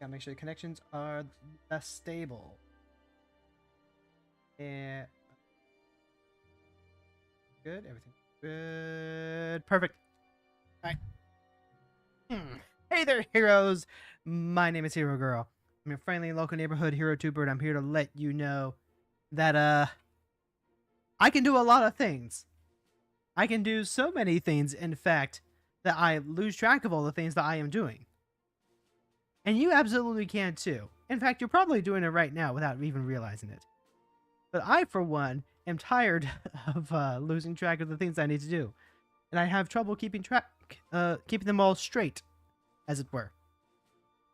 Gotta make sure the connections are less stable. And good, everything good. Perfect. Alright. Hey there, heroes! My name is Hero Girl. I'm your friendly local neighborhood hero tuber, and I'm here to let you know that I can do a lot of things. I can do so many things, in fact, that I lose track of all the things that I am doing. And you absolutely can too. In fact, you're probably doing it right now without even realizing it. But I, for one, am tired of losing track of the things I need to do, and I have trouble keeping keeping them all straight, as it were.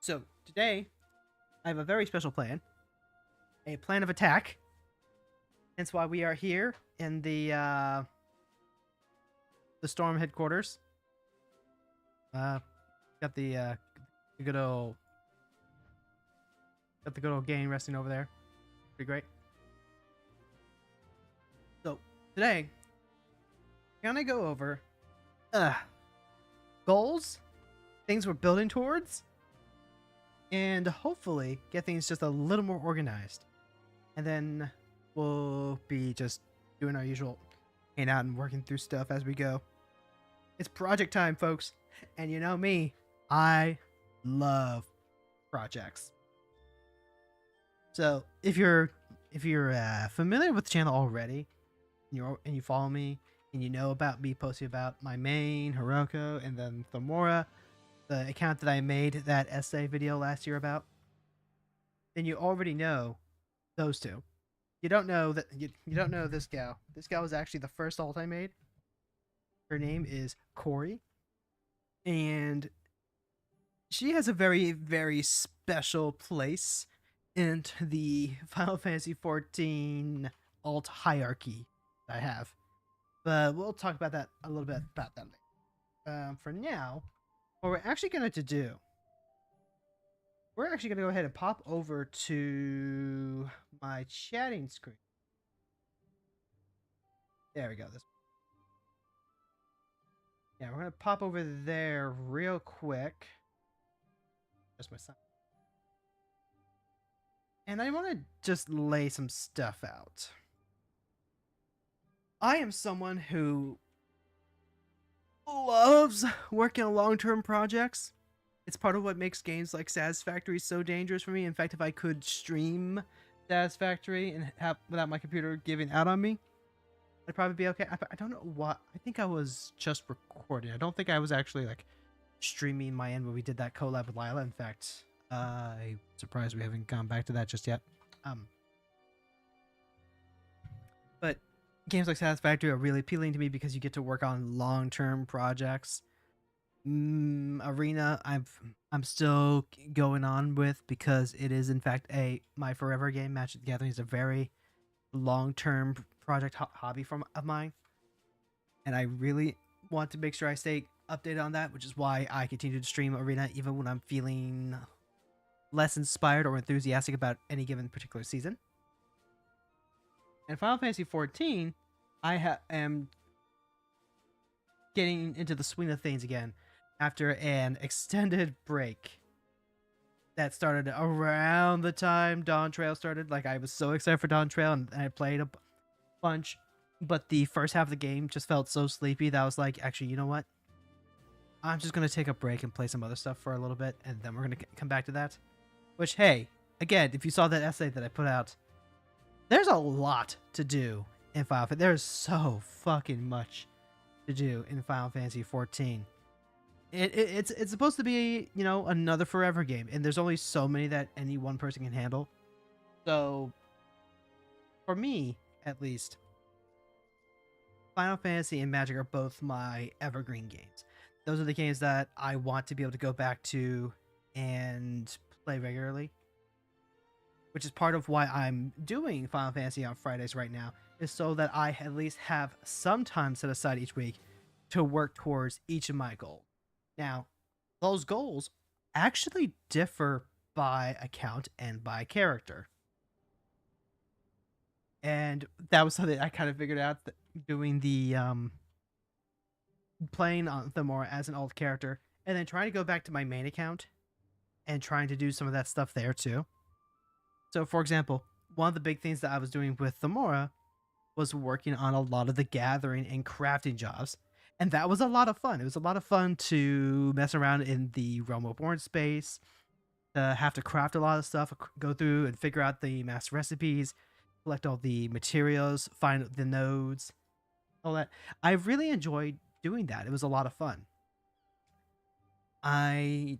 So today, I have a very special plan, a plan of attack. Hence why we are here in the storm headquarters. Got the good old gang resting over there. Pretty great. So today, I'm gonna go over goals, things we're building towards, and hopefully get things just a little more organized. And then we'll be just doing our usual hanging out and working through stuff as we go. It's project time, folks. And you know me, I love projects. So if you're familiar with the channel already, and you follow me, and you know about me posting about my main, Hiroko, and then Thomora, the account that I made that essay video last year about, then you already know those two. You don't know that you don't know this gal. This gal was actually the first alt I made. Her name is Corey, and she has a very, very special place into the Final Fantasy XIV alt hierarchy I have. But we'll talk about that a little bit about that later. For now, what we're actually going to do, we're actually going to go ahead and pop over to my chatting screen. There we go. Yeah, we're going to pop over there real quick. Just my son. And I want to just lay some stuff out. I am someone who loves working on long-term projects. It's part of what makes games like Satisfactory so dangerous for me. In fact, if I could stream Satisfactory and have without my computer giving out on me, I'd probably be okay. I don't know what. I think I was just recording. I don't think I was actually like streaming my end when we did that collab with Lila. In fact, I'm surprised we haven't gone back to that just yet. But games like Satisfactory are really appealing to me because you get to work on long-term projects. Arena, I'm still going on with because it is in fact my forever game. Magic the Gathering is a very long-term project hobby of mine, and I really want to make sure I stay updated on that, which is why I continue to stream Arena even when I'm feeling less inspired or enthusiastic about any given particular season. And Final Fantasy XIV, I am getting into the swing of things again after an extended break that started around the time Dawn Trail started. Like, I was so excited for Dawn Trail, and I played a bunch, but the first half of the game just felt so sleepy that I was like, actually, you know what? I'm just going to take a break and play some other stuff for a little bit, and then we're going to come back to that. Which, hey, again, if you saw that essay that I put out, there's a lot to do in Final Fantasy. There's so fucking much to do in Final Fantasy XIV. It's supposed to be, you know, another forever game, and there's only so many that any one person can handle. So, for me, at least, Final Fantasy and Magic are both my evergreen games. Those are the games that I want to be able to go back to and play regularly, which is part of why I'm doing Final Fantasy on Fridays right now, is so that I at least have some time set aside each week to work towards each of my goals. Now, those goals actually differ by account and by character. And that was something I kind of figured out that doing the playing on Thomora as an alt character and then trying to go back to my main account and trying to do some of that stuff there too. So, for example, one of the big things that I was doing with Thamora was working on a lot of the gathering and crafting jobs. And that was a lot of fun. It was a lot of fun to mess around in the Realm Reborn space, to have to craft a lot of stuff, go through and figure out the master recipes, collect all the materials, find the nodes, all that. I really enjoyed doing that. It was a lot of fun. I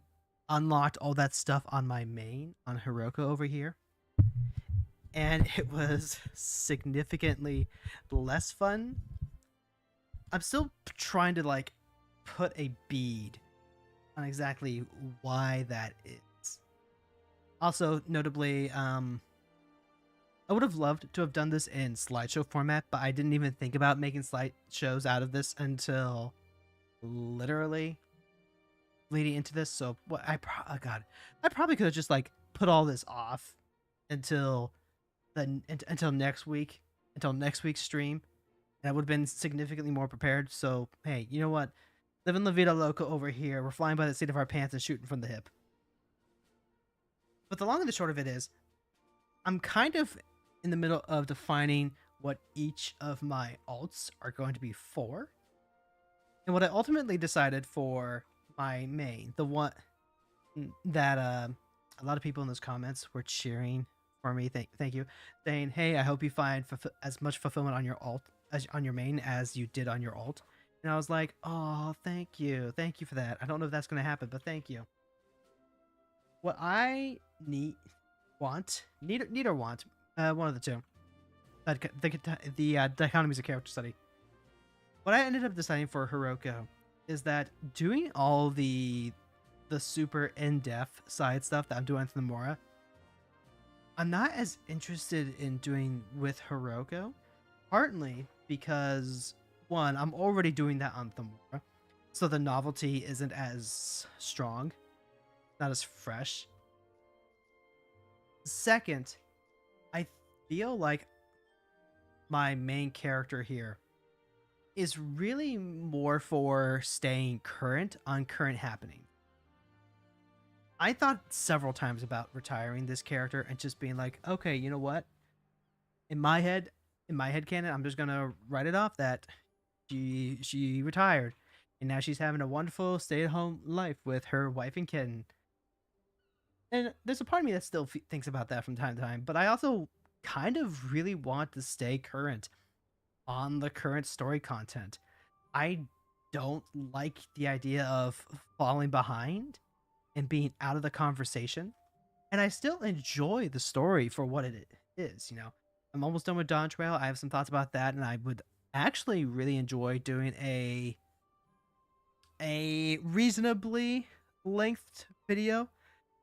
unlocked all that stuff on my main on Hiroko over here, and it was significantly less fun. I'm still trying to like put a bead on exactly why that is. Also, notably, I would have loved to have done this in slideshow format, but I didn't even think about making slideshows out of this until literally leading into this. So what I probably could have just like put all this off until next week, until next week's stream, and I would have been significantly more prepared. So hey, you know what? Living La Vida Loca over here. We're flying by the seat of our pants and shooting from the hip. But the long and the short of it is, I'm kind of in the middle of defining what each of my alts are going to be for. And what I ultimately decided for my main, the one that a lot of people in those comments were cheering for me, thank you, saying, hey, I hope you find as much fulfillment on your alt as on your main as you did on your alt. And I was like, oh, thank you for that. I don't know if that's going to happen, but thank you. What I need or want, one of the two, the dichotomies of character study. What I ended up deciding for Hiroko is that doing all the super in-depth side stuff that I'm doing to Thamora, I'm not as interested in doing with Hiroko, partly because, one, I'm already doing that on Thamora, so the novelty isn't as strong, not as fresh. Second, I feel like my main character here is really more for staying current on current happening. I thought several times about retiring this character and just being like, okay, you know what? In my head canon, I'm just gonna write it off that she retired, and now she's having a wonderful stay-at-home life with her wife and kitten. And there's a part of me that still thinks about that from time to time, but I also kind of really want to stay current on the current story content. I don't like the idea of falling behind and being out of the conversation, and I still enjoy the story for what it is. You know, I'm almost done with Dawn Trail. I have some thoughts about that, and I would actually really enjoy doing a reasonably lengthed video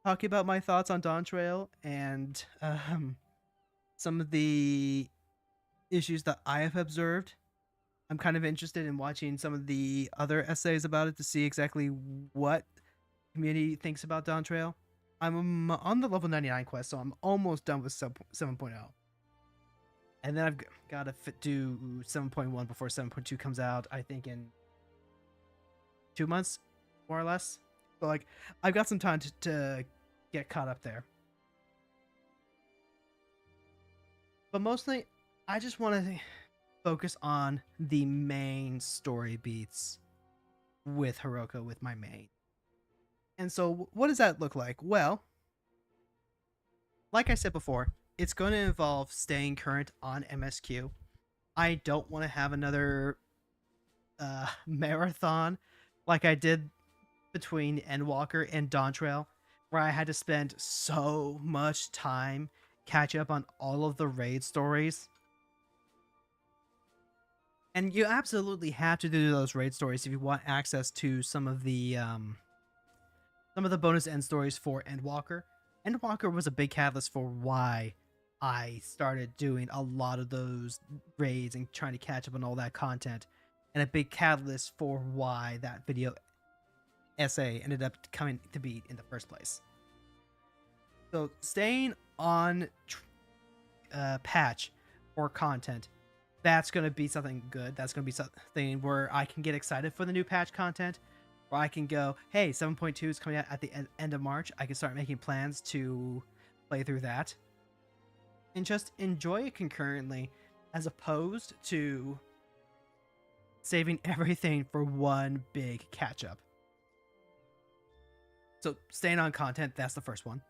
talking about my thoughts on Dawn Trail and some of the issues that I have observed. I'm kind of interested in watching some of the other essays about it to see exactly what community thinks about Dawn Trail. I'm on the level 99 quest, so I'm almost done with 7.0. And then I've got to do 7.1 before 7.2 comes out, I think in 2 months, more or less. But like, I've got some time to get caught up there. But mostly, I just want to focus on the main story beats with Hiroko, with my main. And so, what does that look like? Well, like I said before, it's going to involve staying current on MSQ. I don't want to have another marathon like I did between Endwalker and Dawn Trail, where I had to spend so much time catching up on all of the raid stories. And you absolutely have to do those raid stories if you want access to some of the bonus end stories for Endwalker. Endwalker was a big catalyst for why I started doing a lot of those raids and trying to catch up on all that content, and a big catalyst for why that video essay ended up coming to be in the first place. So staying on patch or content, that's going to be something good. That's going to be something where I can get excited for the new patch content, where I can go, hey, 7.2 is coming out at the end of March. I can start making plans to play through that and just enjoy it concurrently, as opposed to saving everything for one big catch up. So staying on content, that's the first one.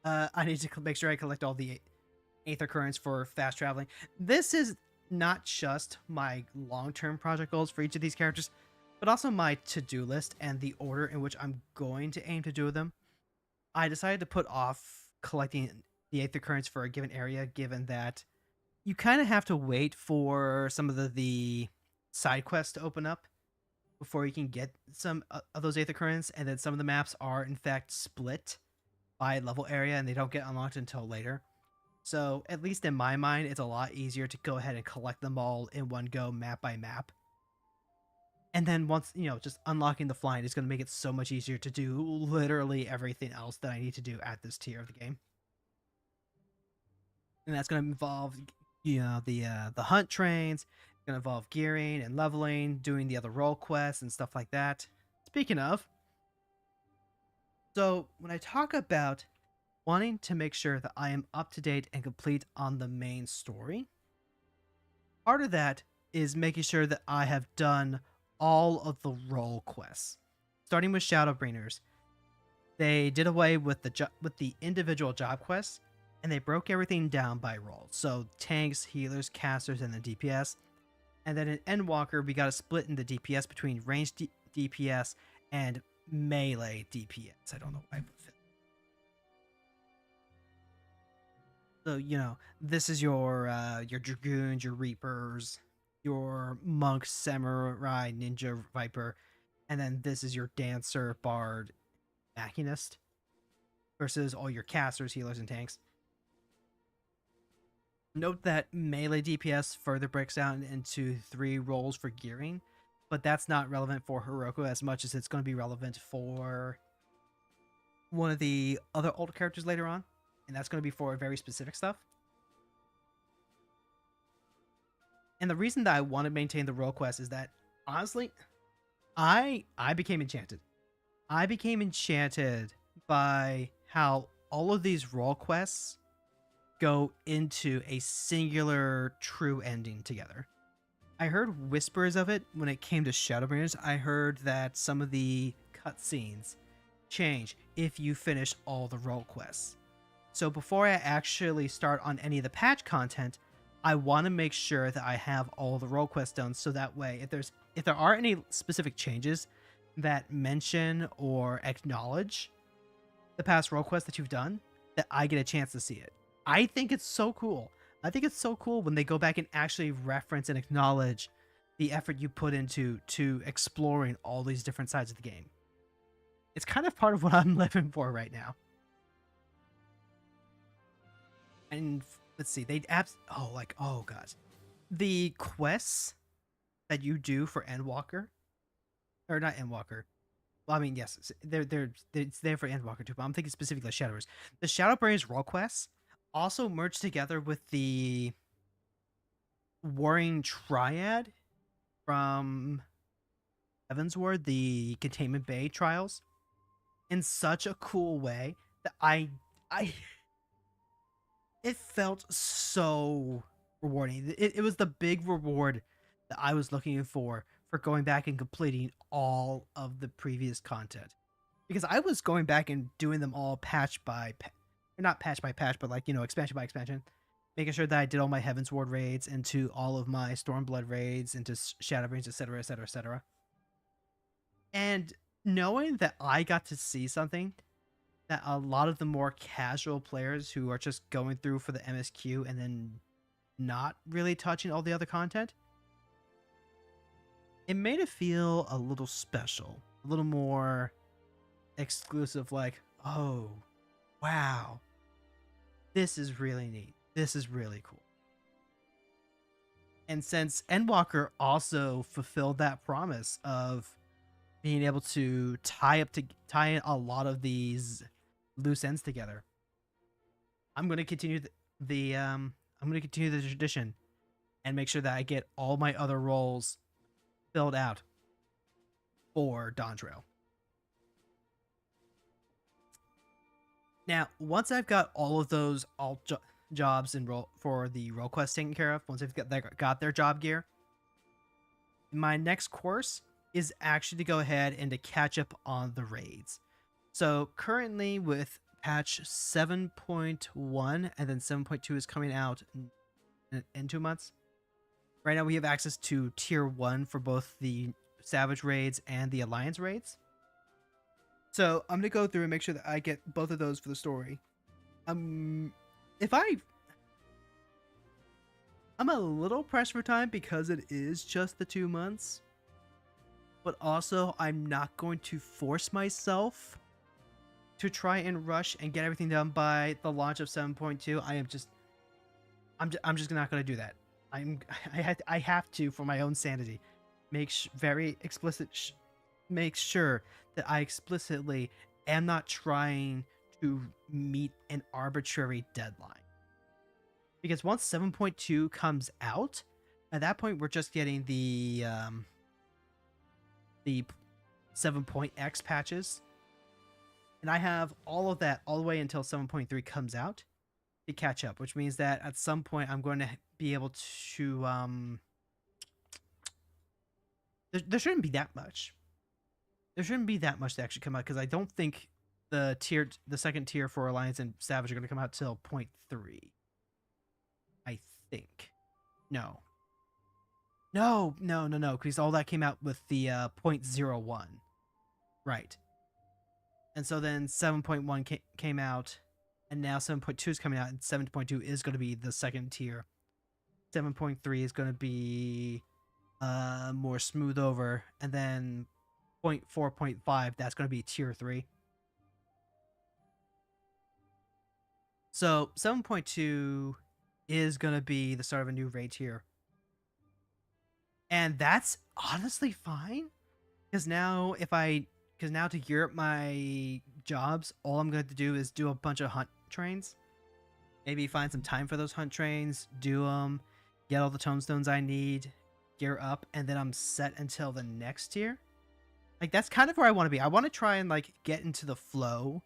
I need to make sure I collect all the Aether Currents for fast traveling. This is not just my long-term project goals for each of these characters, but also my to-do list and the order in which I'm going to aim to do them. I decided to put off collecting the Aether Currents for a given area, given that you kind of have to wait for some of the side quests to open up before you can get some of those Aether Currents, and then some of the maps are in fact split by level area and they don't get unlocked until later. So at least in my mind, it's a lot easier to go ahead and collect them all in one go, map by map. And then once, just unlocking the flying is going to make it so much easier to do literally everything else that I need to do at this tier of the game. And that's going to involve, the hunt trains. It's going to involve gearing and leveling, doing the other role quests and stuff like that. Speaking of, so when I talk about wanting to make sure that I am up to date and complete on the main story, part of that is making sure that I have done all of the role quests, starting with Shadowbringers. They did away with the individual job quests, and they broke everything down by role. So tanks, healers, casters, and then DPS. And then in Endwalker, we got a split in the DPS between ranged DPS and melee DPS. I don't know why I put it. So, this is your Dragoons, your Reapers, your Monks, Samurai, Ninja, Viper, and then this is your Dancer, Bard, Machinist, versus all your casters, healers, and tanks. Note that melee DPS further breaks down into 3 roles for gearing, but that's not relevant for Hiroko as much as it's going to be relevant for one of the other older characters later on, and that's going to be for very specific stuff. And the reason that I want to maintain the role quest is that, honestly, I became enchanted. I became enchanted by how all of these role quests go into a singular true ending together. I heard whispers of it when it came to Shadowbringers. I heard that some of the cutscenes change if you finish all the role quests. So before I actually start on any of the patch content, I want to make sure that I have all the role quests done, so that way if there are any specific changes that mention or acknowledge the past role quests that you've done, that I get a chance to see it. I think it's so cool. I think it's so cool when they go back and actually reference and acknowledge the effort you put into exploring all these different sides of the game. It's kind of part of what I'm living for right now. And let's see, oh god, the quests that you do for Endwalker, or not Endwalker. Well, I mean, yes, it's there for Endwalker too, but I'm thinking specifically Shadowbringers. The Shadowbringers role quests also merge together with the Warring Triad from Heavensward, the Containment Bay trials, in such a cool way that it felt so rewarding. It was the big reward that I was looking for going back and completing all of the previous content. Because I was going back and doing them all patch by not patch by patch, but expansion by expansion, making sure that I did all my Heavensward raids into all of my Stormblood raids, into Shadowbringers, etc., etc., etc. And knowing that I got to see something that a lot of the more casual players who are just going through for the MSQ and then not really touching all the other content, it made it feel a little special, a little more exclusive, like, oh, wow, this is really neat. This is really cool. And since Endwalker also fulfilled that promise of being able to tie in a lot of these loose ends together, I'm going to continue the tradition and make sure that I get all my other roles filled out for Dawn Trail. Now, once I've got all of those jobs and role for the role quest taken care of, once I've got their job gear, my next course is actually to go ahead and to catch up on the raids. So currently with patch 7.1 and then 7.2 is coming out in 2 months. Right now we have access to tier 1 for both the Savage raids and the Alliance raids. So I'm going to go through and make sure that I get both of those for the story. If I'm a little pressed for time because it is just the 2 months. But also, I'm not going to force myself to try and rush and get everything done by the launch of 7.2. I'm just not going to do that. I have to, for my own sanity, make sure that I explicitly am not trying to meet an arbitrary deadline. Because once 7.2 comes out, at that point we're just getting the 7.x patches, and I have all of that all the way until 7.3 comes out to catch up, which means that at some point I'm going to be able to there shouldn't be that much. There shouldn't be that much to actually come out, because I don't think the second tier for Alliance and Savage are going to come out till 0.3. I think. No, because all that came out with the 0.01. Right. And so then 7.1 came out, and now 7.2 is coming out, and 7.2 is going to be the second tier. 7.3 is going to be more smooth over, and then 0.4, 0.5, that's going to be tier 3. So 7.2 is going to be the start of a new raid tier. And that's honestly fine, because now to gear up my jobs, all I'm going to do is do a bunch of hunt trains. Maybe find some time for those hunt trains, do them, get all the tomestones I need, gear up, and then I'm set until the next tier. Like, that's kind of where I want to be. I want to try and like get into the flow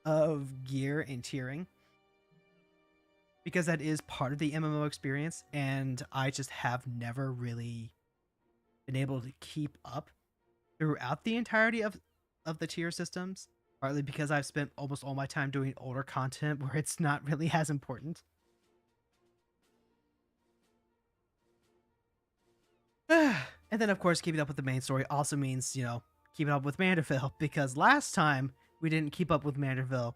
of gear and tiering, because that is part of the MMO experience, and I just have never really been able to keep up throughout the entirety of the tier systems, partly because I've spent almost all my time doing older content where it's not really as important. And then, of course, keeping up with the main story also means, keeping up with Manderville, because last time we didn't keep up with Manderville,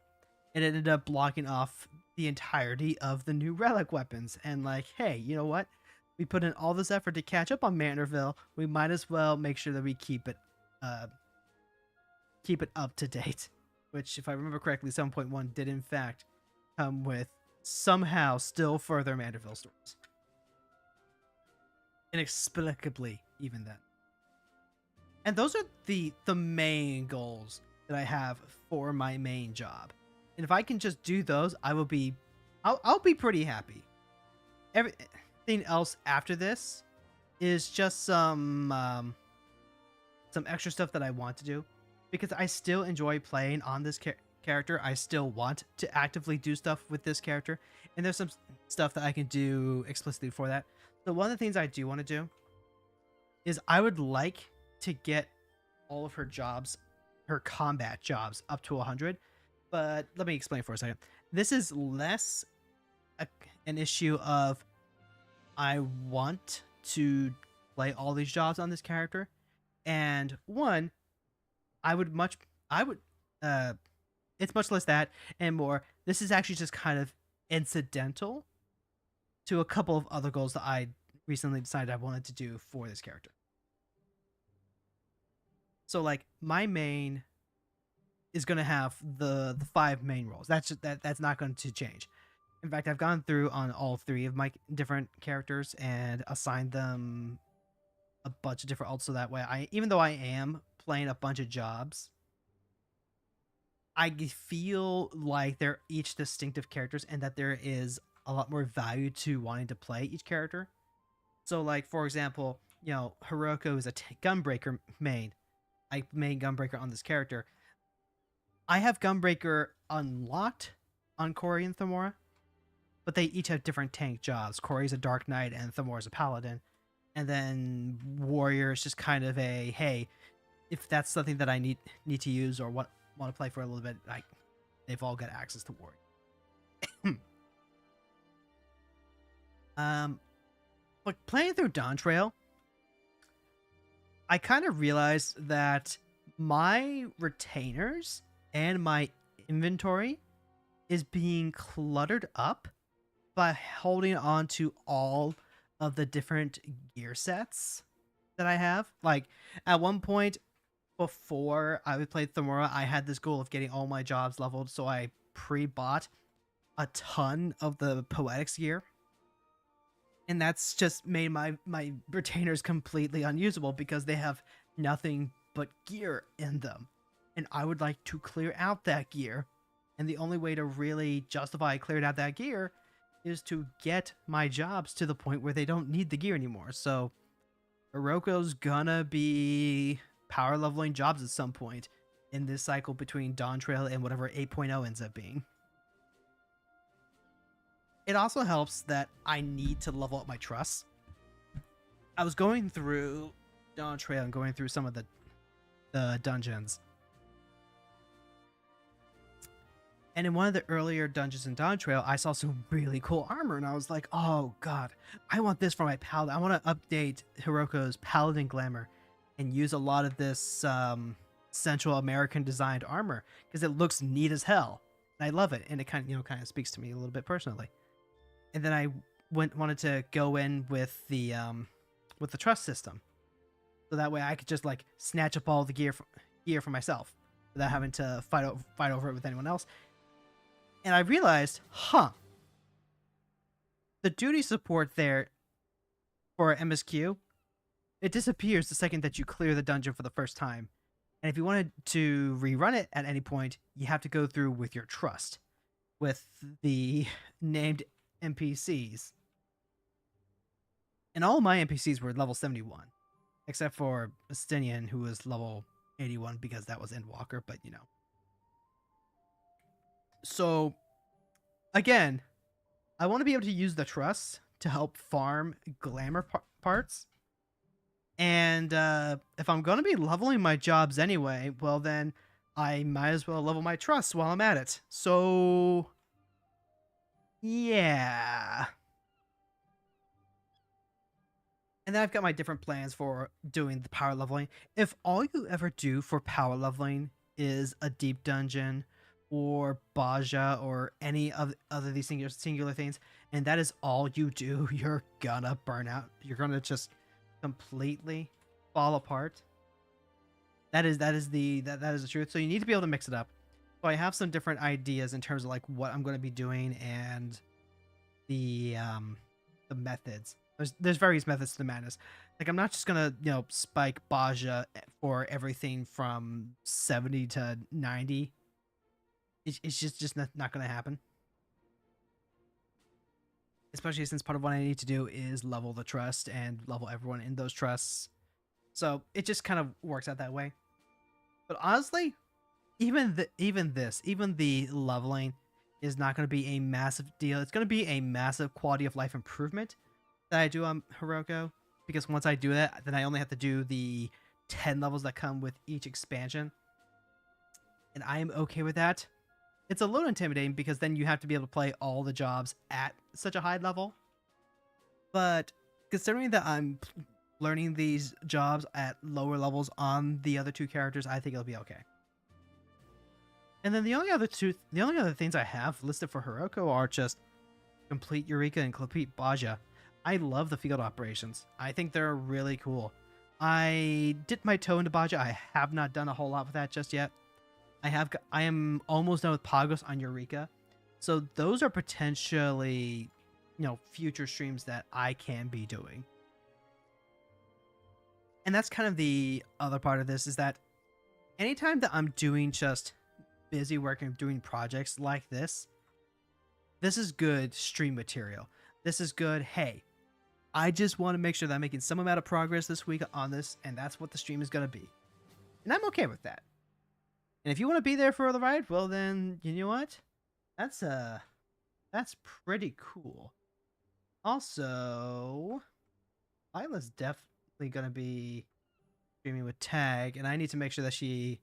it ended up blocking off the entirety of the new relic weapons. And like, hey, you know what? We put in all this effort to catch up on Manderville. We might as well make sure that we keep it up to date. Which, if I remember correctly, 7.1 did in fact come with somehow still further Manderville stories. Inexplicably, even then. And those are the main goals that I have for my main job. And if I can just do those, I'll be pretty happy. Everything else after this is just some extra stuff that I want to do, because I still enjoy playing on this character. I still want to actively do stuff with this character, and there's some stuff that I can do explicitly for that. So one of the things I do want to do is I would like to get all of her jobs, her combat jobs, up to 100. But let me explain for a second. This is less an issue of I want to play all these jobs on this character, and one, it's much less that and more. This is actually just kind of incidental to a couple of other goals that I recently decided I wanted to do for this character. So like, my main is going to have the 5 main roles. That's not going to change. In fact, I've gone through on all 3 of my different characters and assigned them a bunch of different ults, so that way even though I am playing a bunch of jobs, I feel like they're each distinctive characters, and that there is a lot more value to wanting to play each character. So like, for example, Hiroko is a Gunbreaker main. I main Gunbreaker on this character. I have Gunbreaker unlocked on Corey and Thamora, but they each have different tank jobs. Corey's a Dark Knight and Thamora's a Paladin. And then Warrior is just kind of a, hey, if that's something that I need to use or want to play for a little bit, like they've all got access to Warrior. But playing through Dawntrail, I kind of realized that my retainers and my inventory is being cluttered up by holding on to all of the different gear sets that I have. Like at one point before I would play Thamora, I had this goal of getting all my jobs leveled, so I pre-bought a ton of the Poetics gear. And that's just made my retainers completely unusable because they have nothing but gear in them. And I would like to clear out that gear. And the only way to really justify clearing out that gear is to get my jobs to the point where they don't need the gear anymore. So Hiroko's gonna be power leveling jobs at some point in this cycle between Dawntrail and whatever 8.0 ends up being. It also helps that I need to level up my trusts. I was going through Dawntrail and going through some of the dungeons. And in one of the earlier dungeons in Dawntrail, I saw some really cool armor, and I was like, oh god, I want this for my paladin. I want to update Hiroko's paladin glamour and use a lot of this Central American designed armor because it looks neat as hell. And I love it, and it kind of speaks to me a little bit personally. And then I wanted to go in with the trust system, so that way I could just like snatch up all the gear for myself without having to fight over it with anyone else. And I realized, the duty support there for MSQ, it disappears the second that you clear the dungeon for the first time. And if you wanted to rerun it at any point, you have to go through with your trust, with the named NPCs. And all my NPCs were level 71, except for Bastinian, who was level 81 because that was Endwalker, but you know. So, again, I want to be able to use the trust to help farm glamour parts. And if I'm going to be leveling my jobs anyway, well then I might as well level my trust while I'm at it. So, yeah. And then I've got my different plans for doing the power leveling. If all you ever do for power leveling is a deep dungeon or Baja or any of these singular things, and that is all you do, you're gonna burn out. You're gonna just completely fall apart. That is the truth. So you need to be able to mix it up. So I have some different ideas in terms of like what I'm going to be doing and the methods. There's various methods to the madness. Like I'm not just gonna spike Baja for everything from 70 to 90. It's just not gonna happen. Especially since part of what I need to do is level the trust and level everyone in those trusts. So it just kind of works out that way. But honestly, even the leveling is not going to be a massive deal. It's going to be a massive quality of life improvement that I do on Hiroko, because once I do that, then I only have to do the 10 levels that come with each expansion. And I am okay with that. It's a little intimidating because then you have to be able to play all the jobs at such a high level. But considering that I'm learning these jobs at lower levels on the other two characters, I think it'll be okay. And then the only other things I have listed for Hiroko are just complete Eureka and complete Baja. I love the field operations. I think they're really cool. I dipped my toe into Baja. I have not done a whole lot with that just yet. I am almost done with Pagos on Eureka. So those are potentially, future streams that I can be doing. And that's kind of the other part of this, is that anytime that I'm doing just busy work and doing projects like this is good stream material. This is good, hey, I just want to make sure that I'm making some amount of progress this week on this, and that's what the stream is going to be. And I'm okay with that. And if you want to be there for the ride, well then, you know what? That's pretty cool. Also, Lila's definitely gonna be streaming with Tag, and I need to make sure that she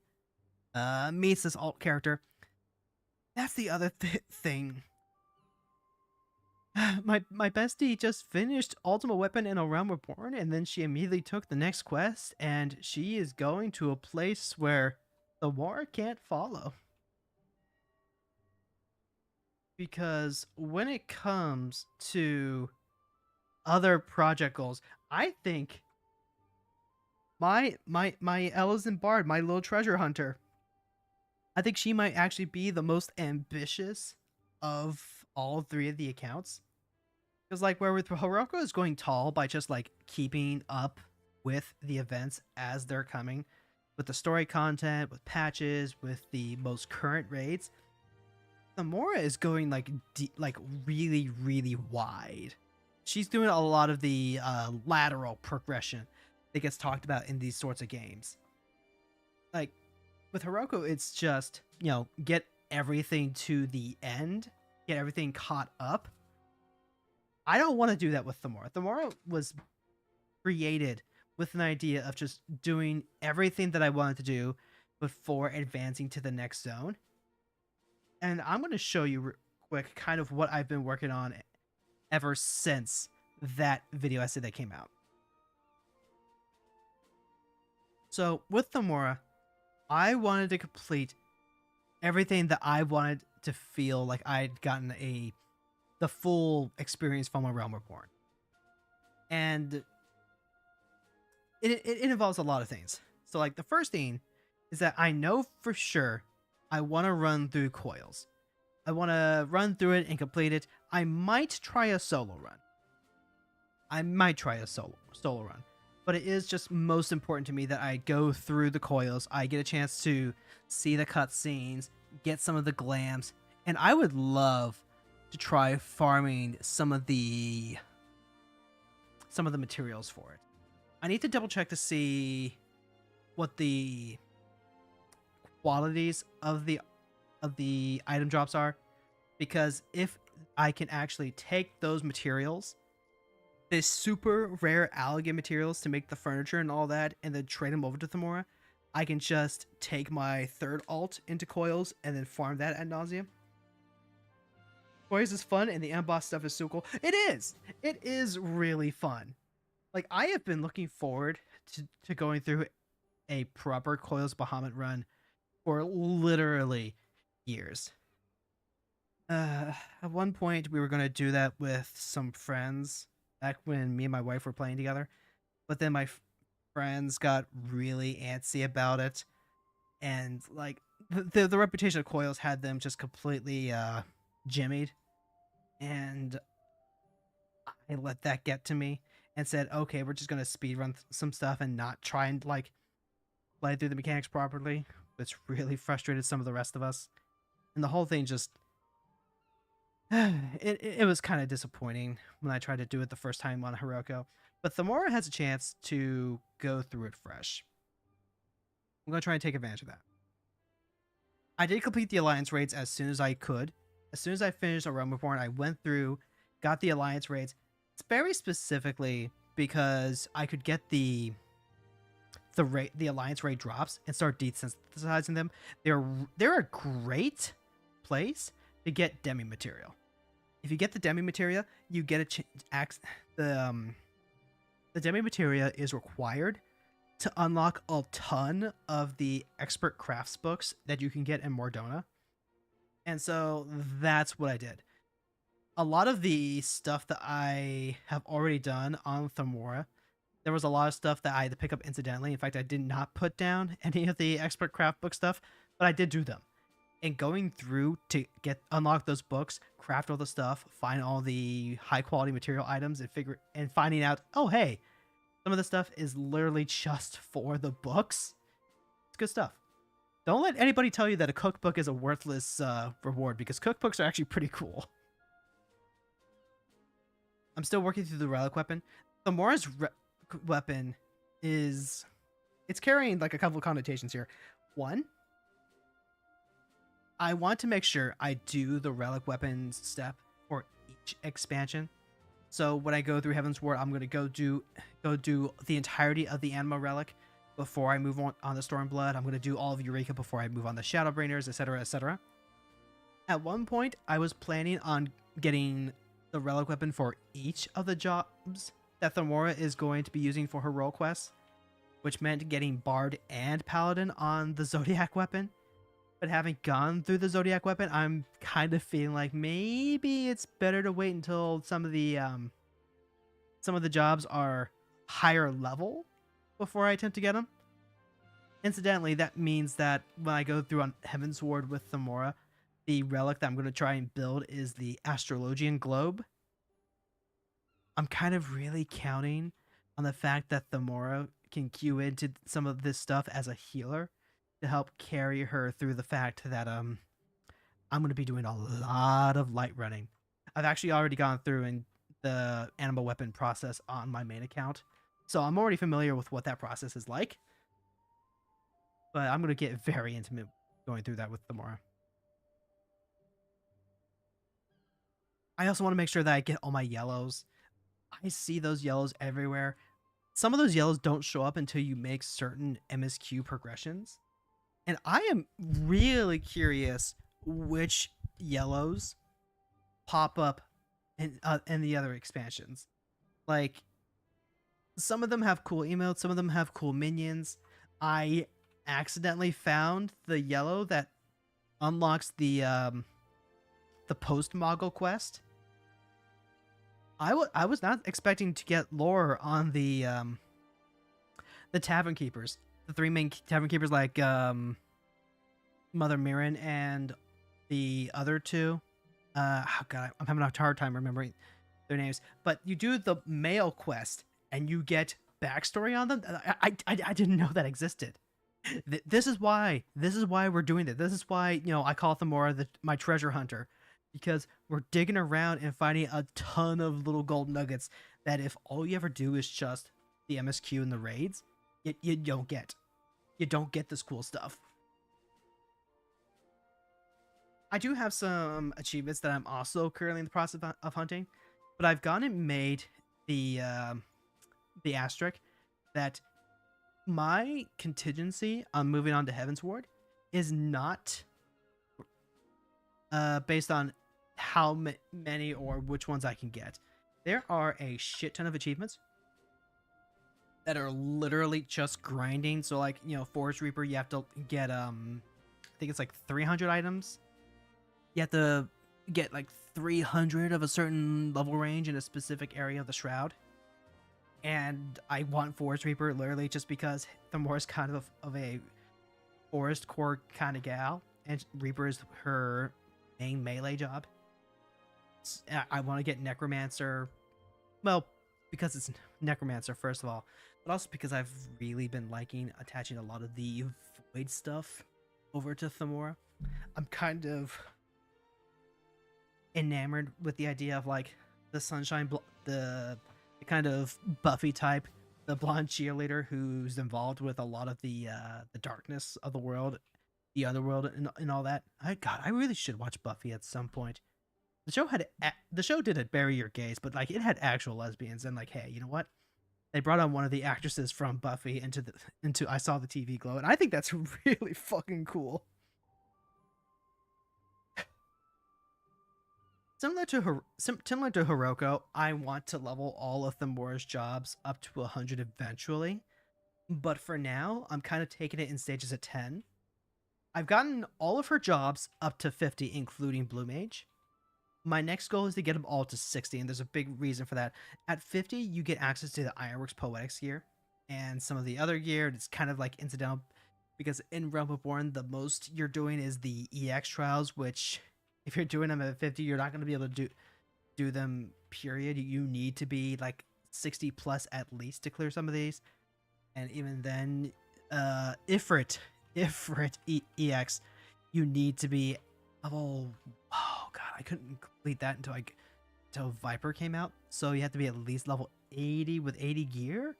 meets this alt character. That's the other thing. My bestie just finished Ultimate Weapon in A Realm Reborn, and then she immediately took the next quest, and she is going to a place where the war can't follow. Because when it comes to other project goals, I think my Ellison Bard, my little treasure hunter, I think she might actually be the most ambitious of all three of the accounts. Because like where with Hiroko is going tall by just like keeping up with the events as they're coming, with the story content, with patches, with the most current raids. Samora is going like really, really wide. She's doing a lot of the lateral progression that gets talked about in these sorts of games. Like with Hiroko, it's just, get everything to the end, get everything caught up. I don't want to do that with Thamora. Thamora was created with an idea of just doing everything that I wanted to do before advancing to the next zone. And I'm going to show you real quick kind of what I've been working on ever since that video essay that came out. So with Thamora, I wanted to complete everything that I wanted to feel like I'd gotten the full experience from A Realm Reborn. And it involves a lot of things. So like the first thing is that I know for sure I want to run through Coils. I want to run through it and complete it. I might try a solo run. But it is just most important to me that I go through the Coils. I get a chance to see the cutscenes, get some of the glams, and I would love to try farming some of the materials for it. I need to double check to see what the qualities of the item drops are, because if I can actually take those materials, the super rare alligator materials to make the furniture and all that, and then trade them over to Thamora, I can just take my third alt into Coils and then farm that ad nauseum. Coils is fun, and the emboss stuff is so cool. It is really fun. Like, I have been looking forward to going through a proper Coils Bahamut run for literally years. At one point, we were going to do that with some friends back when me and my wife were playing together. But then my friends got really antsy about it. And, like, the reputation of Coils had them just completely jimmied. And I let that get to me and said, okay, we're just going to speedrun some stuff and not try and, like, play through the mechanics properly, which really frustrated some of the rest of us. And the whole thing just... it was kind of disappointing when I tried to do it the first time on Hiroko. But Thamora has a chance to go through it fresh. I'm going to try and take advantage of that. I did complete the Alliance raids as soon as I could. As soon as I finished A Realm Reborn, I went through, got the Alliance raids. It's very specifically because I could get the Alliance raid drops and start desensitizing them. They're a great place to get demi material. If you get the demi materia, you get the demi materia is required to unlock a ton of the expert crafts books that you can get in Mordona. And so that's what I did. A lot of the stuff that I have already done on Thamora, there was a lot of stuff that I had to pick up incidentally. In fact, I did not put down any of the expert craft book stuff, but I did do them. And going through to unlock those books, craft all the stuff, find all the high quality material items, and finding out, oh hey, some of the stuff is literally just for the books. It's good stuff. Don't let anybody tell you that a cookbook is a worthless reward, because cookbooks are actually pretty cool. I'm still working through the relic weapon. Thamora's weapon is... it's carrying like a couple of connotations here. One, I want to make sure I do the relic weapons step for each expansion. So when I go through Heaven's Ward, I'm gonna go do the entirety of the Anima relic before I move on the Stormblood. I'm gonna do all of Eureka before I move on the Shadowbringers, etc., etc. At one point, I was planning on getting the relic weapon for each of the jobs that Thamora is going to be using for her role quests, which meant getting Bard and Paladin on the Zodiac weapon. But having gone through the Zodiac weapon, I'm kind of feeling like maybe it's better to wait until some of the jobs are higher level before I attempt to get them. Incidentally, that means that when I go through on Heaven's Ward with Thamora, the relic that I'm going to try and build is the Astrologian Globe. I'm kind of really counting on the fact that Thamora can queue into some of this stuff as a healer to help carry her through the fact that I'm going to be doing a lot of light running. I've actually already gone through in the animal weapon process on my main account, so I'm already familiar with what that process is like. But I'm going to get very intimate going through that with Thamora. I also want to make sure that I get all my yellows. I see those yellows everywhere. Some of those yellows don't show up until you make certain MSQ progressions. And I am really curious which yellows pop up in the other expansions. Like, some of them have cool emotes, some of them have cool minions. I accidentally found the yellow that unlocks the post-Moggle quest. I was not expecting to get lore on the Tavern Keepers. The three main Tavern Keepers, like Mother Mirren and the other two. Oh god, I'm having a hard time remembering their names. But you do the male quest and you get backstory on them. I didn't know that existed. This is why we're doing this. This is why, I call Thamora my treasure hunter. Because we're digging around and finding a ton of little gold nuggets that if all you ever do is just the MSQ and the raids, you don't get. You don't get this cool stuff. I do have some achievements that I'm also currently in the process of hunting, but I've gone and made the asterisk that my contingency on moving on to Heaven's Ward is not based on how many or which ones I can get. There are a shit ton of achievements that are literally just grinding. So like, Forest Reaper, you have to get I think it's like 300 items. You have to get like 300 of a certain level range in a specific area of the Shroud. And I want Forest Reaper literally just because Thamora's kind of a forest core kind of gal, and Reaper is her main melee job. I want to get Necromancer, well, because it's Necromancer first of all, but also because I've really been liking attaching a lot of the Void stuff over to Thamora. I'm kind of enamored with the idea of like the Sunshine, the kind of Buffy type, the blonde cheerleader who's involved with a lot of the darkness of the world, the underworld, and all that. I really should watch Buffy at some point. The show didn't bury your gaze, but like it had actual lesbians, and like, hey, you know what? They brought on one of the actresses from Buffy into I Saw the TV Glow, and I think that's really fucking cool. Similar to Hiroko, I want to level all of Thamora's jobs up to 100 eventually, but for now, I'm kind of taking it in stages at 10. I've gotten all of her jobs up to 50, including Blue Mage. My next goal is to get them all to 60, and there's a big reason for that. At 50, you get access to the Ironworks Poetics gear, and some of the other gear. It's kind of like incidental, because in Realm Reborn, the most you're doing is the EX trials, which, if you're doing them at 50, you're not going to be able to do them, period. You need to be like 60 plus at least to clear some of these. And even then, Ifrit EX, you need to be level... Oh god, I couldn't complete that until Viper came out. So you have to be at least level 80 with 80 gear.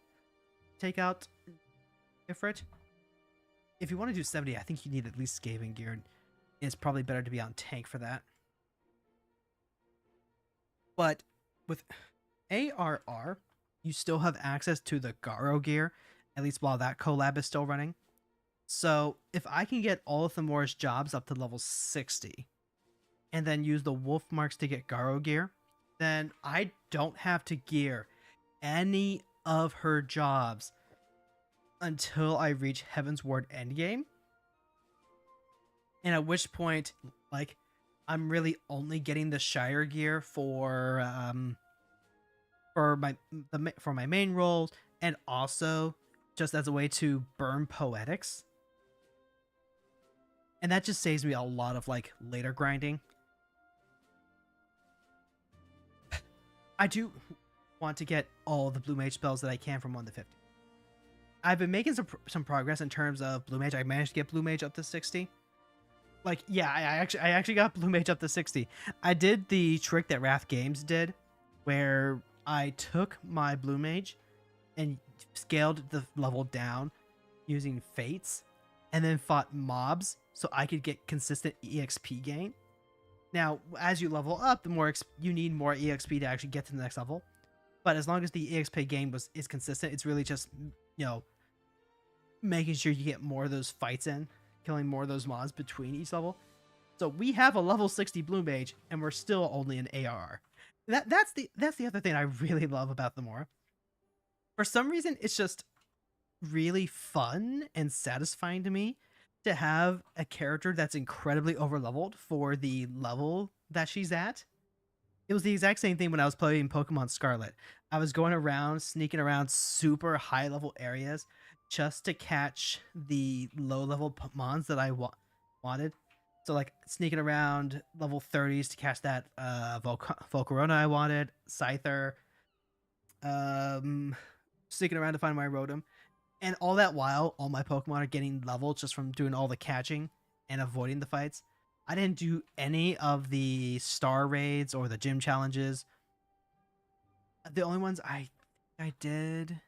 Take out Ifrit. If you want to do 70, I think you need at least Skaven gear. It's probably better to be on tank for that. But with ARR, you still have access to the Garo gear, at least while that collab is still running. So if I can get all of Thamor's jobs up to level 60, and then use the wolf marks to get Garo gear, then I don't have to gear any of her jobs until I reach Heaven's Ward endgame. And at which point, like, I'm really only getting the Shire gear for my main roles, and also just as a way to burn poetics. And that just saves me a lot of like later grinding. I do want to get all the blue mage spells that I can from 1 to 50. I've been making some progress in terms of blue mage. I managed to get blue mage up to 60. Like, yeah, I actually got blue mage up to 60. I did the trick that Wrath Games did, where I took my blue mage and scaled the level down using fates, and then fought mobs so I could get consistent EXP gain. Now, as you level up, the more you need more EXP to actually get to the next level. But as long as the EXP gain is consistent, it's really just, you know, making sure you get more of those fights in, killing more of those mobs between each level. So we have a level 60 blue mage, and we're still only an AR. That's the other thing I really love about the Mora. For some reason, it's just really fun and satisfying to me to have a character that's incredibly overleveled for the level that she's at. It was the exact same thing when I was playing Pokemon Scarlet. I was going around, sneaking around super high level areas just to catch the low level mons that I wanted. So like sneaking around level 30s to catch that Volcarona I wanted, Scyther, sneaking around to find my Rotom. And all that while, all my Pokemon are getting leveled just from doing all the catching and avoiding the fights. I didn't do any of the star raids or the gym challenges. The only ones I did...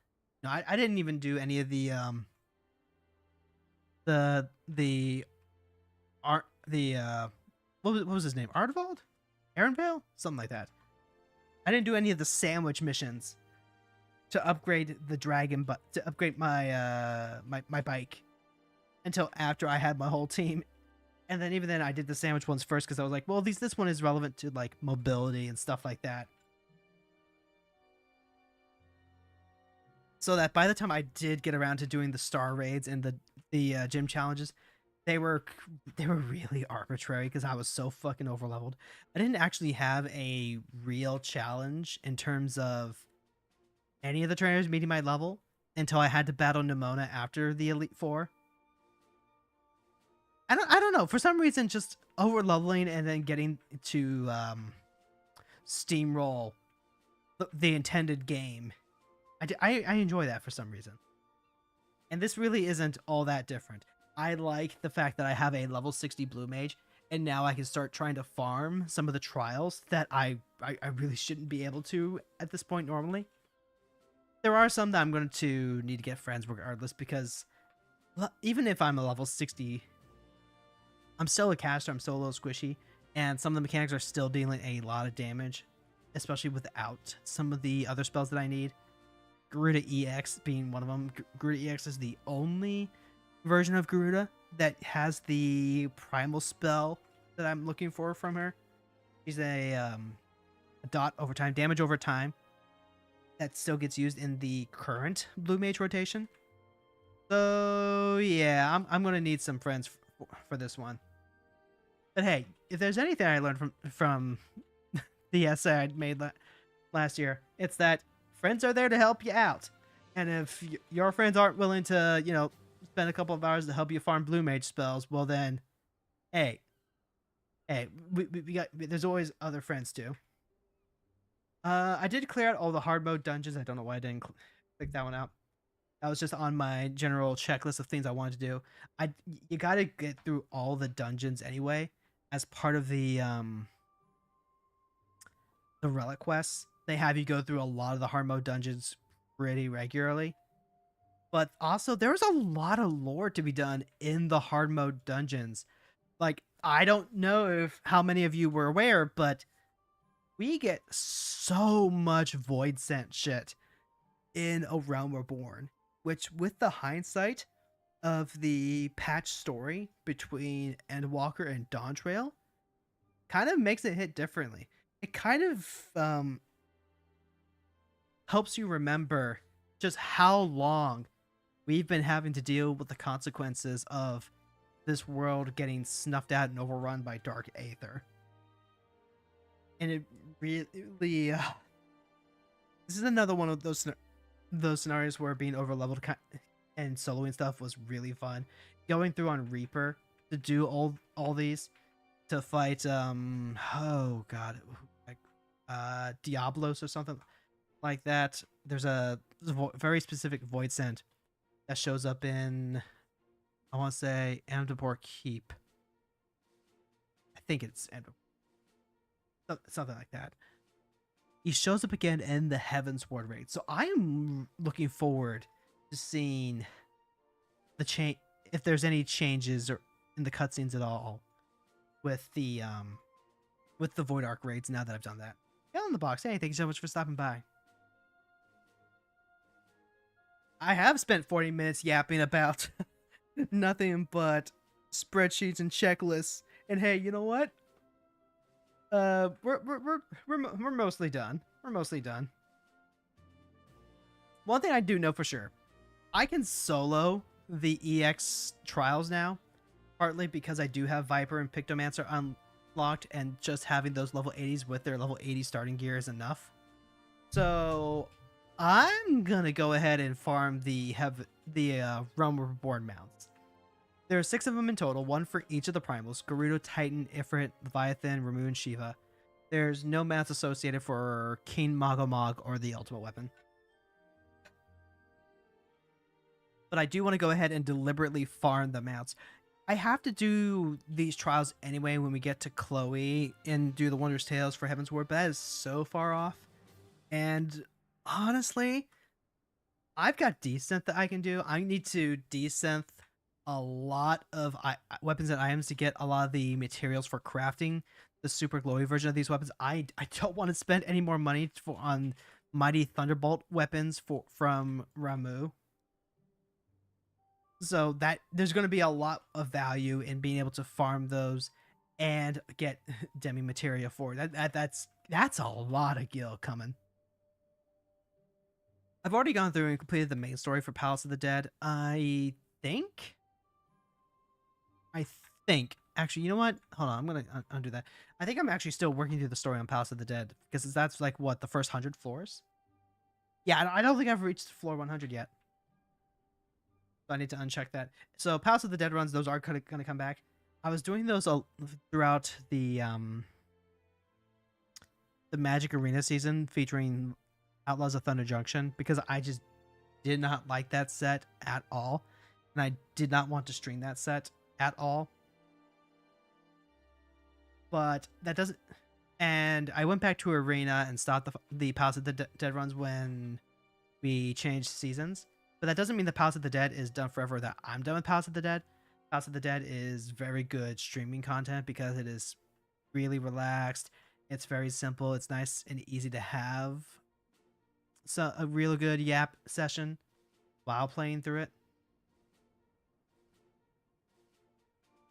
No, I didn't even do any of the what was his name? Ardvald? Aaronvale? Something like that. I didn't do any of the sandwich missions to upgrade the dragon, but to upgrade my my bike until after I had my whole team. And then even then I did the sandwich ones first because I was like, well, this one is relevant to like mobility and stuff like that. So that by the time I did get around to doing the star raids and the gym challenges, they were really arbitrary because I was so fucking overleveled. I didn't actually have a real challenge in terms of any of the trainers meeting my level until I had to battle Nimona after the Elite Four. I don't know. For some reason, just over leveling and then getting to steamroll the intended game. I enjoy that for some reason. And this really isn't all that different. I like the fact that I have a level 60 blue mage, and now I can start trying to farm some of the trials that I really shouldn't be able to at this point normally. There are some that I'm going to need to get friends regardless, because even if I'm a level 60, I'm still a caster, I'm still a little squishy, and some of the mechanics are still dealing a lot of damage, especially without some of the other spells that I need. Garuda EX being one of them. Garuda EX is the only version of Garuda that has the primal spell that I'm looking for from her. She's a dot over time, damage over time, that still gets used in the current blue mage rotation. So yeah, I'm gonna need some friends for this one. But hey, if there's anything I learned from the essay I made last year, it's that friends are there to help you out. And if your friends aren't willing to, you know, spend a couple of hours to help you farm blue mage spells, well then, hey, we got, there's always other friends too. I did clear out all the hard mode dungeons. I don't know why I didn't click that one out. That was just on my general checklist of things I wanted to do. You gotta get through all the dungeons anyway as part of the relic quests. They have you go through a lot of the hard mode dungeons pretty regularly. But also, there's a lot of lore to be done in the hard mode dungeons. Like, I don't know if how many of you were aware, but we get so much void sent shit in A Realm Reborn, which with the hindsight of the patch story between Endwalker and Dawntrail kind of makes it hit differently. It kind of helps you remember just how long we've been having to deal with the consequences of this world getting snuffed out and overrun by dark aether. And it really this is another one of those scenarios where being overleveled and soloing stuff was really fun. Going through on Reaper to do all these to fight oh god, like Diablos or something like that. There's a very specific void sent that shows up in, I want to say, Amdapor Keep. I think it's something like that. He shows up again in the Heavens Ward raid, so I am looking forward to seeing the change, if there's any changes or in the cutscenes at all with the Void Arc raids. Now that I've done that, Hell in the Box. Hey, thank you so much for stopping by. I have spent 40 minutes yapping about nothing but spreadsheets and checklists. And hey, you know what? We're mostly done. We're mostly done. One thing I do know for sure, I can solo the EX trials now, partly because I do have Viper and Pictomancer unlocked, and just having those level 80s with their level 80 starting gear is enough. So I'm gonna go ahead and farm the Realm Reborn mounts. There are 6 of them in total, 1 for each of the primals: Gerudo, Titan, Ifrit, Leviathan, Ramu, and Shiva. There's no mounts associated for King Magomog or the ultimate weapon. But I do want to go ahead and deliberately farm the mounts. I have to do these trials anyway when we get to Chloe and do the Wondrous Tales for Heaven's Ward, but that is so far off. And honestly, I've got desynth that I can do. I need to desynth a lot of weapons and items to get a lot of the materials for crafting the super glowy version of these weapons. I don't want to spend any more money on Mighty Thunderbolt weapons from Ramu. So that there's going to be a lot of value in being able to farm those and get demi materia for it. That's a lot of gil coming. I've already gone through and completed the main story for Palace of the Dead. I think. Actually, you know what? Hold on, I'm going to undo that. I think I'm actually still working through the story on Palace of the Dead, because that's like, what, the first 100 floors? Yeah, I don't think I've reached floor 100 yet. So I need to uncheck that. So Palace of the Dead runs, those are going to come back. I was doing those throughout the Magic Arena season featuring Outlaws of Thunder Junction, because I just did not like that set at all. And I did not want to stream that set at all. But that doesn't... And I went back to Arena and stopped the Palace of the Dead runs when we changed seasons. But that doesn't mean the Palace of the Dead is done forever, that I'm done with Palace of the Dead. Palace of the Dead is very good streaming content because it is really relaxed. It's very simple. It's nice and easy to have. So a real good yap session while playing through it.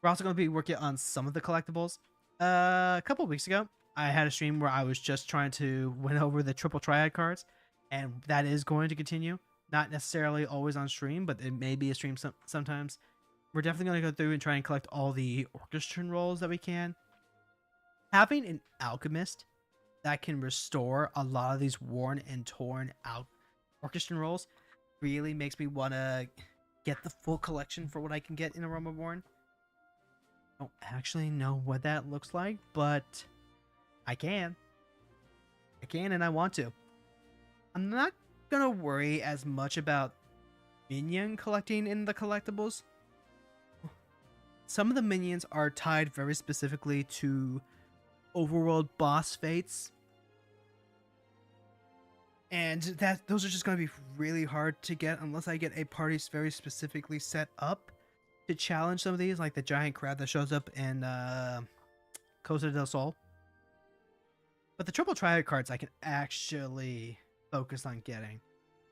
We're also going to be working on some of the collectibles. A couple of weeks ago, I had a stream where I was just trying to win over the triple triad cards, and that is going to continue. Not necessarily always on stream, but it may be a stream sometimes. We're definitely going to go through and try and collect all the orchestron rolls that we can. Having an alchemist that can restore a lot of these worn and torn out orchestron rolls really makes me want to get the full collection for what I can get in Aroma Born. I don't actually know what that looks like, but I can. And I want to. I'm not gonna worry as much about minion collecting in the collectibles. Some of the minions are tied very specifically to overworld boss fates, and those are just going to be really hard to get unless I get a party very specifically set up to challenge some of these, like the giant crab that shows up in Costa del Sol. But the triple triad cards I can actually focus on getting.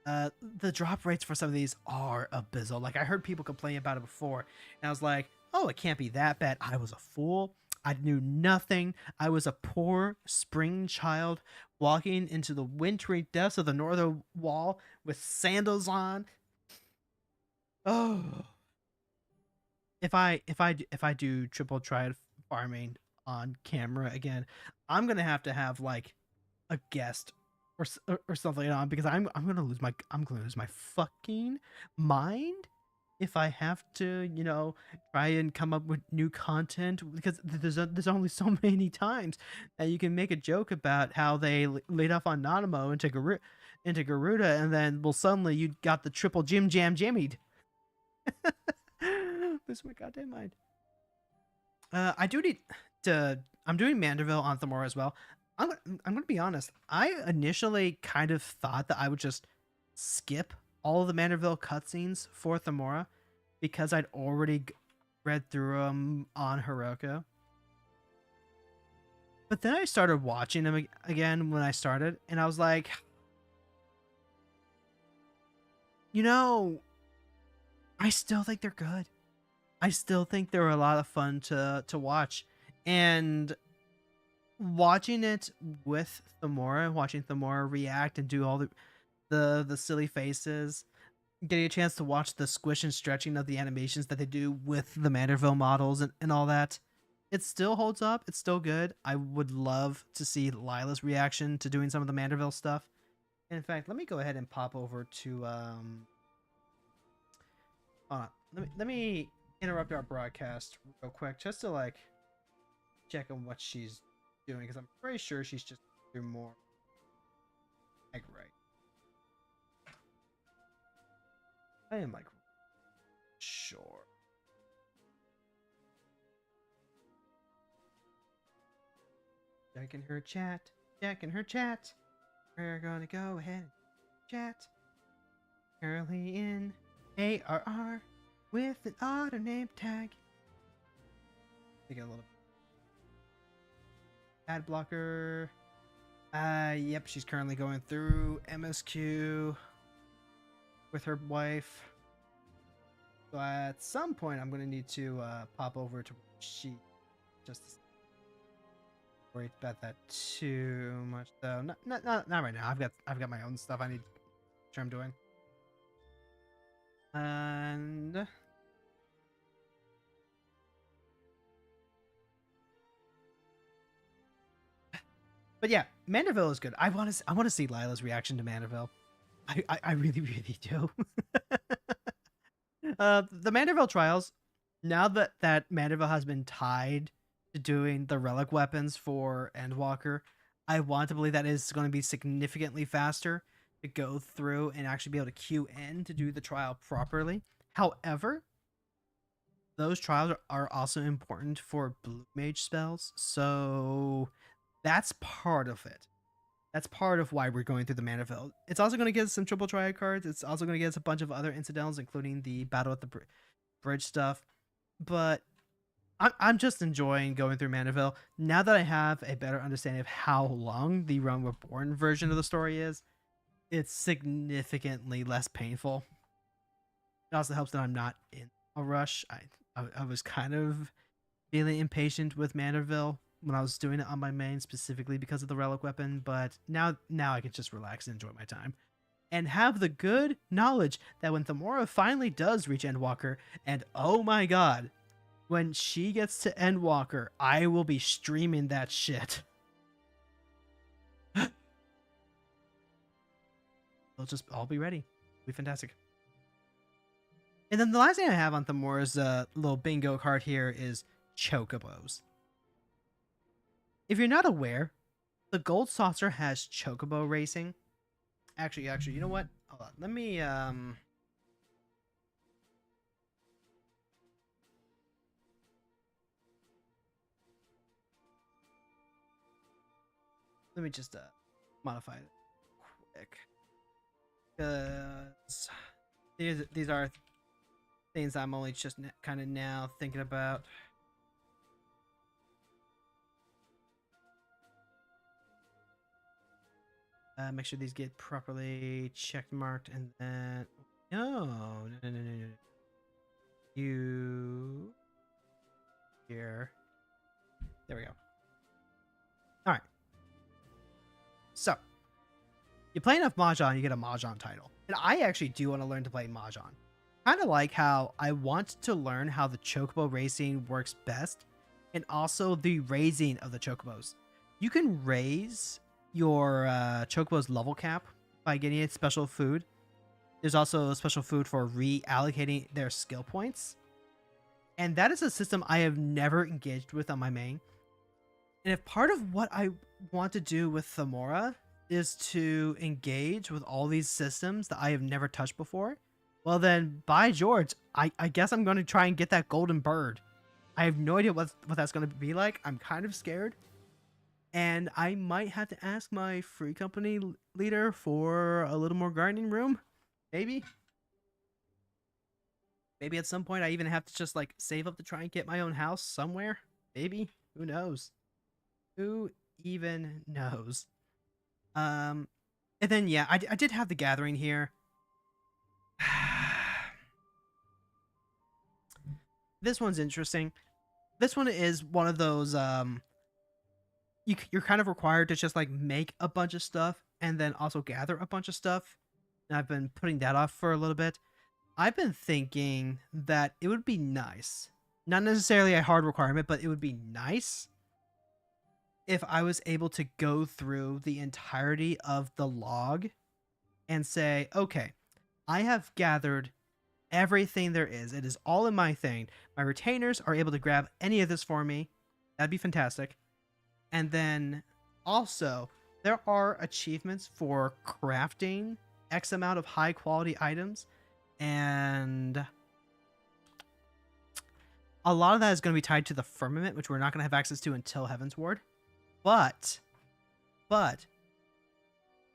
The drop rates for some of these are abysmal. Like I heard people complain about it before, and I was like, oh, it can't be that bad. I was a fool. I knew nothing. I was a poor spring child walking into the wintry depths of the northern wall with sandals on. Oh, if I do triple triad farming on camera again, I'm gonna have to have like a guest or something on, because I'm gonna lose my fucking mind if I have to, try and come up with new content, because there's only so many times that you can make a joke about how they laid off on Nanamo into Garuda, and then suddenly you got the triple Jim Jam Jimmied. Lose my goddamn mind. I do need to. I'm doing Manderville on Thamora as well. I'm gonna be honest. I initially kind of thought that I would just skip all of the Manderville cutscenes for Thamora because I'd already read through them on Hiroko. But then I started watching them again when I started, and I was like, I still think they're good. I still think they're a lot of fun to watch. And watching it with Thamora, watching Thamora react and do all the silly faces, getting a chance to watch the squish and stretching of the animations that they do with the Manderville models and all that, it still holds up. It's still good. I would love to see Lila's reaction to doing some of the Manderville stuff. And in fact, let me go ahead and pop over to hold on. Let me interrupt our broadcast real quick just to like check on what she's doing, because I'm pretty sure she's just doing more egg right. I am like sure. Checking her chat. Checking her chat. We're gonna go ahead and chat. Currently in ARR with an auto name tag. Take a little ad blocker. Yep, she's currently going through MSQ with her wife. So at some point, I'm gonna need to pop over to she just to worry about that too much though. Not right now. I've got my own stuff I need sure I'm doing. And but yeah, Manderville is good. I want to see Lila's reaction to Manderville. I really do. The Manderville trials. Now that Manderville has been tied to doing the relic weapons for Endwalker, I want to believe that is going to be significantly faster to go through and actually be able to queue in to do the trial properly. However, those trials are also important for blue mage spells, so that's part of it. That's part of why we're going through the Manderville. It's also going to get us some triple triad cards. It's also going to get us a bunch of other incidentals, including the battle at the bridge stuff. But I'm just enjoying going through Manderville. Now that I have a better understanding of how long the Realm Reborn version of the story is, it's significantly less painful. It also helps that I'm not in a rush. I was kind of feeling impatient with Manderville when I was doing it on my main, specifically because of the relic weapon, but now I can just relax and enjoy my time. And have the good knowledge that when Thamora finally does reach Endwalker, and oh my god, when she gets to Endwalker, I will be streaming that shit. We'll just all be ready. It'll be fantastic. And then the last thing I have on Thamora's little bingo card here is chocobos. If you're not aware, the Gold Saucer has chocobo racing. Actually, you know what? Hold on. Let me just modify it quick. Because these are things I'm only just kind of now thinking about. Make sure these get properly check marked, and then no. You here. There we go. All right. So you play enough Mahjong, you get a Mahjong title, and I actually do want to learn to play Mahjong. Kind of like how I want to learn how the chocobo racing works best, and also the raising of the chocobos. You can raise your chocobo's level cap by getting it special food. There's also a special food for reallocating their skill points. And that is a system I have never engaged with on my main. And if part of what I want to do with Thamora is to engage with all these systems that I have never touched before, well then, by George, I guess I'm going to try and get that golden bird. I have no idea what that's going to be like. I'm kind of scared. And I might have to ask my free company leader for a little more gardening room. Maybe. Maybe at some point I even have to just like save up to try and get my own house somewhere. Maybe. Who knows? Who even knows? And then yeah, I did have the gathering here. This one's interesting. This one is one of those you're kind of required to just like make a bunch of stuff and then also gather a bunch of stuff. And I've been putting that off for a little bit. I've been thinking that it would be nice, not necessarily a hard requirement, but it would be nice if I was able to go through the entirety of the log and say, okay, I have gathered everything there is. It is all in my thing. My retainers are able to grab any of this for me. That'd be fantastic. And then also, there are achievements for crafting X amount of high quality items. And a lot of that is going to be tied to the firmament, which we're not going to have access to until Heaven's Ward. But,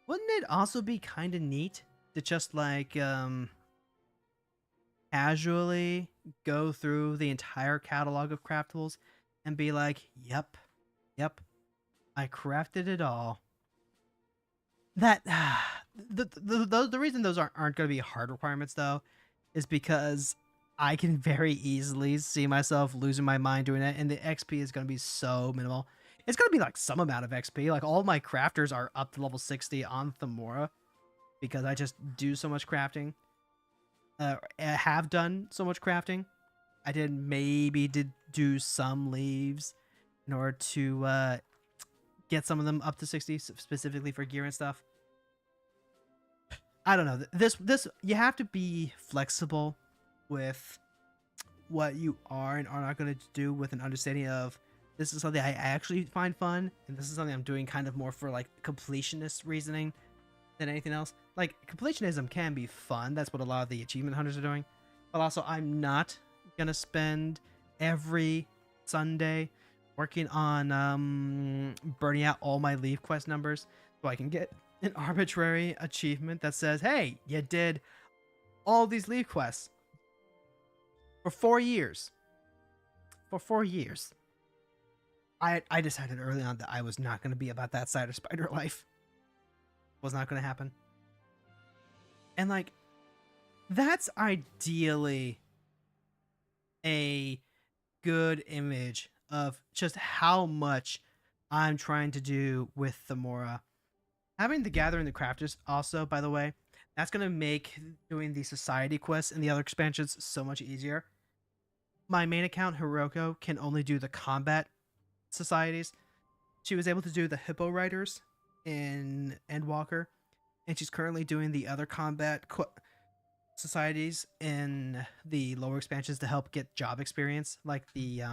wouldn't it also be kind of neat to just like, casually go through the entire catalog of craftables and be like, yep, I crafted it all. That the reason those aren't going to be hard requirements though is because I can very easily see myself losing my mind doing it, and the XP is going to be so minimal. It's going to be like some amount of XP. Like all of my crafters are up to level 60 on Thamora because I just do so much crafting. I have done so much crafting. I did do some leaves in order to get some of them up to 60 specifically for gear and stuff. I don't know. This you have to be flexible with what you are and are not going to do, with an understanding of this is something I actually find fun, and this is something I'm doing kind of more for like completionist reasoning than anything else. Like, completionism can be fun. That's what a lot of the achievement hunters are doing. But also, I'm not going to spend every Sunday working on burning out all my leave quest numbers so I can get an arbitrary achievement that says, hey, you did all these leave quests for 4 years. For 4 years. I decided early on that I was not going to be about that side of spider life. Was not going to happen. And like, that's ideally a good image of just how much I'm trying to do with Thamora. Having the Gather and the Crafters also, by the way, that's going to make doing the society quests and the other expansions so much easier. My main account, Hiroko, can only do the combat societies. She was able to do the Hippo Riders in Endwalker, and she's currently doing the other combat societies in the lower expansions to help get job experience, like the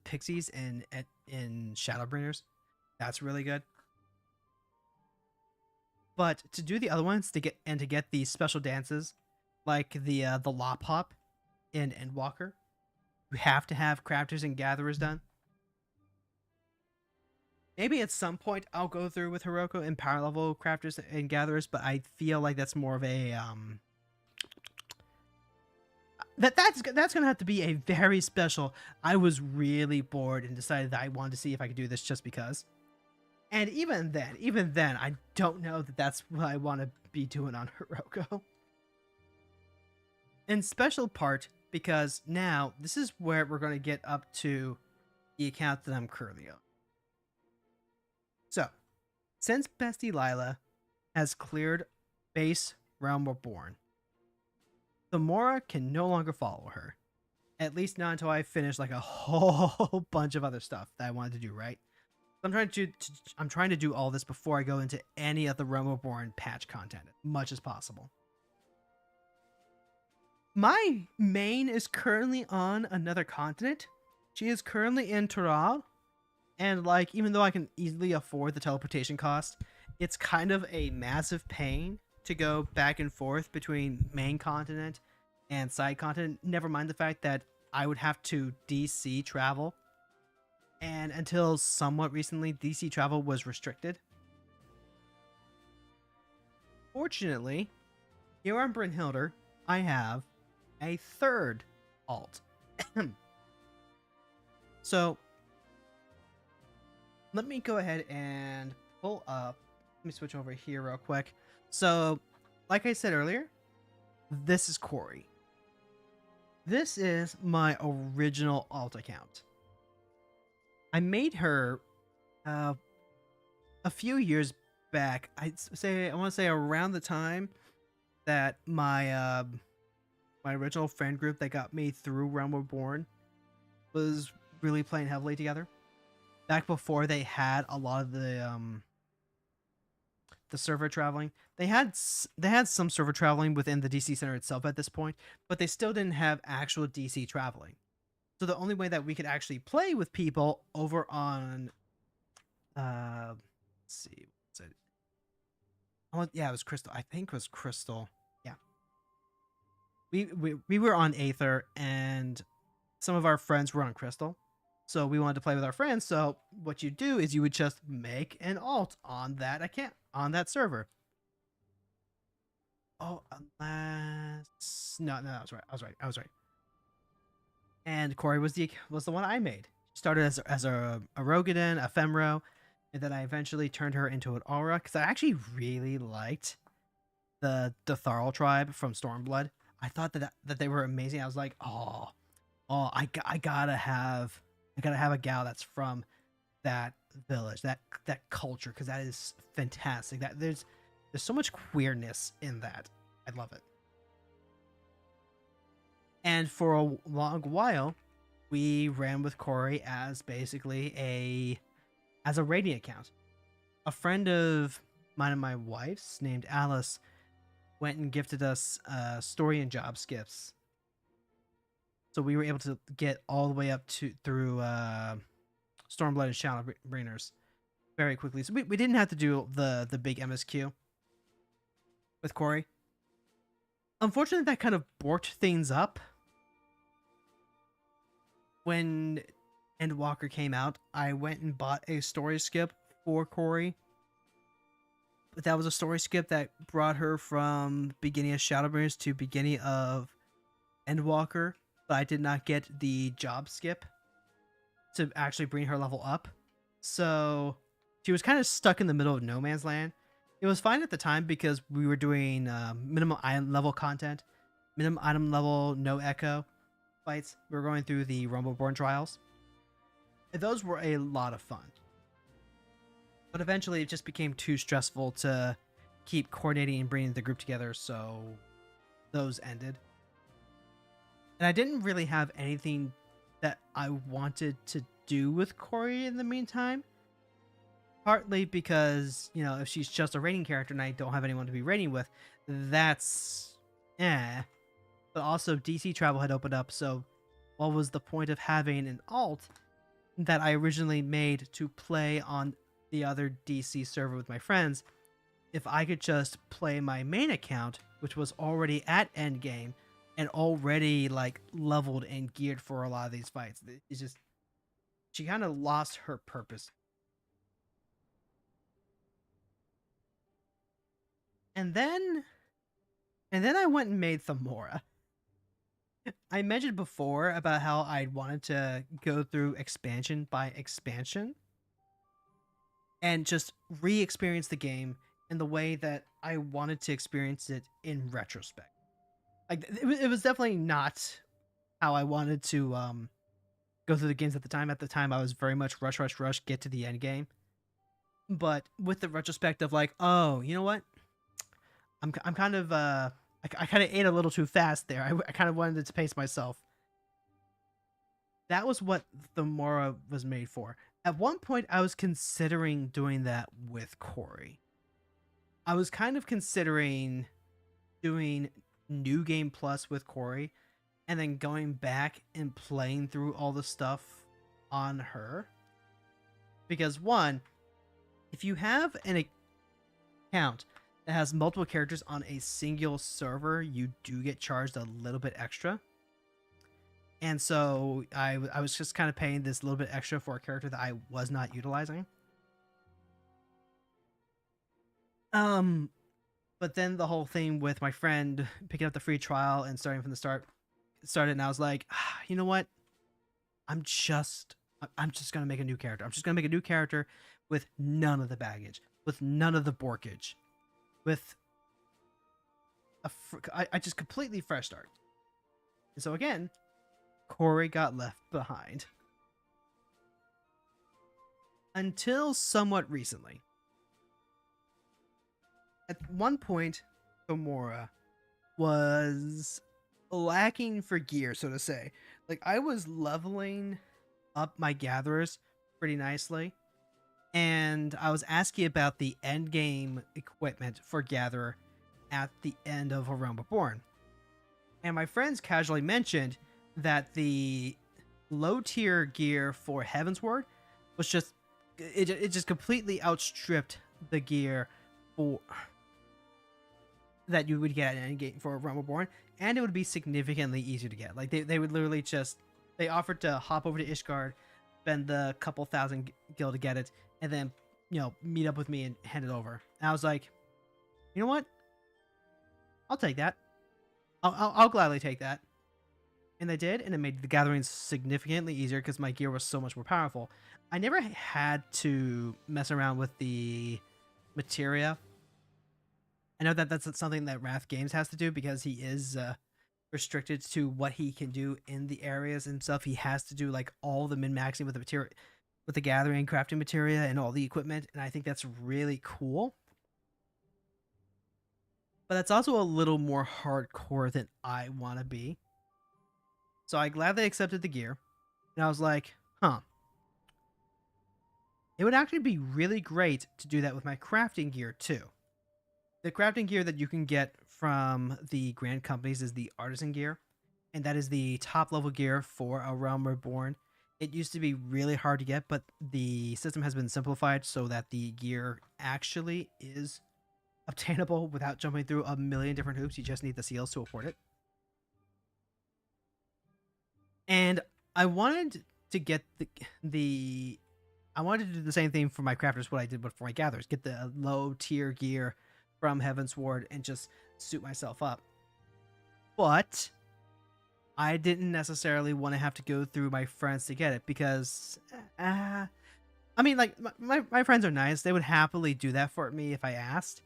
Pixies in Shadowbringers. That's really good. But to do the other ones to get these special dances, like the Lop Hop in Endwalker, you have to have crafters and gatherers done. Maybe at some point I'll go through with Hiroko and power level crafters and gatherers, but I feel like that's more of a That's gonna have to be a very special. I was really bored and decided that I wanted to see if I could do this just because. And even then, I don't know that that's what I want to be doing on Hiroko. In special part because now this is where we're gonna get up to the account that I'm currently on. So, since Bestie Lila has cleared base Realm Reborn, Themora can no longer follow her. At least not until I finish like a whole bunch of other stuff that I wanted to do, right? I'm trying to do all this before I go into any of the Realm Reborn patch content as much as possible. My main is currently on another continent. She is currently in Tural, and like even though I can easily afford the teleportation cost, it's kind of a massive pain to go back and forth between main continent and side continent. Never mind the fact that I would have to DC travel, and until somewhat recently, DC travel was restricted. Fortunately, here on Brynhildr, I have a third alt. So, let me go ahead and pull up. Let me switch over here real quick. So, like I said earlier, this is Corey. This is my original alt account. I made her a few years back. I want to say around the time that my original friend group that got me through Realm Reborn was really playing heavily together. Back before they had a lot of the server traveling. They had some server traveling within the DC center itself at this point, but they still didn't have actual DC traveling. So the only way that we could actually play with people over on let's see, what's it? Oh, yeah, it was Crystal. I think it was Crystal. Yeah. We were on Aether and some of our friends were on Crystal. So we wanted to play with our friends. So what you do is you would just make an alt on that account, on that server. Oh, unless no, I was right. And Corey was the one I made. She started as a Rogadin, a Femro, and then I eventually turned her into an Aura because I actually really liked the Tharl tribe from Stormblood. I thought that they were amazing. I was like, I gotta have a gal that's from that village, that culture, because that is fantastic. That there's so much queerness in that. I love it. And for a long while, we ran with Corey as basically as a raiding account. A friend of mine and my wife's named Alice went and gifted us story and job skips. So we were able to get all the way up through Stormblood and Shadowbringers very quickly. So we didn't have to do the big MSQ with Corey. Unfortunately, that kind of borked things up. When Endwalker came out, I went and bought a story skip for Corey. But that was a story skip that brought her from beginning of Shadowbringers to beginning of Endwalker. But I did not get the job skip to actually bring her level up. So she was kind of stuck in the middle of no man's land. It was fine at the time because we were doing minimum item level content, minimum item level, no echo fights. We were going through the Realm Reborn trials. And those were a lot of fun. But eventually it just became too stressful to keep coordinating and bringing the group together, so those ended. And I didn't really have anything that I wanted to do with Corey in the meantime. Partly because, you know, if she's just a raiding character and I don't have anyone to be raiding with, that's But also DC travel had opened up, so what was the point of having an alt that I originally made to play on the other DC server with my friends if I could just play my main account, which was already at endgame and already like leveled and geared for a lot of these fights? It's just, she kind of lost her purpose. And then I went and made Themora. I mentioned before about how I wanted to go through expansion by expansion and just re-experience the game in the way that I wanted to experience it in retrospect. Like it was definitely not how I wanted to go through the games at the time. At the time, I was very much rush, rush, rush, get to the end game. But with the retrospect of like, oh, you know what? I'm kind of I kind of ate a little too fast there. I kind of wanted to pace myself. That was what the Mora was made for. At one point, I was considering doing that with Corey. I was kind of considering doing New Game Plus with Corey and then going back and playing through all the stuff on her. Because one, if you have an account that has multiple characters on a single server, you do get charged a little bit extra. And so I was just kind of paying this little bit extra for a character that I was not utilizing. But then the whole thing with my friend picking up the free trial and starting from the start started, and I was like, you know what? I'm just gonna make a new character. I'm just gonna make a new character with none of the baggage, with none of the borkage, with I just completely fresh start. And so again, Corey got left behind. Until somewhat recently. At one point, Gamora was lacking for gear, so to say. Like, I was leveling up my gatherers pretty nicely, and I was asking about the end game equipment for gatherer at the end of A Realm Reborn. And my friends casually mentioned that the low tier gear for Heavensward was just it just completely outstripped the gear for that you would get at an endgame for Realm Reborn, and it would be significantly easier to get. Like they would literally just they offered to hop over to Ishgard, spend the couple thousand gil to get it, and then meet up with me and hand it over. And I was like, you know what? I'll take that. I'll gladly take that. And they did, and it made the gatherings significantly easier because my gear was so much more powerful. I never had to mess around with the materia. I know that that's something that Wrath Games has to do because he is restricted to what he can do in the areas and stuff. He has to do like all the min-maxing with the materia, with the gathering and crafting materia and all the equipment, and I think that's really cool. But that's also a little more hardcore than I want to be. So I gladly accepted the gear. And I was like, huh. It would actually be really great to do that with my crafting gear too. The crafting gear that you can get from the Grand Companies is the Artisan gear. And that is the top level gear for A Realm Reborn. It used to be really hard to get, but the system has been simplified so that the gear actually is obtainable without jumping through a million different hoops. You just need the seals to afford it. And I wanted to get I wanted to do the same thing for my crafters, what I did for my gatherers. Get the low tier gear from Heavensward and just suit myself up. But I didn't necessarily want to have to go through my friends to get it because, I mean, like, my friends are nice. They would happily do that for me if I asked.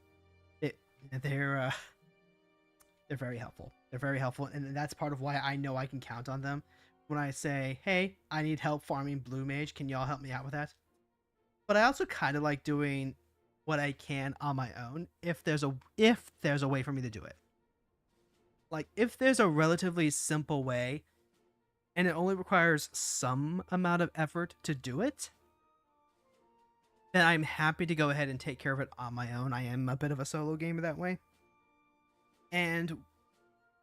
They're very helpful. They're very helpful, and that's part of why I know I can count on them. When I say, hey, I need help farming Blue Mage, can y'all help me out with that? But I also kind of like doing what I can on my own if there's a way for me to do it. Like, if there's a relatively simple way and it only requires some amount of effort to do it, then I'm happy to go ahead and take care of it on my own. I am a bit of a solo gamer that way. And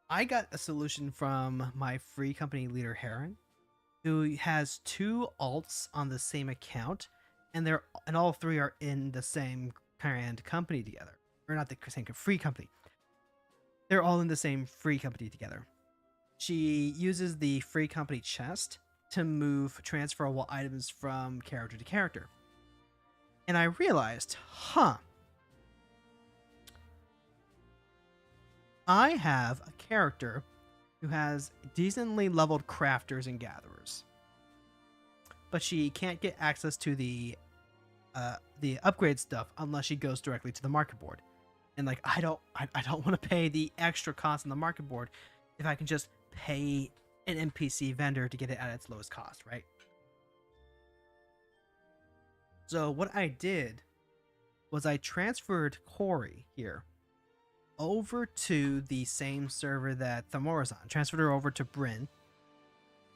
I got a solution from my free company leader, Heron, who has 2 alts on the same account, and all 3 are in the same kind company together. Or not the same free company. They're all in the same free company together. She uses the free company chest to move transferable items from character to character. And I realized, I have a character who has decently leveled crafters and gatherers, but she can't get access to the upgrade stuff unless she goes directly to the market board. And like I don't want to pay the extra cost on the market board if I can just pay an NPC vendor to get it at its lowest cost, right? So what I did was I transferred Corey here over to the same server that Thamora's on. Transferred her over to Bryn,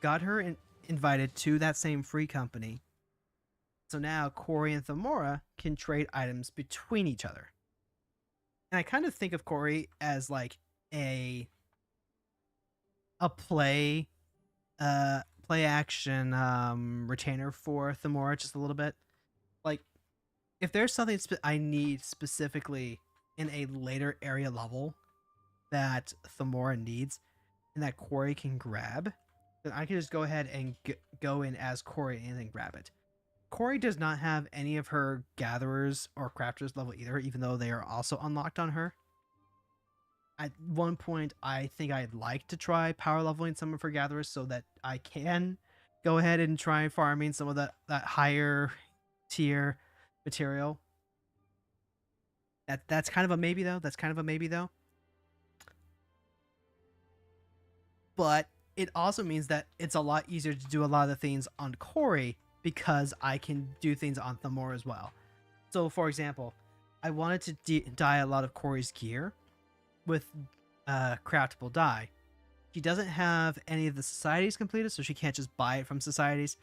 got her invited to that same free company. So now Corey and Thamora can trade items between each other. And I kind of think of Corey as like a play action retainer for Thamora just a little bit. Like if there's something I need specifically in a later area level that Thamora needs and that Corey can grab, then I can just go ahead and go in as Corey and then grab it. Corey does not have any of her gatherers or crafters level either, even though they are also unlocked on her. At one point, I think I'd like to try power leveling some of her gatherers so that I can go ahead and try farming some of that higher tier material. That's kind of a maybe though. But it also means that it's a lot easier to do a lot of the things on Corey because I can do things on Thamora as well. So, for example, I wanted to dye a lot of Corey's gear with craftable dye. She doesn't have any of the societies completed, so she can't just buy it from societies.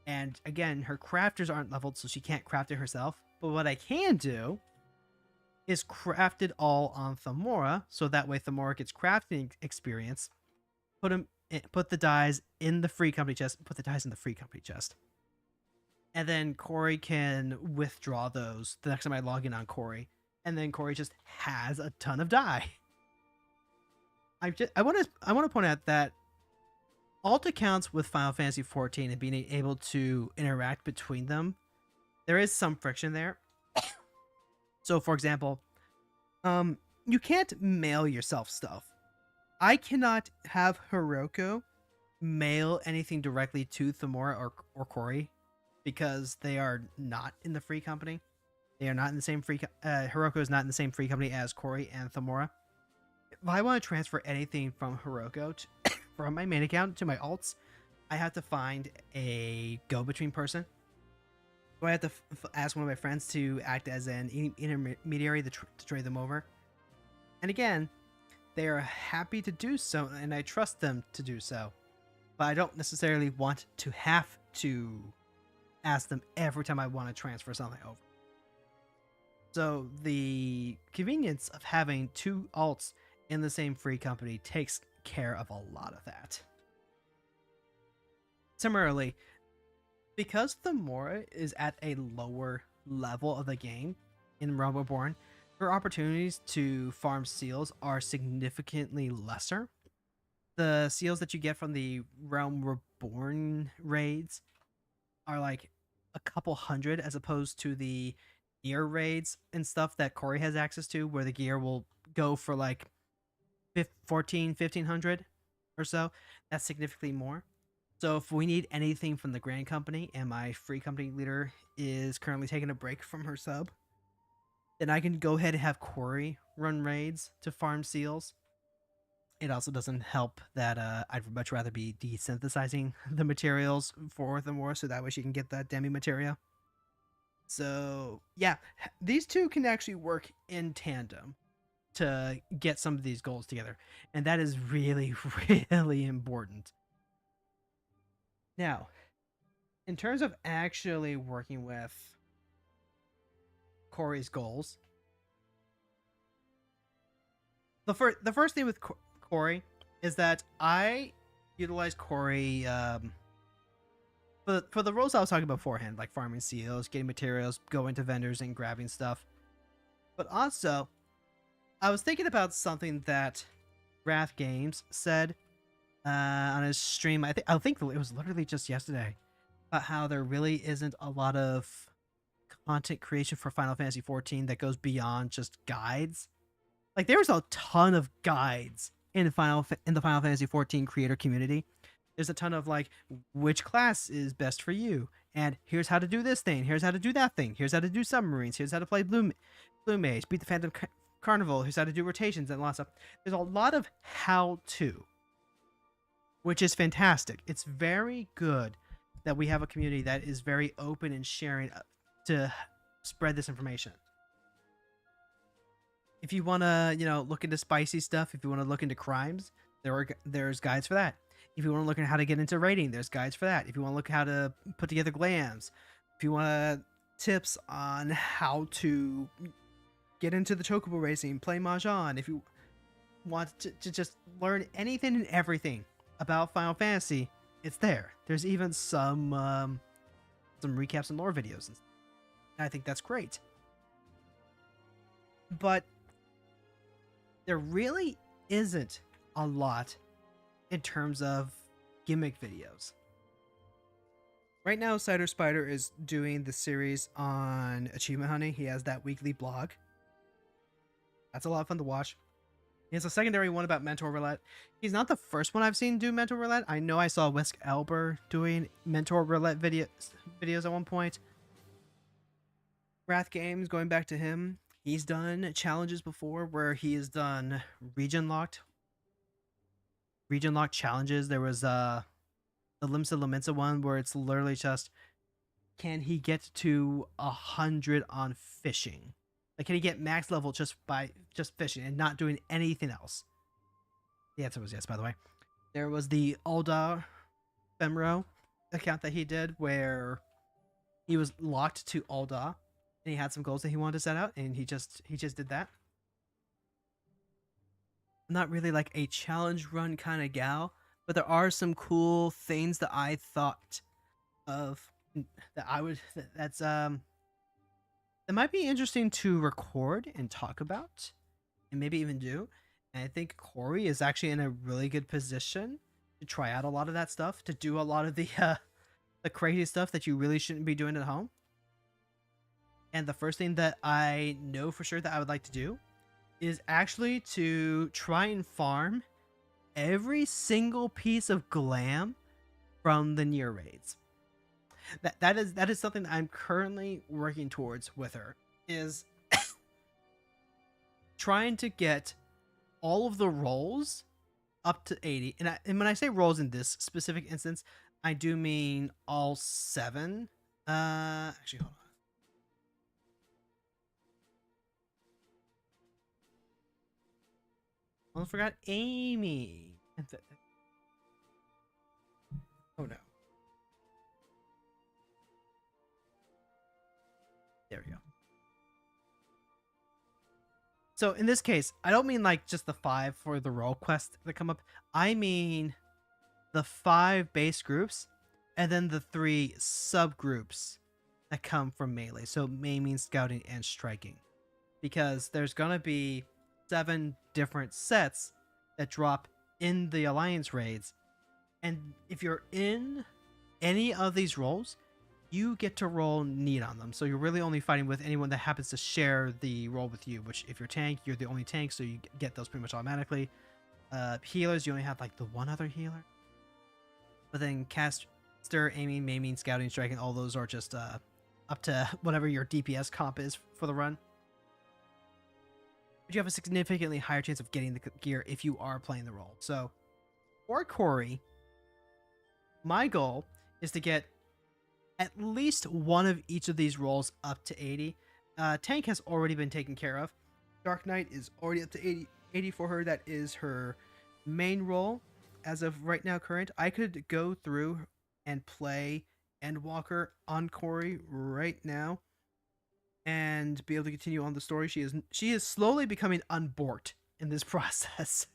And again, her crafters aren't leveled, so she can't craft it herself. But what I can do is craft it all on Thamora, so that way Thamora gets crafting experience. Put the dyes in the free company chest. Put the dyes in the free company chest. And then Corey can withdraw those the next time I log in on Corey. And then Corey just has a ton of dye. I want to point out that alt accounts with Final Fantasy XIV and being able to interact between them, there is some friction there. So, for example, you can't mail yourself stuff. I cannot have Hiroko mail anything directly to Thamora or Corey because they are not in the free company. They are not in the same free. Hiroko is not in the same free company as Corey and Thamora. If I want to transfer anything from Hiroko from my main account to my alts, I have to find a go-between person. So I have to ask one of my friends to act as an intermediary to trade them over. And again, they are happy to do so, and I trust them to do so. But I don't necessarily want to have to ask them every time I want to transfer something over. So the convenience of having two alts in the same free company takes care of a lot of that. Similarly, because Thamora is at a lower level of the game in Realm Reborn, her opportunities to farm seals are significantly lesser. The seals that you get from the Realm Reborn raids are like a couple hundred as opposed to the gear raids and stuff that Corey has access to, where the gear will go for like 1,500 or so. That's significantly more. So if we need anything from the Grand Company and my free company leader is currently taking a break from her sub, then I can go ahead and have Corey run raids to farm seals. It also doesn't help that I'd much rather be desynthesizing the materials for Thamora so that way she can get that demi materia. So yeah, these two can actually work in tandem to get some of these goals together. And that is really, really important. Now, in terms of actually working with Corey's goals, the first thing with Corey is that I utilize Corey for the roles I was talking about beforehand, like farming seals, getting materials, going to vendors and grabbing stuff. But also, I was thinking about something that Wrath Games said on his stream. I think it was literally just yesterday, about how there really isn't a lot of content creation for Final Fantasy XIV that goes beyond just guides. Like, there's a ton of guides in the Final Fantasy 14 creator community. There's a ton of like, which class is best for you, and here's how to do this thing, here's how to do that thing, here's how to do submarines, here's how to play blue mage, beat the Phantom Carnival, here's how to do rotations and lots of. There's a lot of how to, which is fantastic. It's very good that we have a community that is very open and sharing to spread this information. If you want to, look into spicy stuff, if you want to look into crimes, there's guides for that. If you want to look at how to get into raiding, there's guides for that. If you want to look at how to put together glams, if you want tips on how to get into the chocobo racing, play mahjong, if you want to just learn anything and everything about Final Fantasy, it's there. There's even some recaps and lore videos, and I think that's great. But there really isn't a lot in terms of gimmick videos. Right now, Cider Spider is doing the series on achievement hunting. He has that weekly blog. That's a lot of fun to watch. He has a secondary one about mentor roulette. He's not the first one I've seen do mentor roulette. I know I saw Whisk Elber doing mentor roulette videos at one point. Wrath Games, going back to him, he's done challenges before where he has done region locked challenges. There was the Limsa Laminsa one where it's literally just, can he get to 100 on fishing? Like, can he get max level just by fishing and not doing anything else? The answer was yes, by the way. There was the Alda Femro account that he did where he was locked to Alda and he had some goals that he wanted to set out, and he just did that. I'm not really like a challenge run kind of gal, but there are some cool things that I thought of that I would that might be interesting to record and talk about and maybe even do. And I think Corey is actually in a really good position to try out a lot of that stuff, to do a lot of the crazy stuff that you really shouldn't be doing at home. And the first thing that I know for sure that I would like to do is actually to try and farm every single piece of glam from the near raids. That is something that I'm currently working towards with her, is trying to get all of the roles up to 80. And when I say roles in this specific instance, I do mean all 7. Actually, hold on. I forgot Amy. Oh no. There we go. So in this case, I don't mean like just the 5 for the role quest that come up. I mean the 5 base groups and then the 3 subgroups that come from melee. So maiming, scouting, and striking. Because there's going to be 7 different sets that drop in the alliance raids, and if you're in any of these roles, you get to roll neat on them. So you're really only fighting with anyone that happens to share the role with you, which if you're tank, you're the only tank, so you get those pretty much automatically. Healers, you only have like the one other healer, but then caster, aiming, maiming, scouting, striking, all those are just up to whatever your DPS comp is for the run. But you have a significantly higher chance of getting the gear if you are playing the role. So for Corey, my goal is to get at least one of each of these roles up to 80. Tank has already been taken care of. Dark Knight is already up to 80 for her. That is her main role as of right now current. I could go through and play Endwalker on Corey right now and be able to continue on the story. She is slowly becoming unborked in this process.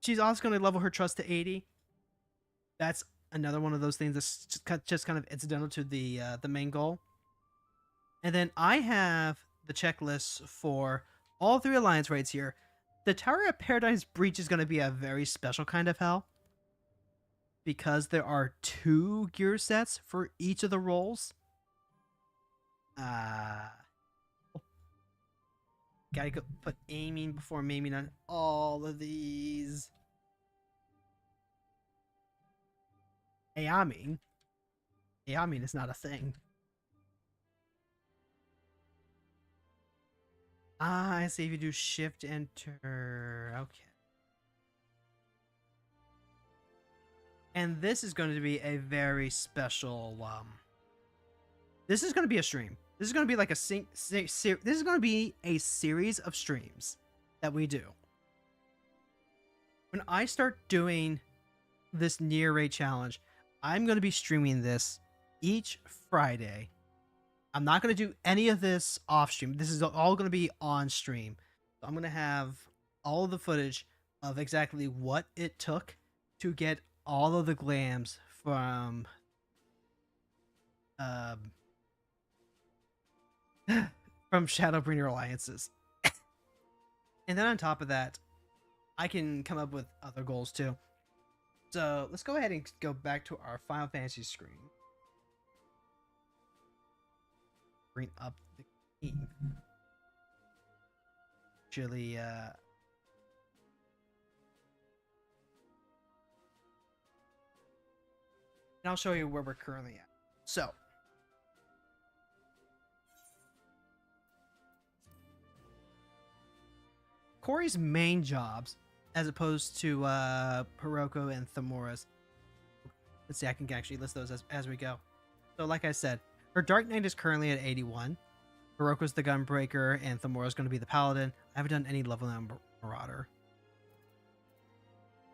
She's also going to level her trust to 80. That's another one of those things that's just kind of incidental to the main goal. And then I have the checklist for all 3 alliance raids here. The Tower of Paradise Breach is going to be a very special kind of hell, because there are 2 gear sets for each of the roles. Gotta go put aiming before maiming on all of these. Aiming? Aiming is not a thing. Ah, I see if you do shift enter. Okay. And this is going to be a very special this is going to be a stream. This is going to be like a this is going to be a series of streams that we do. When I start doing this near rate challenge, I'm going to be streaming this each Friday. I'm not going to do any of this off stream. This is all going to be on stream. So I'm going to have all of the footage of exactly what it took to get all of the glams from Shadowbringer alliances. And then on top of that, I can come up with other goals too. So let's go ahead and go back to our Final Fantasy screen. Bring up the key. Actually, and I'll show you where we're currently at. So, Corey's main jobs, as opposed to Hiroko and Thamura's. Let's see, I can actually list those as we go. So, like I said, her Dark Knight is currently at 81. Hiroko's the Gunbreaker, and Thamura's going to be the Paladin. I haven't done any level on Marauder.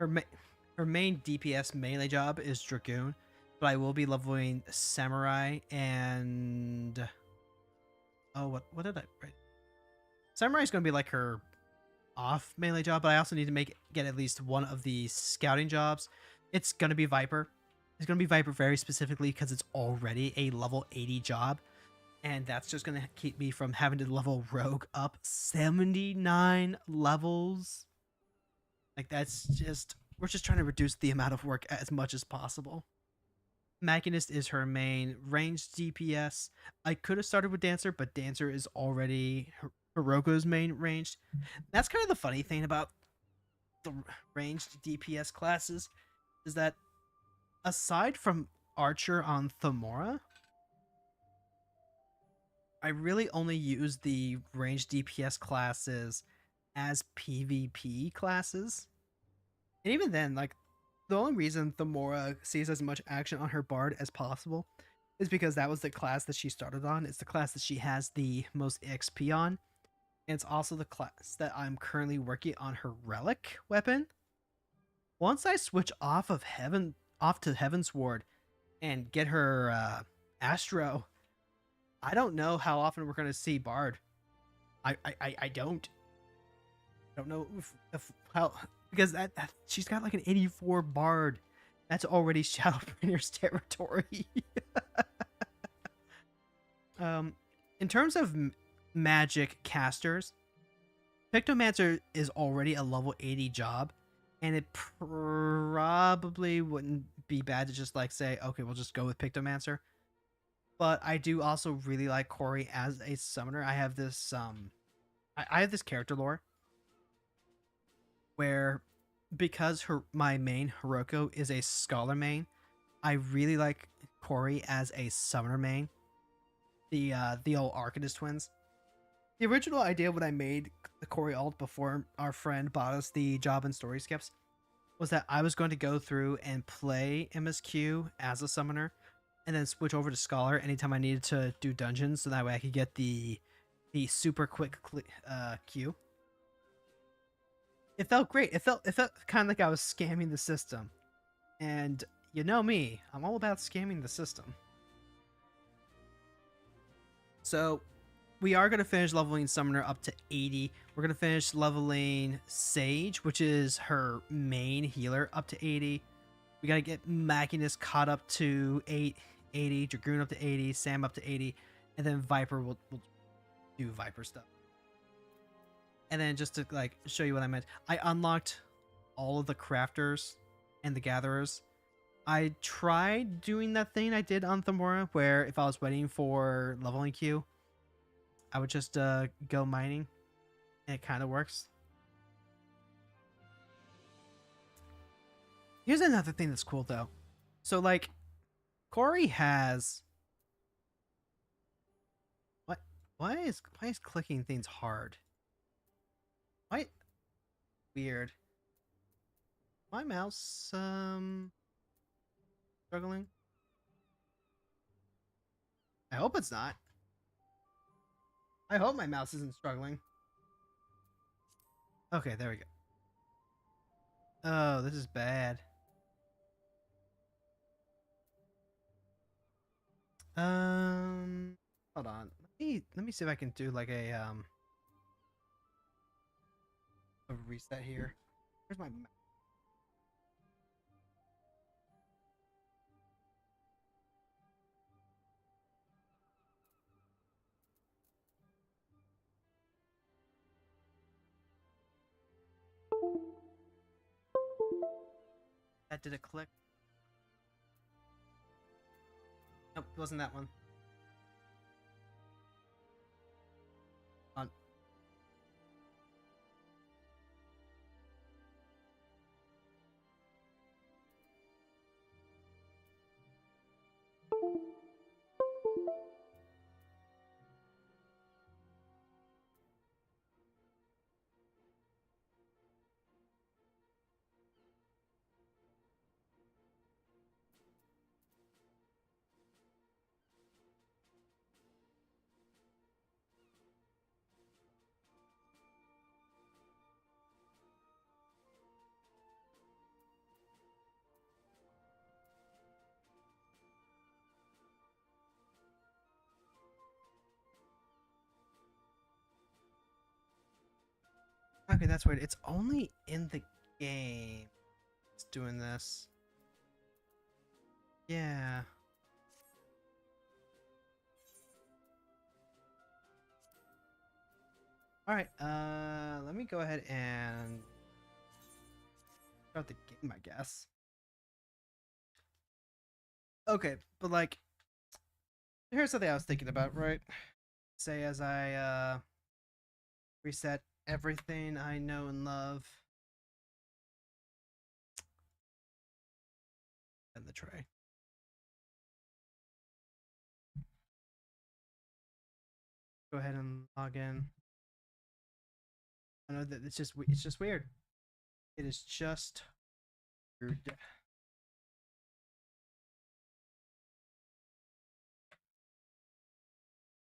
Her main DPS melee job is Dragoon, but I will be leveling Samurai and... Oh, what did I write? Samurai's going to be like her off melee job, but I also need to get at least one of the scouting jobs. It's going to be Viper. It's going to be Viper very specifically because it's already a level 80 job. And that's just going to keep me from having to level Rogue up 79 levels. Like, that's just... We're just trying to reduce the amount of work as much as possible. Machinist is her main ranged DPS. I could have started with Dancer, but Dancer is already Hiroko's main ranged. That's kind of the funny thing about the ranged DPS classes, is that aside from Archer on Thamura, I really only use the ranged DPS classes as PvP classes. And even then, like, the only reason Thamura sees as much action on her Bard as possible is because that was the class that she started on. It's the class that she has the most XP on. And it's also the class that I'm currently working on her Relic weapon. Once I switch off to Heavensward and get her Astro, I don't know how often we're going to see Bard. I don't know if how, because that she's got like an 84 Bard. That's already Shadowbringer's territory. In terms of magic casters, Pictomancer is already a level 80 job, and it probably wouldn't be bad to just like say, okay, we'll just go with Pictomancer. But I do also really like Corey as a summoner. I have this I have this character lore where, because my main Hiroko is a scholar main, I really like Corey as a summoner main. The old Arcanist twins. The original idea when I made the Corey alt before our friend bought us the job and story skips was that I was going to go through and play MSQ as a summoner, and then switch over to Scholar anytime I needed to do dungeons, so that way I could get the super quick queue. It felt great. It felt kind of like I was scamming the system. And you know me, I'm all about scamming the system. So we are going to finish leveling Summoner up to 80. We're going to finish leveling Sage, which is her main healer, up to 80. We got to get Machinist caught up to 80, Dragoon up to 80, Sam up to 80, and then Viper will do Viper stuff. And then just to like show you what I meant, I unlocked all of the crafters and the gatherers. I tried doing that thing I did on Thamura, where if I was waiting for leveling queue, I would just go mining. And it kind of works. Here's another thing that's cool though. So like Corey has what why is clicking things hard? Why weird. My mouse struggling? I hope it's not. I hope my mouse isn't struggling. Okay, there we go. Oh, this is bad. Hold on. Let me see if I can do like a reset here. Where's my mouse? That did a click. Nope, it wasn't that one. On. Okay, that's weird. It's only in the game. It's doing this. Yeah. All right. Let me go ahead and start the game, I guess. Okay, but like, here's something I was thinking about, right? Say as I reset everything I know and love in the tray. Go ahead and log in. I know that it's just weird. It is just weird.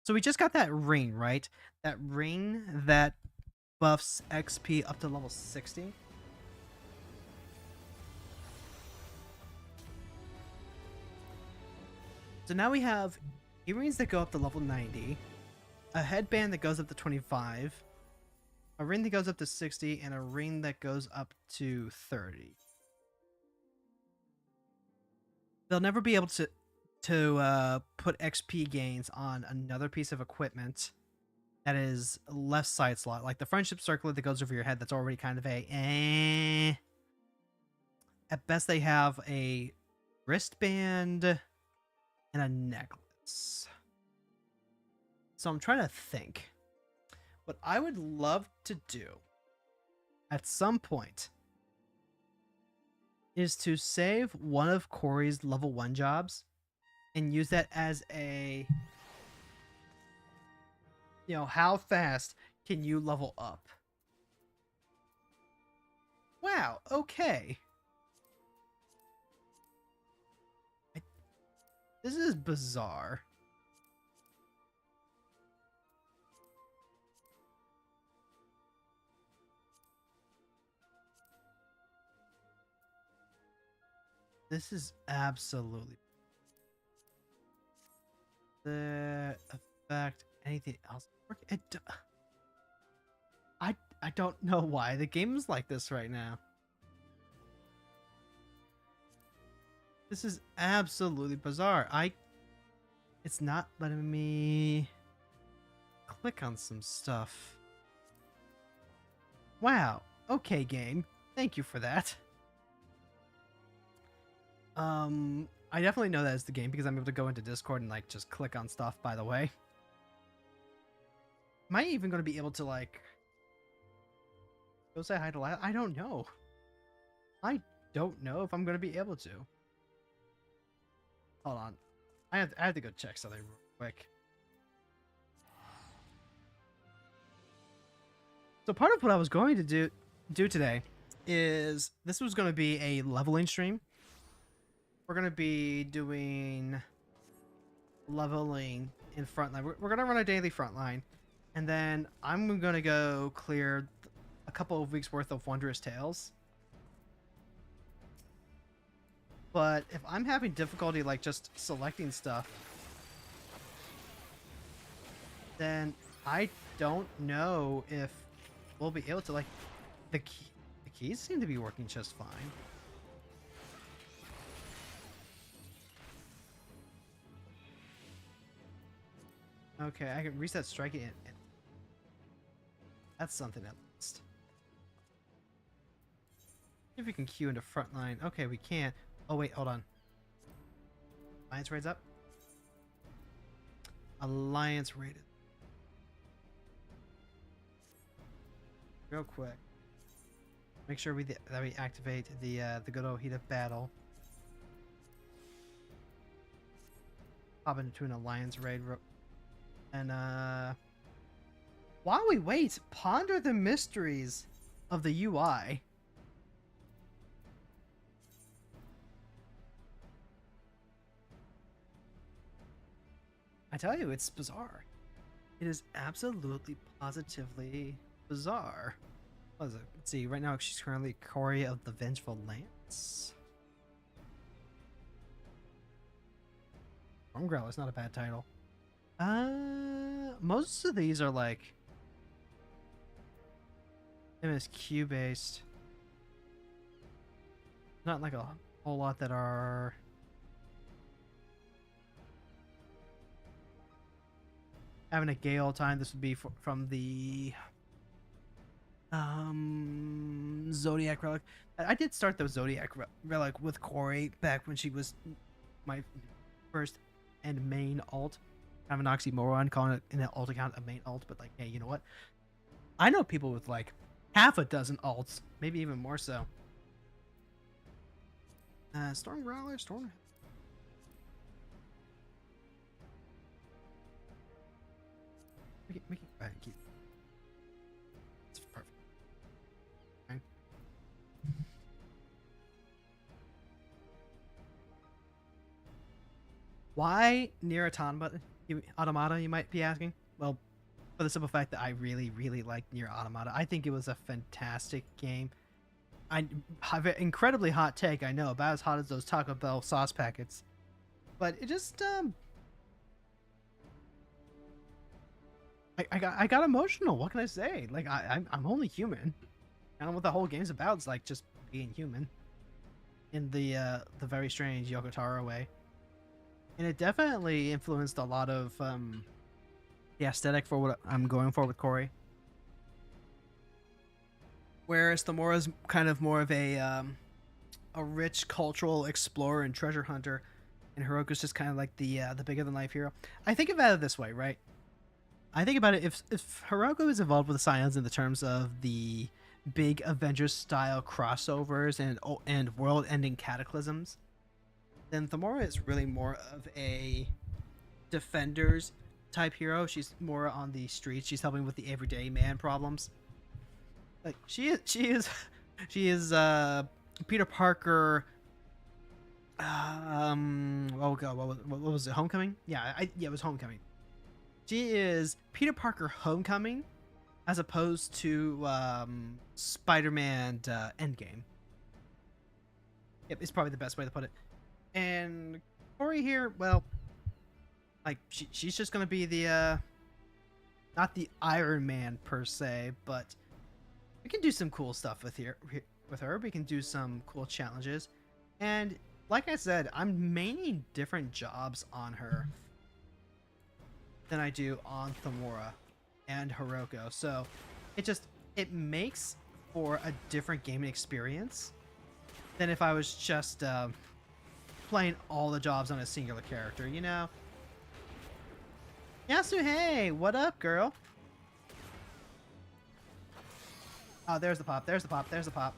So we just got that ring, right? That ring that buffs XP up to level 60. So now we have earrings that go up to level 90, a headband that goes up to 25, a ring that goes up to 60, and a ring that goes up to 30. They'll never be able to put XP gains on another piece of equipment that is left side slot, like the friendship circlet that goes over your head. That's already kind of a At best, they have a wristband and a necklace. So I'm trying to think. What I would love to do at some point is to save one of Corey's level 1 jobs and use that as a, how fast can you level up? Wow, okay. This is bizarre. This is absolutely the effect. Anything else? I don't know why the game's like this right now. This is absolutely bizarre. It's not letting me click on some stuff. Wow. Okay, game. Thank you for that. I definitely know that is the game because I'm able to go into Discord and like just click on stuff, by the way. Am I even going to be able to like Go say hi to Lila. I don't know. I don't know if I'm gonna be able to. Hold on. I have to go check something real quick. So part of what I was going to do today is this was going to be a leveling stream. We're going to be doing leveling in frontline. We're going to run a daily frontline, and then I'm going to go clear a couple of weeks worth of Wondrous Tales. But if I'm having difficulty like just selecting stuff, then I don't know if we'll be able to, like, the keys seem to be working just fine. Okay, I can reset striking it. That's something at least. See if we can queue into frontline. Okay, we can't. Oh wait, hold on. Alliance raid's up. Alliance raided. Real quick. Make sure that we activate the good old heat of battle. Pop into an alliance raid, and while we wait, ponder the mysteries of the UI. I tell you, it's bizarre. It is absolutely, positively bizarre. What is it? Let's see. Right now, she's currently Corey of the Vengeful Lance. Stormgrowler's not a bad title. Most of these are like MSQ based. Not like a whole lot that are. Having a gay old time. This would be from the Zodiac Relic. I did start the Zodiac Relic with Corey back when she was my first and main alt. Kind of an oxymoron calling it an alt account a main alt, but like, hey, you know what? I know people with like half a dozen alts, maybe even more so. Storm Growler, Storm. Make it keep. It's perfect. Okay. Why Nier Automata, you might be asking? Well, for the simple fact that I really, really like Nier Automata. I think it was a fantastic game. I have an incredibly hot take, I know, about as hot as those Taco Bell sauce packets. But it just, I got emotional. What can I say? Like, I'm only human. And what the whole game's about is like just being human, in the very strange Yoko Taro way. And it definitely influenced a lot of the aesthetic for what I'm going for with Corey. Whereas Themora's kind of more of a rich cultural explorer and treasure hunter, and Hiroko's just kind of like the bigger than life hero. I think about it this way, right? I think about it, if Hiroko is involved with the Scions in the terms of the big Avengers style crossovers and world ending cataclysms, then Themora is really more of a defenders type hero. She's more on the streets. She's helping with the everyday man problems. Like she is Peter Parker. Oh god, what was it? Homecoming? Yeah, it was Homecoming. She is Peter Parker Homecoming, as opposed to Spider-Man Endgame. Yep, it's probably the best way to put it. And Corey here, well, like she's just gonna be the not the Iron Man per se, but we can do some cool stuff with her. We can do some cool challenges, and like I said, I'm maining different jobs on her than I do on Themora and Hiroko. So it makes for a different gaming experience than if I was just playing all the jobs on a singular character, you know? Yasu, hey, what up, girl? Oh, there's the pop. There's the pop. There's the pop.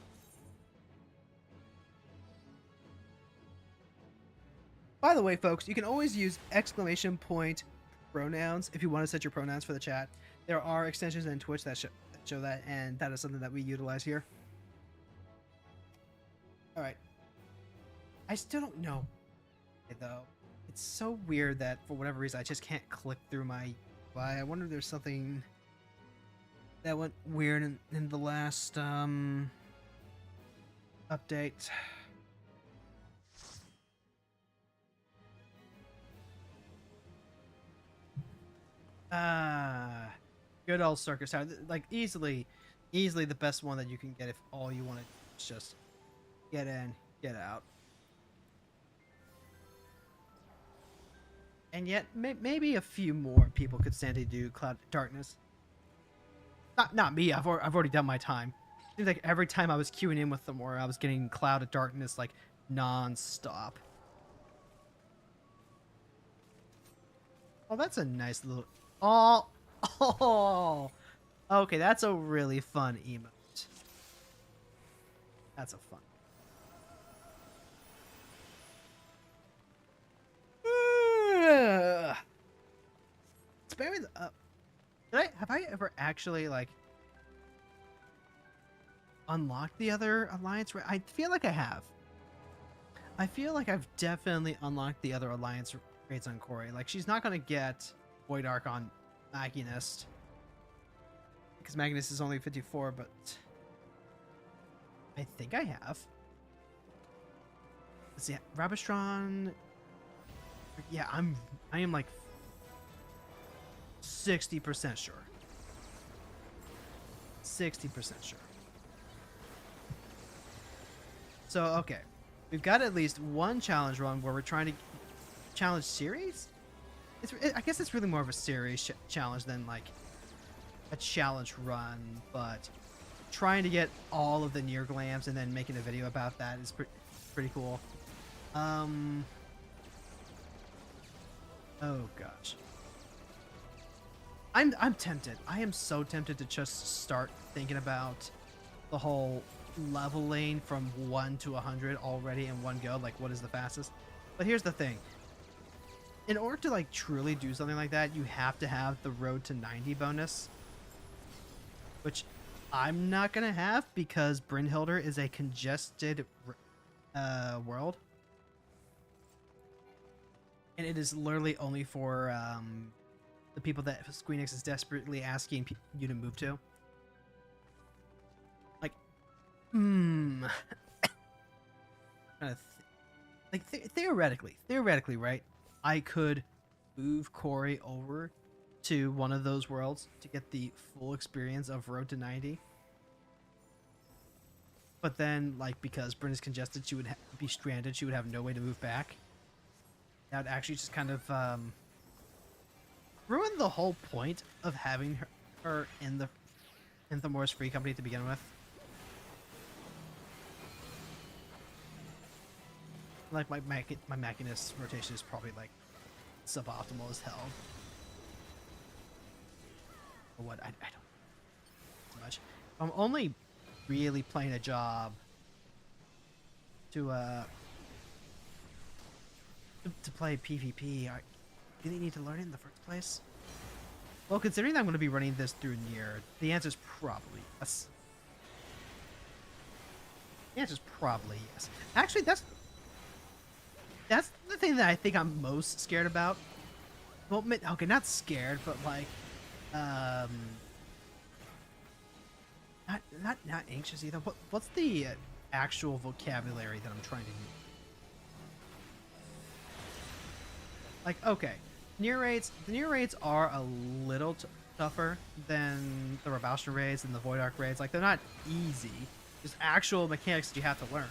By the way, folks, you can always use exclamation point pronouns if you want to set your pronouns for the chat. There are extensions in Twitch that show that, and that is something that we utilize here. All right. I still don't know, though. It's so weird that for whatever reason I just can't click through my UI. I wonder if there's something that went weird in the last update. Good old Circus Tower. Like easily the best one that you can get if all you want to do is just get in, get out. And yet, maybe a few more people could stand to do Cloud Darkness. Not me. I've already done my time. Seems like every time I was queuing in with them, or I was getting Cloud of Darkness like non-stop. Oh, that's a nice little. Oh. Okay, that's a really fun emote. That's a fun. Spare me the have I ever actually like unlocked the other alliance? I feel like I have. I feel like I've definitely unlocked the other alliance raids on Corey. Like she's not gonna get Void Arc on Machinist because Machinist is only 54, but I think I have. Let's see, Rabistron. Yeah, I am like 60% sure. 60% sure. So, okay. We've got at least one challenge run where we're trying to challenge series? I guess it's really more of a series challenge than like a challenge run, but trying to get all of the near glams and then making a video about that is pretty cool. Oh gosh. I'm tempted. I am so tempted to just start thinking about the whole leveling from 1 to 100 already in one go. Like, what is the fastest? But here's the thing. In order to like truly do something like that, you have to have the road to 90 bonus, which I'm not gonna have because Brynhildr is a congested world, and it is literally only for the people that Squeenix is desperately asking you to move to. Like, theoretically, right? I could move Corey over to one of those worlds to get the full experience of Road to 90. But then, like, because Bryn is congested, she would be stranded. She would have no way to move back. That would actually just kind of ruin the whole point of having her in the Thor's Free Company to begin with. Like, my Machinist rotation is probably like suboptimal as hell. Or what? I don't too much. I'm only really playing a job to play PvP. I really need to learn it in the first place. Well, considering that I'm going to be running this through Nier, the answer is probably yes. The answer is probably yes. Actually, that's the thing that I think I'm most scared about. Well, okay, not scared, but like, not anxious either. What's the actual vocabulary that I'm trying to use? Like, okay, the Nier raids are a little tougher than the Rabaustian raids and the Void Arc raids. Like, they're not easy. There's actual mechanics that you have to learn.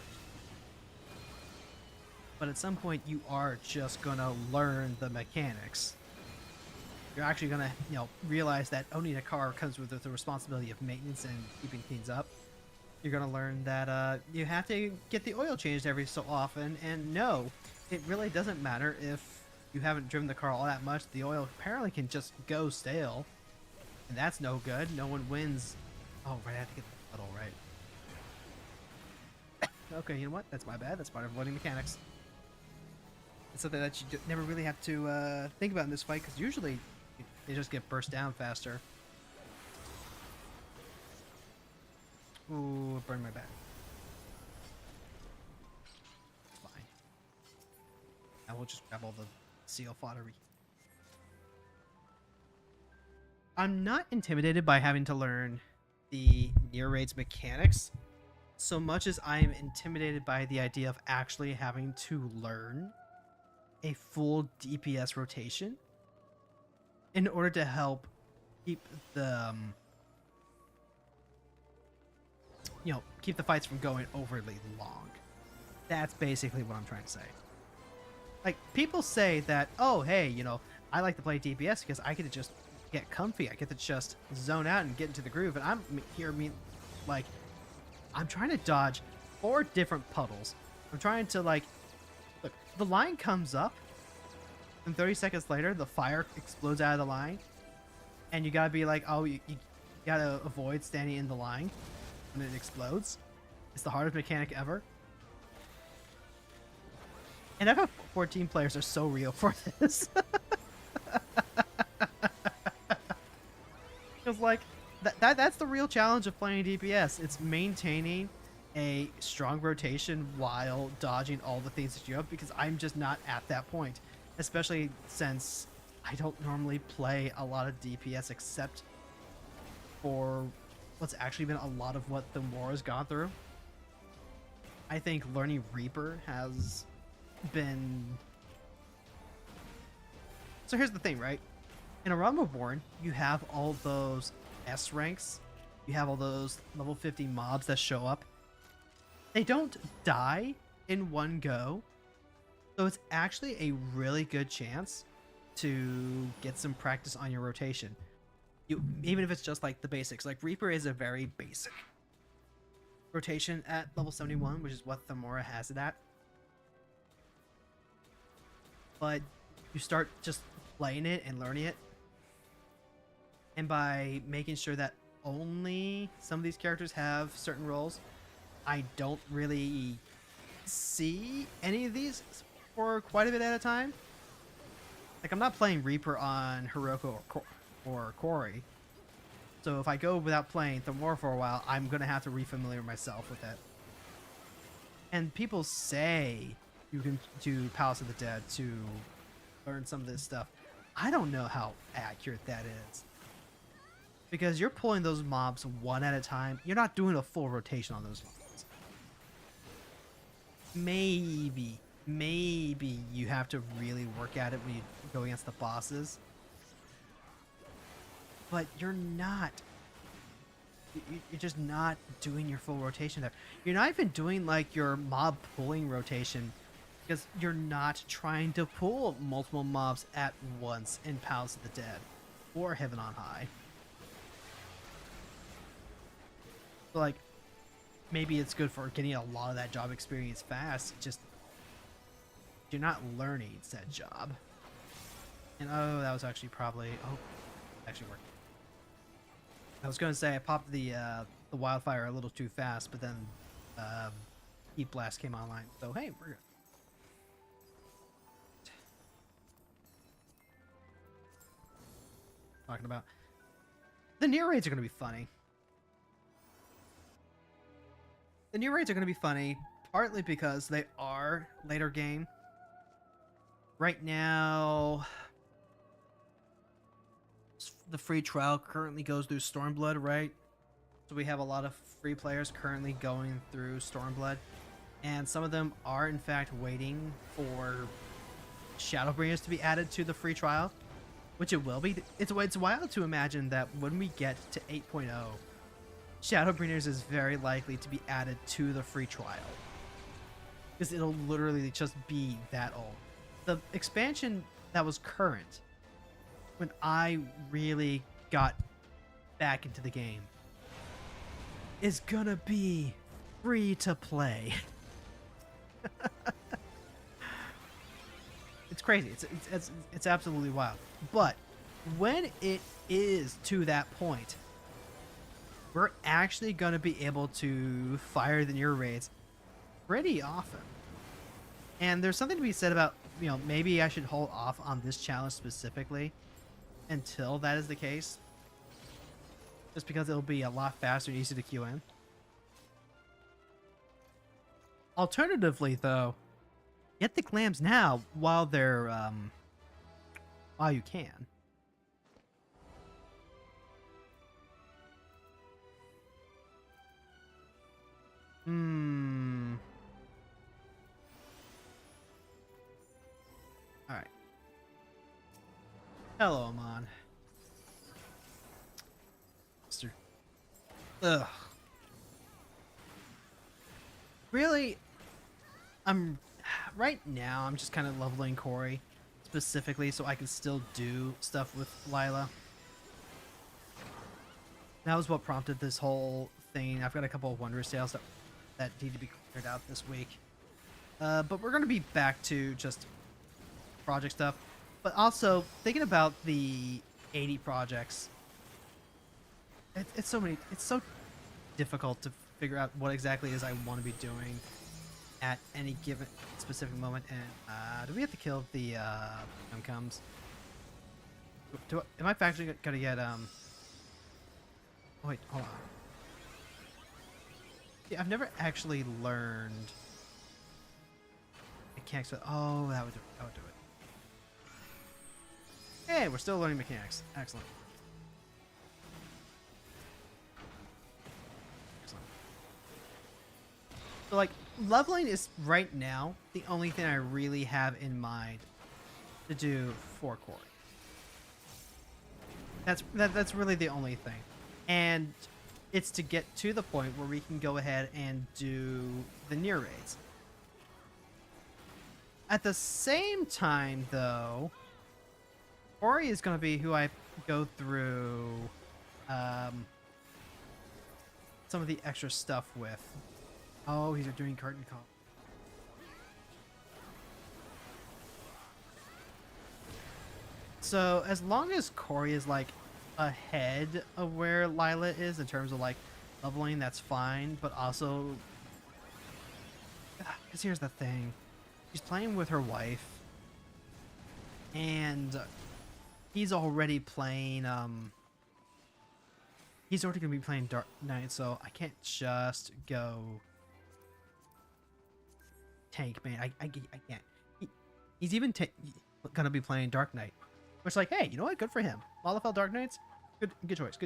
But at some point, you are just gonna learn the mechanics. You're actually gonna, realize that owning a car comes with the responsibility of maintenance and keeping things up. You're gonna learn that you have to get the oil changed every so often, and no, it really doesn't matter if you haven't driven the car all that much. The oil apparently can just go stale, and that's no good. No one wins. Oh, right, I have to get All right. Okay, you know what? That's my bad. That's part of avoiding mechanics. It's something that you never really have to think about in this fight, because usually they just get burst down faster. Ooh, I burned my back. It's fine. I will just grab all the seal foddery. I'm not intimidated by having to learn the near raids mechanics so much as I am intimidated by the idea of actually having to learn a full DPS rotation in order to help keep the keep the fights from going overly long. That's basically what I'm trying to say. Like, people say that, oh, hey, I like to play DPS because I get to just get comfy. I get to just zone out and get into the groove. And I'm here, I'm trying to dodge 4 different puddles. I'm trying to, look, the line comes up, and 30 seconds later, the fire explodes out of the line. And you gotta be like, oh, you gotta avoid standing in the line when it explodes. It's the hardest mechanic ever. And FF14 players are so real for this. Because, that's the real challenge of playing DPS. It's maintaining a strong rotation while dodging all the things that you have, because I'm just not at that point. Especially since I don't normally play a lot of DPS except for what's actually been a lot of what the war has gone through. I think learning Reaper has been... So here's the thing, right? In A Realm Reborn, you have all those S ranks. You have all those level 50 mobs that show up. They don't die in one go. So it's actually a really good chance to get some practice on your rotation. Even if it's just like the basics. Like, Reaper is a very basic rotation at level 71, which is what Thamora has it at. But you start just playing it and learning it, and by making sure that only some of these characters have certain roles, I don't really see any of these for quite a bit at a time. Like, I'm not playing Reaper on Hiroko or Corey, so if I go without playing Thamora for a while, I'm gonna have to refamiliar myself with it. And people say you can do Palace of the Dead to learn some of this stuff. I don't know how accurate that is, because you're pulling those mobs one at a time. You're not doing a full rotation on those mobs. Maybe you have to really work at it when you go against the bosses, but you're just not doing your full rotation there. You're not even doing like your mob pulling rotation, because you're not trying to pull multiple mobs at once in Palace of the Dead or Heaven on High. So, like, maybe it's good for getting a lot of that job experience fast, just you're not learning said job. And oh, that was actually probably... Oh, actually worked. I was going to say I popped the wildfire a little too fast, but then Heat Blast came online. So, hey, we're good. Talking about... The near raids are going to be funny. The near raids are going to be funny, partly because they are later game. Right now, the free trial currently goes through Stormblood, right? So we have a lot of free players currently going through Stormblood, and some of them are in fact waiting for Shadowbringers to be added to the free trial, which it will be. It's wild to imagine that when we get to 8.0, Shadowbringers is very likely to be added to the free trial, because it'll literally just be that old. The expansion that was current when I really got back into the game is gonna be free to play. It's crazy. It's absolutely wild. But when it is to that point, we're actually going to be able to fire the near raids pretty often. And there's something to be said about, maybe I should hold off on this challenge specifically until that is the case. Just because it'll be a lot faster and easier to queue in. Alternatively, though, get the clams now while they're, while you can. Alright. Hello, Amon. Mr. Ugh. Really? Right now, I'm just kind of leveling Corey specifically so I can still do stuff with Lila. That was what prompted this whole thing. I've got a couple of Wondrous Tales that need to be cleared out this week. But we're going to be back to just project stuff. But also, thinking about the 80 projects, it's so difficult to figure out what exactly it is I want to be doing at any given specific moment. And do we have to kill the comes? Am I actually gonna get Oh, wait, hold on. Yeah, I've never actually learned mechanics. But oh, that would do it. Hey, we're still learning mechanics. Excellent. So, like, leveling is right now the only thing I really have in mind to do for Corey. That's really the only thing. And it's to get to the point where we can go ahead and do the near raids. At the same time, though, Corey is going to be who I go through some of the extra stuff with. Oh, he's doing curtain call. So as long as Corey is like ahead of where Lila is in terms of like leveling, that's fine. But also, because here's the thing, she's playing with her wife, and he's already playing. He's already gonna be playing Dark Knight, so I can't just go tank, man. I can't. He's even gonna be playing Dark Knight, which, like, hey, you know what? Good for him. Lalafell Dark Knights, good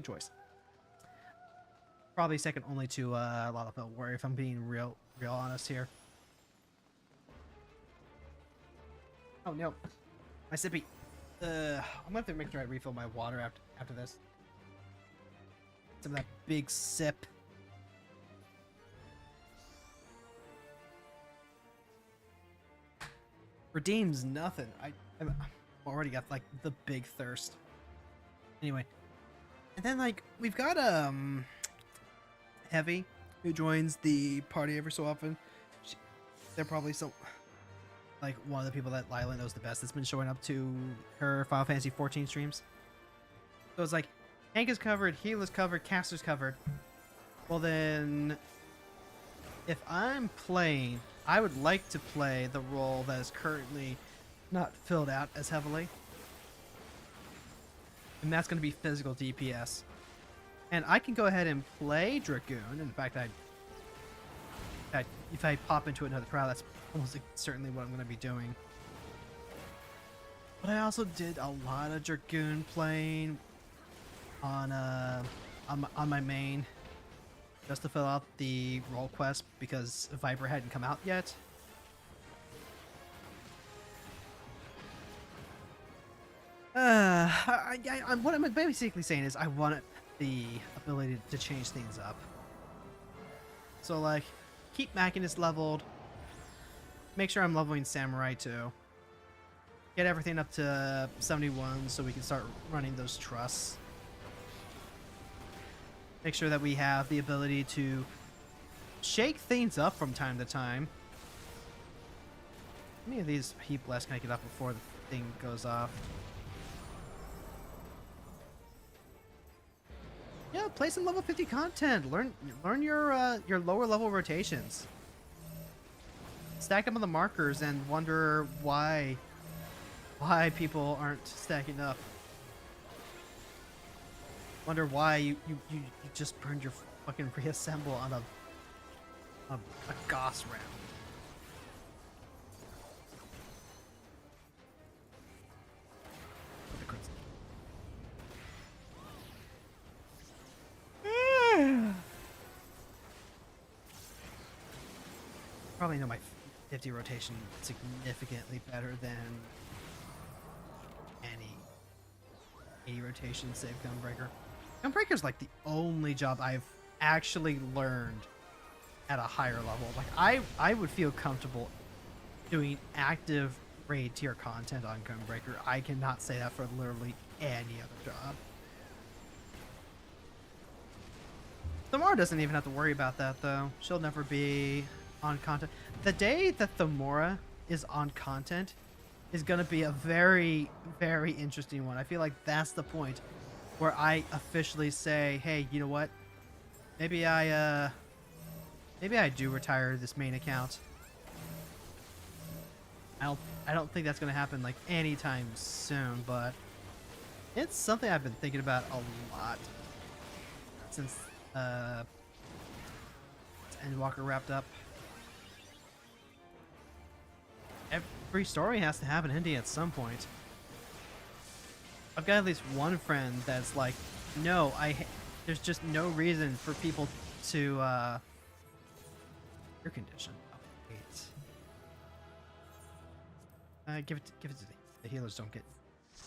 choice. Probably second only to Lalafell Warrior, if I'm being real honest here. Oh no, my sippy. I'm gonna have to make sure I refill my water after this. Some of that big sip. Redeems nothing. I've already got like the big thirst. Anyway, and then like we've got Heavy, who joins the party every so often. They're probably so like one of the people that Lila knows the best that's been showing up to her Final Fantasy 14 streams. So it's like Hank is covered, Heal is covered, Caster's covered. Well then, if I'm playing, I would like to play the role that is currently not filled out as heavily. And that's going to be physical DPS. And I can go ahead and play Dragoon. In fact, if I pop into another trial, that's almost certainly what I'm going to be doing. But I also did a lot of Dragoon playing on my main, just to fill out the role quest because Viper hadn't come out yet. What I'm basically saying is I want the ability to change things up. So like, keep Machinist leveled. Make sure I'm leveling Samurai too. Get everything up to 71 so we can start running those trusts. Make sure that we have the ability to shake things up from time to time. How many of these heat blasts can I get off before the thing goes off? Yeah, play some level 50 content. Learn your lower level rotations. Stack them on the markers and wonder why people aren't stacking up. Wonder why you just burned your fucking reassemble on a Goss round. Probably know my 50 rotation significantly better than any 80 rotation save Gunbreaker. Gunbreaker's like the only job I've actually learned at a higher level. Like I would feel comfortable doing active raid tier content on Gunbreaker. I cannot say that for literally any other job. Thamora doesn't even have to worry about that though. She'll never be on content. The day that Thamora is on content is going to be a very, very interesting one. I feel like that's the point where I officially say, hey, you know what? Maybe I do retire this main account. I don't think that's going to happen like anytime soon, but it's something I've been thinking about a lot since Endwalker wrapped up. Every story has to have an ending at some point. I've got at least one friend that's like, no, there's just no reason for people to air condition. Oh, wait. Give it to the healers. Don't get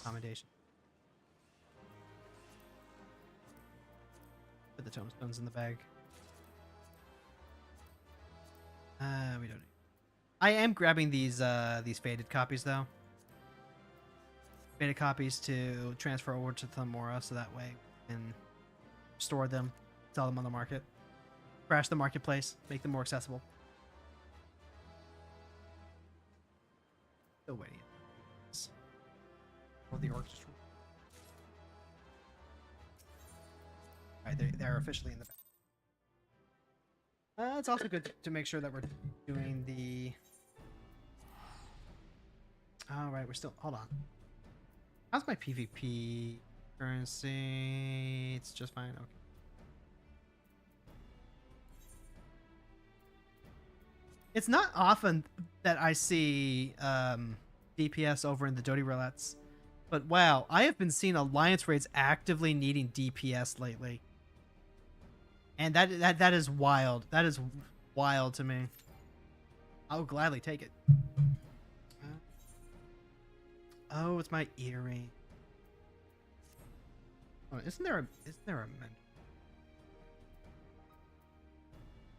commendation. Put the tomestones in the bag. We don't need. I am grabbing these faded copies though. Faded copies to transfer over to Thamora, so that way we can store them, sell them on the market, crash the marketplace, make them more accessible. Still waiting. Or the orcs. Alright, they're officially in the back. It's also good to make sure that we're doing the. Alright, we're still. Hold on. How's my PvP currency? It's just fine. Okay. It's not often that I see DPS over in the Doti roulettes, but wow, I have been seeing alliance raids actively needing DPS lately, and that is wild. That is wild to me. I will gladly take it. Oh, it's my earring. Oh, isn't there a menu?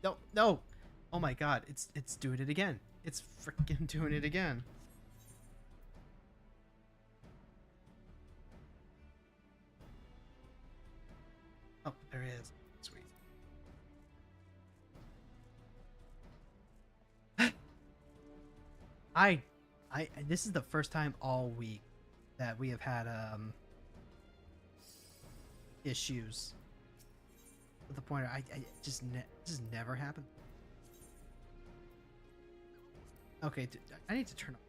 No, no. Oh my god, it's doing it again. It's freaking doing it again. Oh, there it is. Sweet. This is the first time all week that we have had issues with the pointer. I just never happened. Okay, I need to turn off.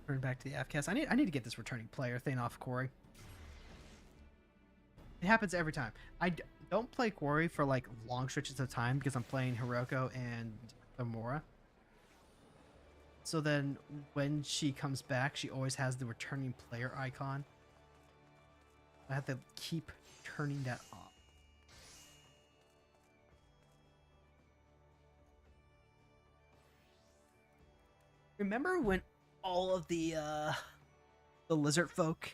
Turn back to the FCAS. I need to get this returning player thing off Quarry. It happens every time. I don't play Quarry for like long stretches of time because I'm playing Hiroko and Thamora. So then when she comes back, she always has the returning player icon. I have to keep turning that off. Remember when all of the lizard folk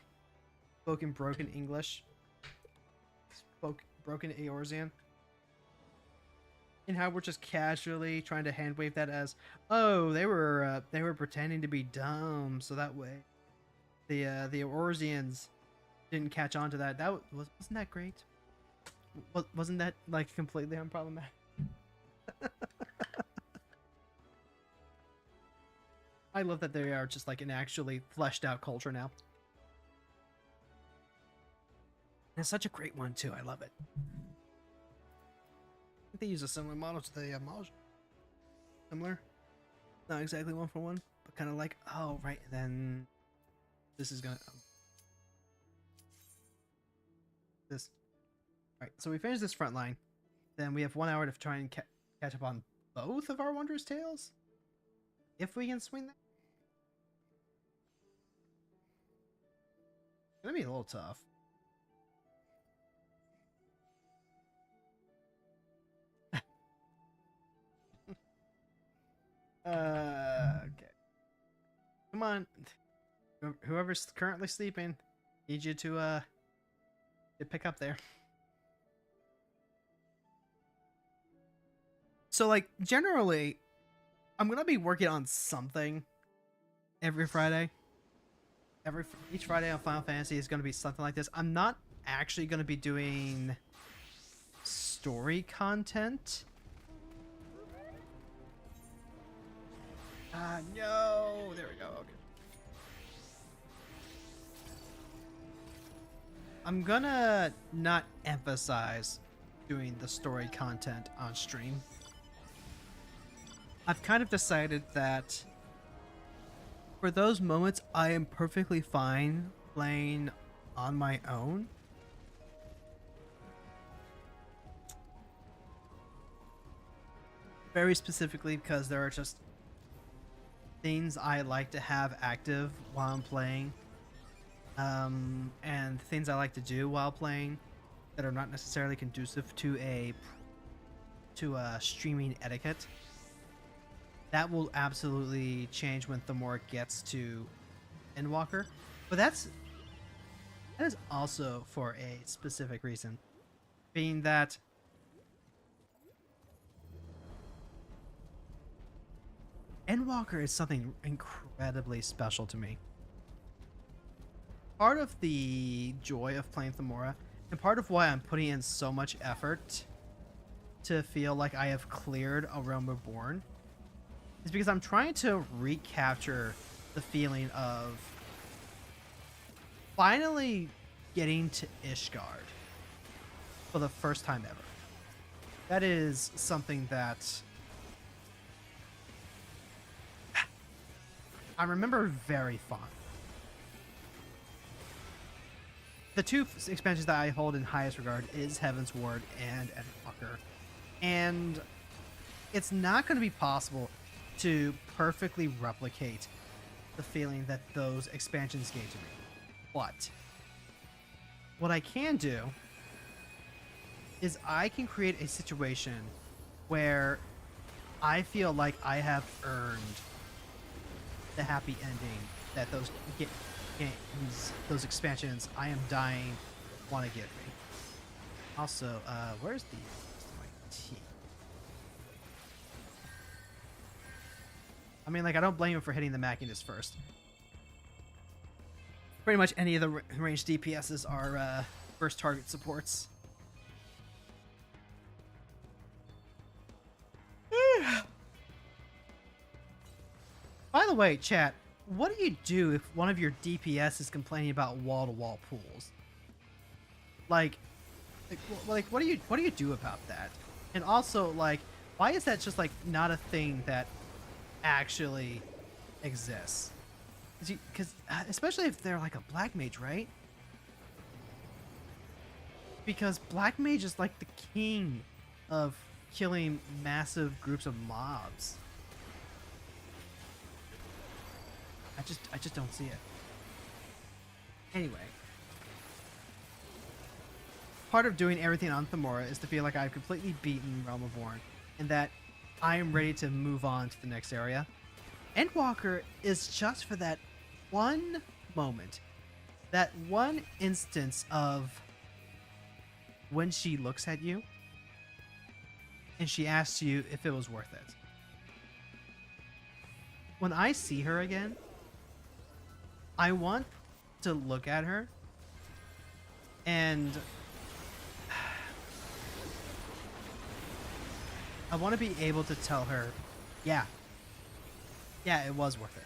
spoke in broken English? Spoke broken Eorzean? And how we're just casually trying to hand wave that as, oh, they were pretending to be dumb, so that way the Eorzeans didn't catch on to that. Wasn't that great? Wasn't that like completely unproblematic? I love that they are just like an actually fleshed out culture now. And it's such a great one too. I love it. I think they use a similar model to the model. Similar, not exactly one for one, but kind of like, oh right, and then this is gonna this. All right, so we finished this front line. Then we have 1 hour to try and catch up on both of our Wondrous Tales, if we can swing that. It's gonna be a little tough. Okay. Come on. Whoever's currently sleeping, need you to pick up there. So like generally, I'm gonna be working on something every Friday. Each Friday on Final Fantasy is gonna be something like this. I'm not actually gonna be doing story content. No, there we go. Okay. I'm gonna not emphasize doing the story content on stream. I've kind of decided that for those moments, I am perfectly fine playing on my own. Very specifically because there are just things I like to have active while I'm playing, and things I like to do while playing that are not necessarily conducive to a streaming etiquette. That will absolutely change when Thamora gets to Endwalker, but that is also for a specific reason, being that Endwalker is something incredibly special to me. Part of the joy of playing Thamora, and part of why I'm putting in so much effort to feel like I have cleared A Realm Reborn, is because I'm trying to recapture the feeling of finally getting to Ishgard for the first time ever. That is something that I remember very fond. The two expansions that I hold in highest regard is Heaven's Ward and Endwalker, and it's not going to be possible to perfectly replicate the feeling that those expansions gave to me. But what I can do is I can create a situation where I feel like I have earned the happy ending that those games, those expansions I am dying want to give me. Also, where's my tea? I mean, like, I don't blame him for hitting the Machinist first. Pretty much any of the ranged DPSs are first target supports. By the way, chat, what do you do if one of your DPS is complaining about wall-to-wall pools? Like, what do you do about that? And also, like, why is that just like not a thing that actually exists? Because especially if they're like a black mage, right? Because black mage is like the king of killing massive groups of mobs. I just don't see it. Anyway, part of doing everything on Thamora is to feel like I've completely beaten Realm Reborn and that I am ready to move on to the next area. Endwalker is just for that one moment, that one instance of when she looks at you and she asks you if it was worth it. When I see her again, I want to look at her and I want to be able to tell her, yeah, it was worth it.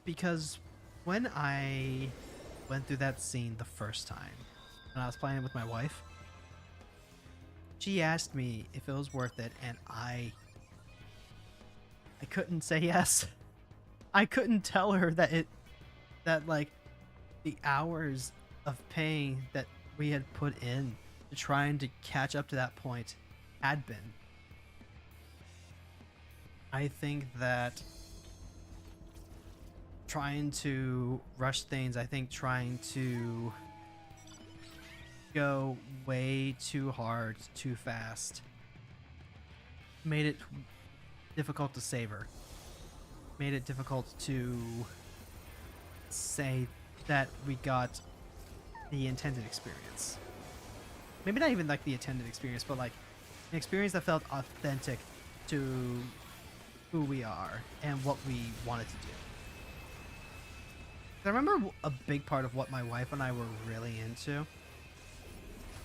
because when I went through that scene the first time, when I was playing it with my wife, she asked me if it was worth it, and I couldn't say yes. I couldn't tell her that like the hours of pain that we had put in to trying to catch up to that point had been. I think that trying to rush things, I think trying to go way too hard, too fast, made it difficult to savor. Made it difficult to say that we got the intended experience. Maybe not even like the intended experience, but like an experience that felt authentic to who we are and what we wanted to do. I remember a big part of what my wife and I were really into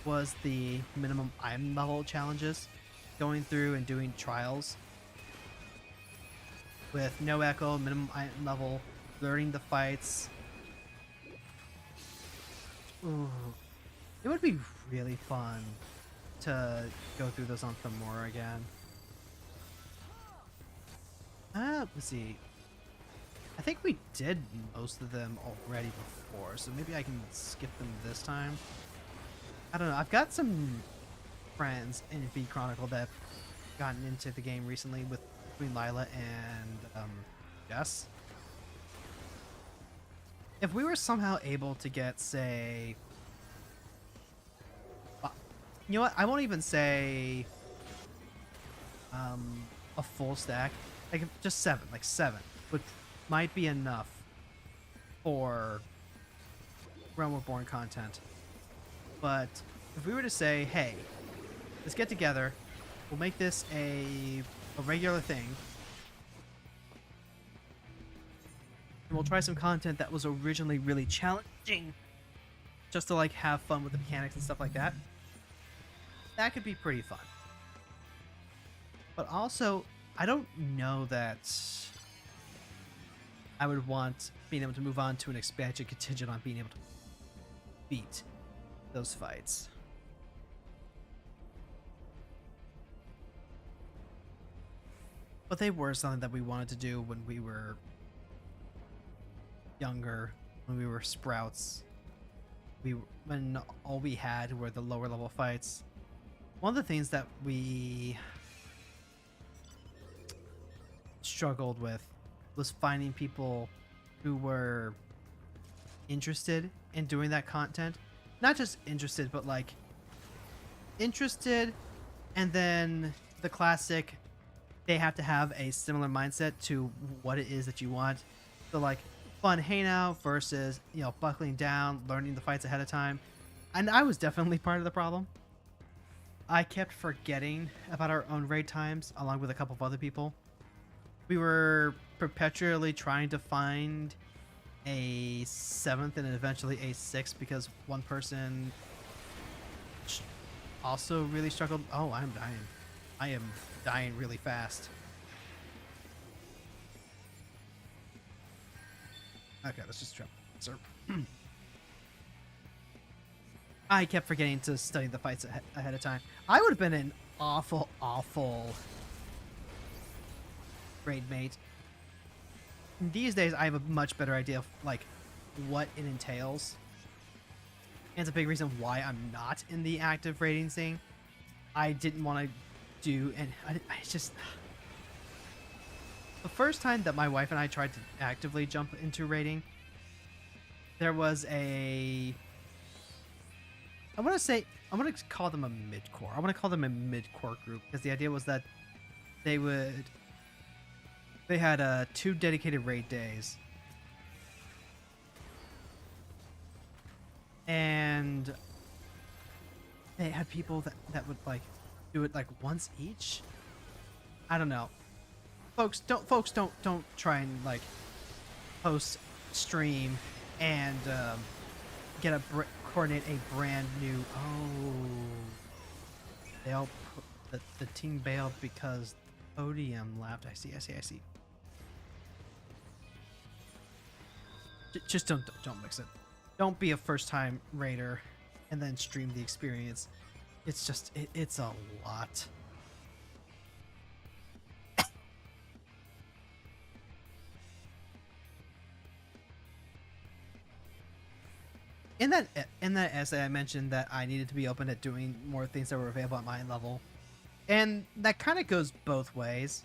was the minimum item level challenges, going through and doing trials with no echo, minimum item level, learning the fights. Ooh, it would be really fun to go through those on Thamora again. Let's see. I think we did most of them already before, so maybe I can skip them this time. I don't know. I've got some friends in V Chronicle that have gotten into the game recently with between Lila and Jess. If we were somehow able to get, say, you know what? I won't even say a full stack. Like just 7, like 7 would might be enough for Realm Reborn content. But if we were to say, hey, let's get together, we'll make this a regular thing, and we'll try some content that was originally really challenging, just to like have fun with the mechanics and stuff like that. That could be pretty fun. But also, I don't know that I would want being able to move on to an expansion contingent on being able to beat those fights. But they were something that we wanted to do when we were younger, when we were sprouts. When all we had were the lower level fights. One of the things that we struggled with was finding people who were interested in doing that content. Not just interested, but like interested, and then the classic, they have to have a similar mindset to what it is that you want. So like fun hangout versus, you know, buckling down, learning the fights ahead of time. And I was definitely part of the problem. I kept forgetting about our own raid times along with a couple of other people. We were perpetually trying to find a 7th and eventually a 6th because one person also really struggled. Oh, I'm dying. I am dying really fast. Okay, let's just jump. Sir. I kept forgetting to study the fights ahead of time. I would have been an awful, awful raid mate. These days, I have a much better idea of like what it entails. And it's a big reason why I'm not in the active raiding scene. I didn't want to do, and I just... The first time that my wife and I tried to actively jump into raiding, there was a... I'm going to call them a mid-core. I want to call them a mid-core group because the idea was that they had 2 dedicated raid days. And they had people that would like do it like once each. I don't know. Folks don't try and like post stream and coordinate a brand new. Oh, they all the team bailed because Odium left. I see. Just don't mix it. Don't be a first time raider and then stream the experience. It's just it's a lot. In that essay, I mentioned that I needed to be open at doing more things that were available at my level, and that kind of goes both ways.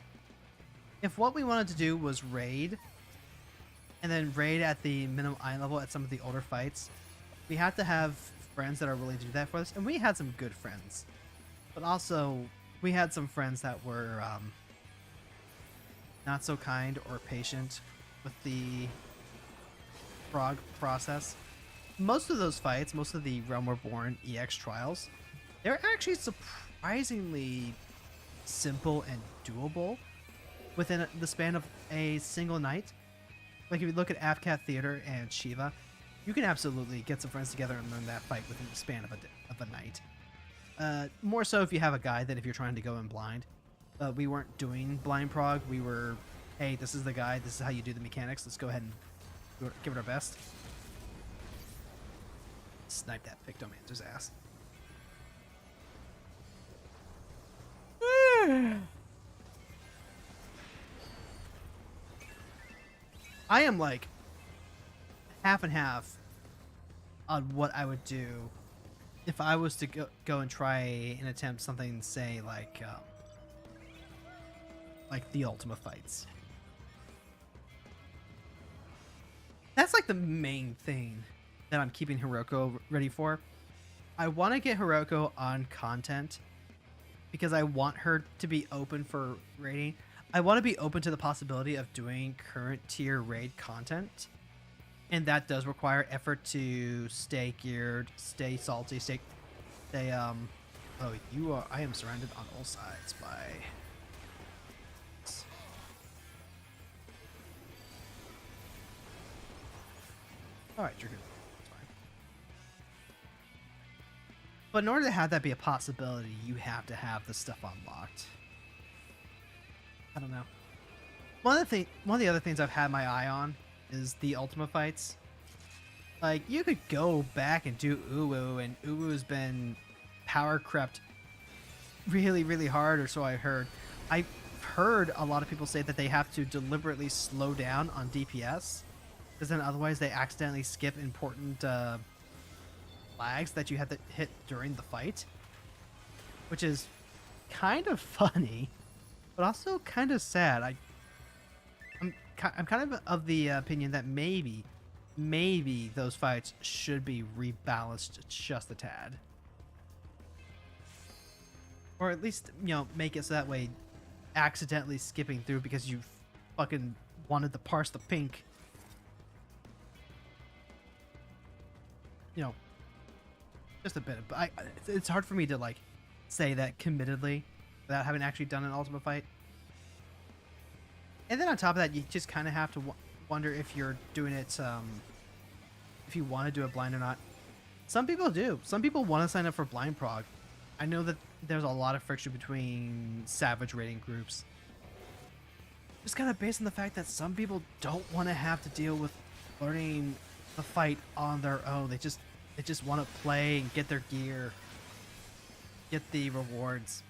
If what we wanted to do was raid, and then raid at the minimum eye level at some of the older fights, we had to have friends that are willing to do that for us, and we had some good friends, but also we had some friends that were not so kind or patient with the frog process. Most of those fights, most of the Realm Reborn EX trials, they're actually surprisingly simple and doable within the span of a single night. Like if you look at AFCAT Theater and Shiva, you can absolutely get some friends together and learn that fight within the span of a night. More so if you have a guide than if you're trying to go in blind. We weren't doing blind prog. We were, hey, this is the guide. This is how you do the mechanics. Let's go ahead and give it our best. Snipe that Pictomancer's ass. I am like half and half on what I would do if I was to go and try and attempt something, say like the Ultima fights. That's like the main thing that I'm keeping Hiroko ready for. I want to get Hiroko on content because I want her to be open for raiding. I want to be open to the possibility of doing current tier raid content, and that does require effort to stay geared, stay salty, stay oh, I am surrounded on all sides by alright, you're good. But in order to have that be a possibility, you have to have the stuff unlocked. I don't know. One of the other things I've had my eye on is the Ultima fights. Like, you could go back and do Uwu, and Uwu's been power crept really, really hard, or so I heard. I've heard a lot of people say that they have to deliberately slow down on DPS, because then otherwise they accidentally skip important flags that you have to hit during the fight, which is kind of funny, but also kind of sad. I'm kind of the opinion that maybe those fights should be rebalanced just a tad, or at least, you know, make it so that way accidentally skipping through because you fucking wanted to parse the pink, you know, just a bit of, but it's hard for me to like say that committedly without having actually done an Ultima fight. And then on top of that, you just kind of have to wonder if you're doing it, if you want to do it blind or not. Some people do. Some people want to sign up for blind prog. I know that there's a lot of friction between Savage raiding groups. Just kind of based on the fact that some people don't want to have to deal with learning the fight on their own. They just want to play and get their gear, get the rewards.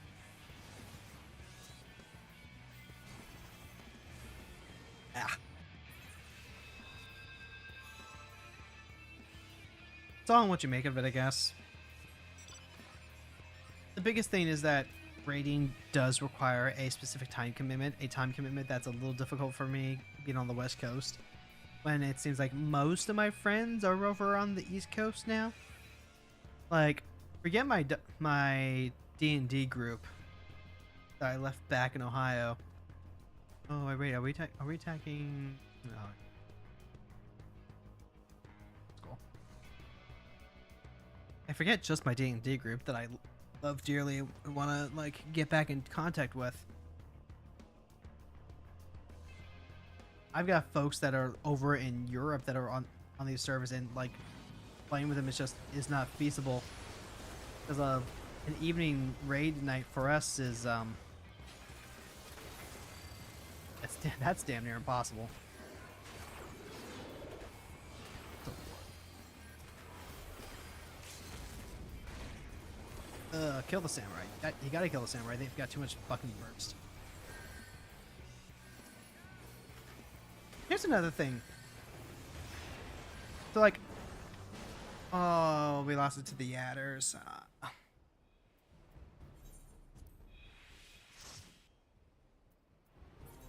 Ah. It's all on what you make of it, I guess. The biggest thing is that raiding does require a specific time commitment, a time commitment that's a little difficult for me being on the West Coast, when it seems like most of my friends are over on the East Coast now. Like, forget my D&D group that I left back in Ohio. Oh, wait, are we attacking? No. That's cool. I forget just my D&D group that I love dearly and want to, like, get back in contact with. I've got folks that are over in Europe that are on these servers, and like playing with them is not feasible because an evening raid night for us is that's damn near impossible. Kill the samurai. You gotta kill the samurai. They've got too much fucking burst. Here's another thing. So, like... Oh, we lost it to the adders.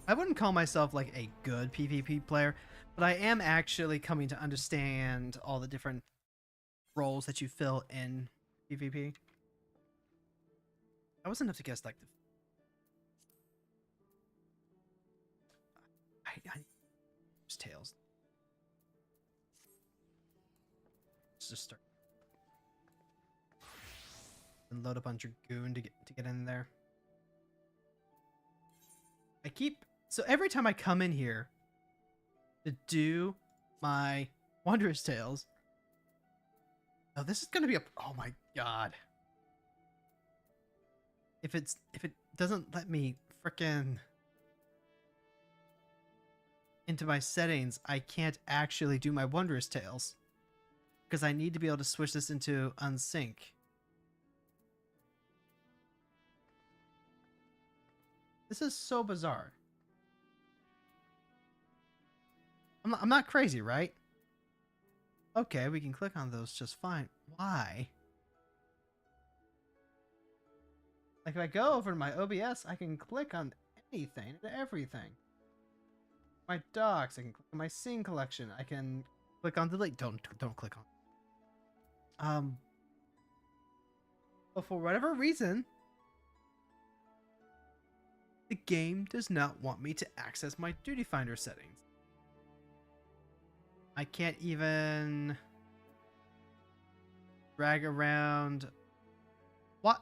I wouldn't call myself, like, a good PvP player, but I am actually coming to understand all the different roles that you fill in PvP. I wasn't enough to guess, like, the... I tails. Let's just start and load up on Dragoon to get in there. So every time I come in here to do my Wanderer's Tales, oh, this is gonna be oh my god. If it doesn't let me frickin' into my settings, I can't actually do my Wanderer's Tales. Because I need to be able to switch this into unsync. This is so bizarre. I'm not crazy, right? Okay, we can click on those just fine. Why? Like if I go over to my OBS, I can click on anything and everything. My docs, I can click on my scene collection. I can click on delete. Don't click on. But for whatever reason, the game does not want me to access my Duty Finder settings. I can't even drag around. What?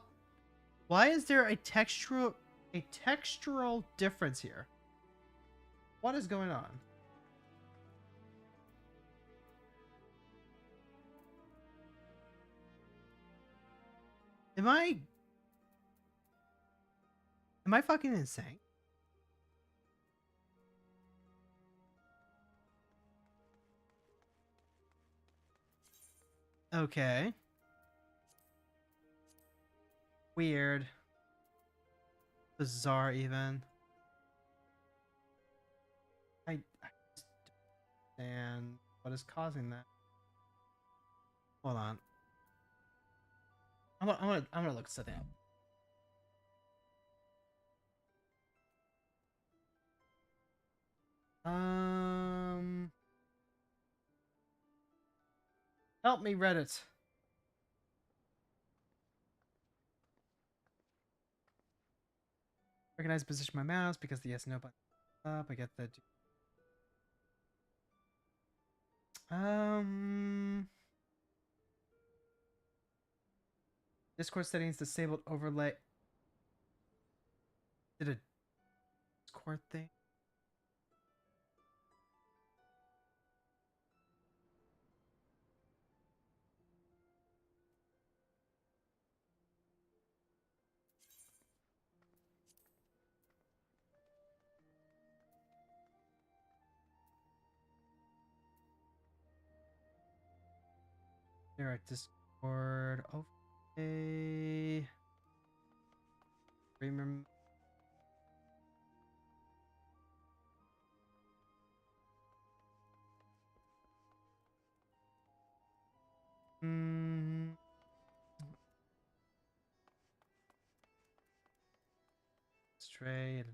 Why is there a textural difference here? What is going on? Am I fucking insane? Okay. Weird. Bizarre even. I just don't understand what is causing that. Hold on. I'm gonna look something up. Help me, Reddit. Recognize position my mouse because the yes no button up. I get the Discord settings disabled overlay. Did a Discord thing? There at Discord. Okay. Remember. Straight.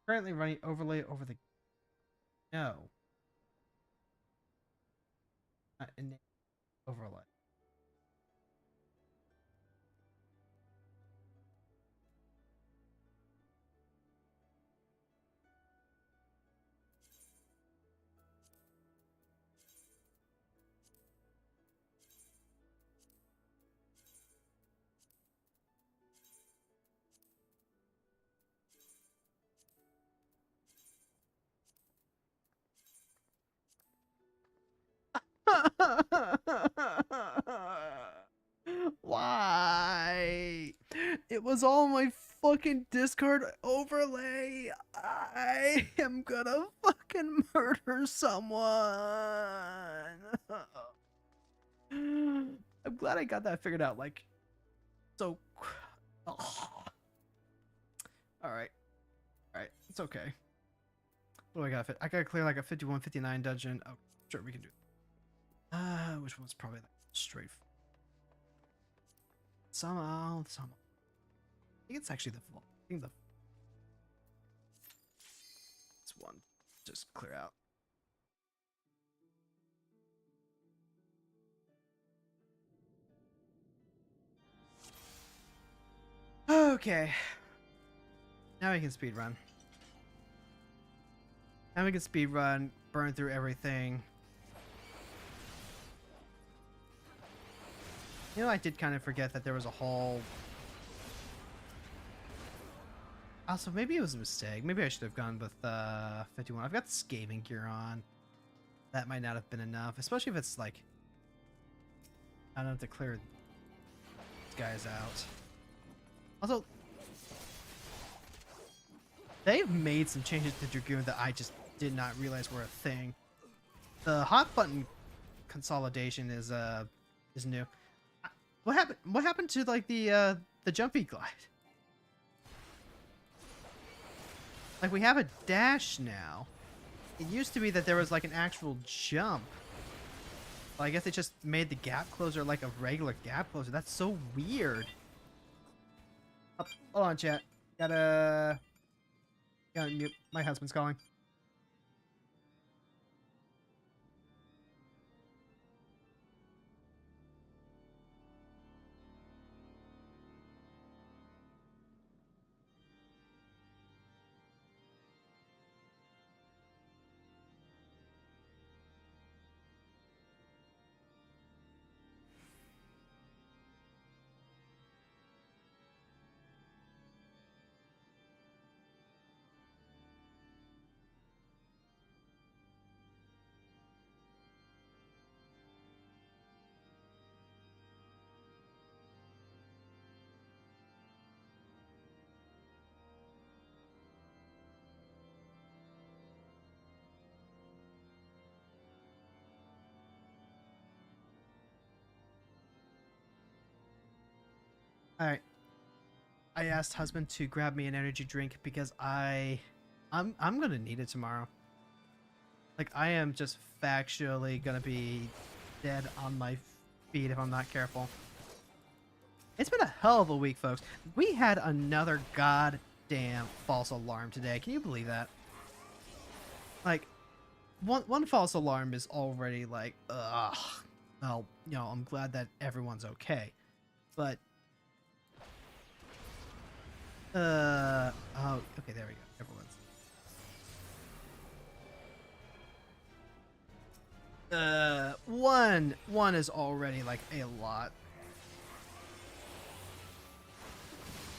Currently running overlay over the no. Not in overlay. was all my fucking discard overlay. I am gonna fucking murder someone. I'm glad I got that figured out. Like, so. Oh. All right, it's okay. What do I got? I gotta clear like a 51, 59 dungeon. Oh, sure, we can do it. Which one's probably like straight? Some. I think it's actually I think this one. Just clear out. Okay. Now we can speed run. Now we can speed run, burn through everything. You know, I did kind of forget that there was a whole... Also, maybe it was a mistake. Maybe I should have gone with 51. I've got scaling gear on. That might not have been enough, especially if it's like... I don't have to clear these guys out. Also, they've made some changes to Dragoon that I just did not realize were a thing. The hot button consolidation is new. What happened to like the jumpy glide? Like, we have a dash now. It used to be that there was like an actual jump. Well, I guess they just made the gap closer like a regular gap closer. That's so weird. Oh, hold on, chat. Gotta mute. My husband's calling. All right. I asked husband to grab me an energy drink because I'm gonna need it tomorrow. Like, I am just factually gonna be dead on my feet if I'm not careful. It's been a hell of a week, folks. We had another goddamn false alarm today. Can you believe that? Like, one false alarm is already like, ugh. Well, you know, I'm glad that everyone's okay. But oh, okay, there we go. Everyone's one is already like a lot.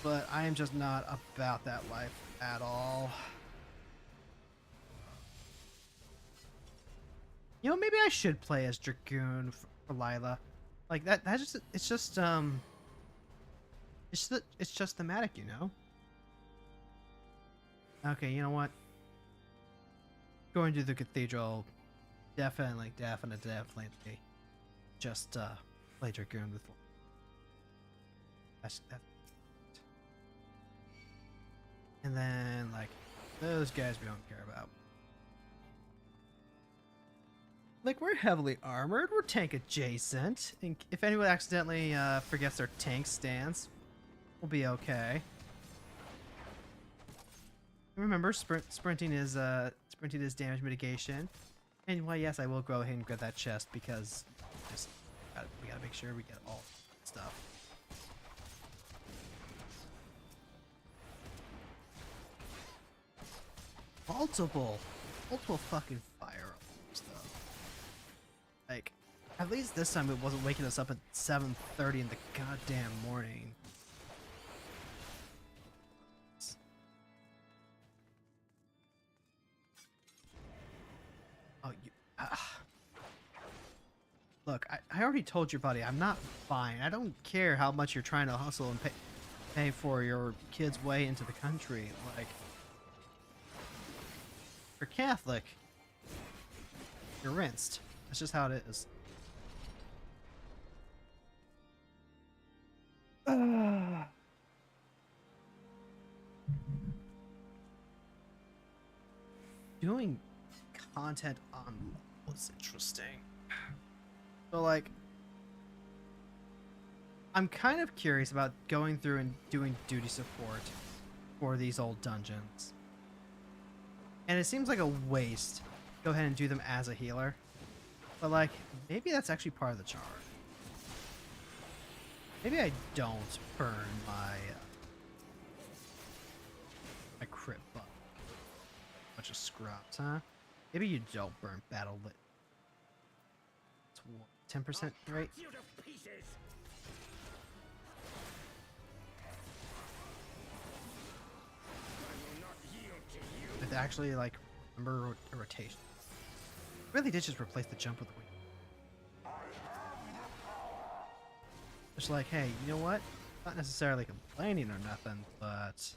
But I am just not about that life at all. You know, maybe I should play as Dragoon for Lila. Like that just it's just thematic, you know? Okay, you know what? Going to the cathedral, definitely just play Dragoon with. That's. And then like those guys we don't care about. Like, we're heavily armored, we're tank adjacent, and if anyone accidentally forgets their tank stance, we'll be okay. Remember, sprinting is damage mitigation. And well, yes, I will go ahead and get that chest because we gotta make sure we get all stuff. Multiple fucking firearms though. Like, at least this time it wasn't waking us up at 7:30 in the goddamn morning. Oh, you... Look, I already told your buddy, I'm not fine. I don't care how much you're trying to hustle and pay. pay for your kid's way into the country. Like, if you're Catholic, you're rinsed. That's just how it is. Doing content on was interesting. So like, I'm kind of curious about going through and doing duty support for these old dungeons. And it seems like a waste. Go ahead and do them as a healer. But like, maybe that's actually part of the charm. Maybe I don't burn my crit buff. Bunch of scrubs, huh? Maybe you don't burn battle lit. It's 10% rate. With actually like remember a rotation. Really did just replace the jump with the wing. Just like, hey, you know what? Not necessarily complaining or nothing, but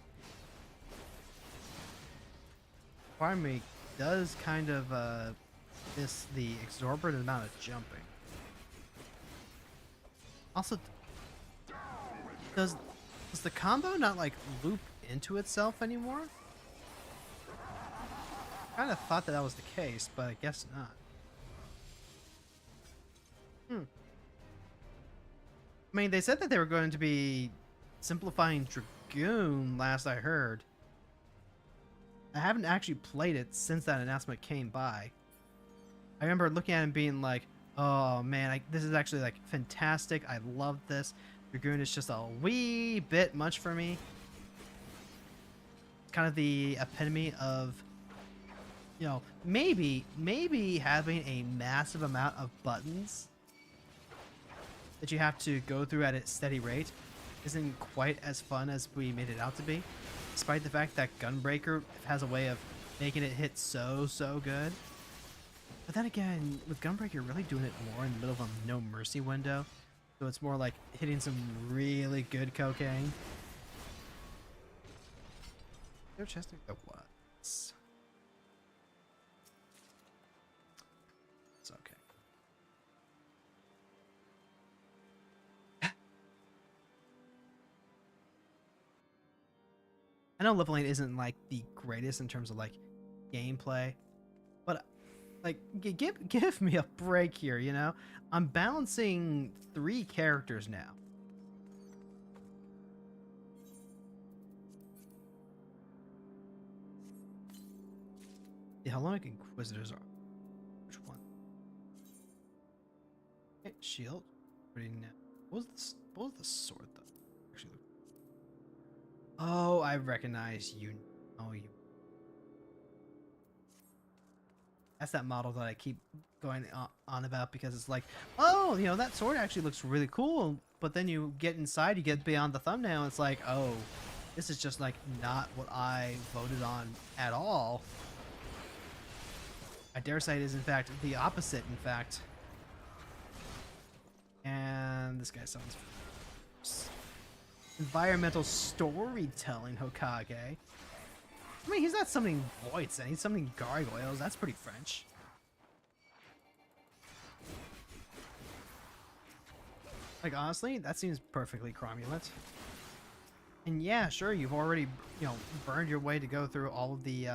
part of me does kind of miss the exorbitant amount of jumping. Also, does the combo not like loop into itself anymore? I kind of thought that was the case, but I guess not. I mean, they said that they were going to be simplifying Dragoon last I heard. I haven't actually played it since that announcement came by. I remember looking at it and being like, oh man, this is actually like fantastic. I love this. Dragoon is just a wee bit much for me. It's kind of the epitome of, you know, maybe having a massive amount of buttons that you have to go through at a steady rate isn't quite as fun as we made it out to be, despite the fact that Gunbreaker has a way of making it hit so good. But then again, with Gunbreaker, you're really doing it more in the middle of a no mercy window, so it's more like hitting some really good cocaine. No chest there was. It's okay. I know leveling isn't like the greatest in terms of like gameplay, but like give me a break here, you know? I'm balancing 3 characters now. The Hellenic Inquisitors are which one? Okay, shield. Pretty net. What was the sword though? Actually, oh, I recognize you. Oh, you. That's that model that I keep going on about because it's like, oh, you know, that sword actually looks really cool. But then you get inside, you get beyond the thumbnail, and it's like, oh, this is just like not what I voted on at all. I dare say it is in fact the opposite, in fact. And this guy sounds environmental storytelling Hokage. I mean, he's not summoning voids, and he's summoning gargoyles. That's pretty French. Like, honestly, that seems perfectly cromulent. And yeah, sure, you've already, you know, burned your way to go through all of the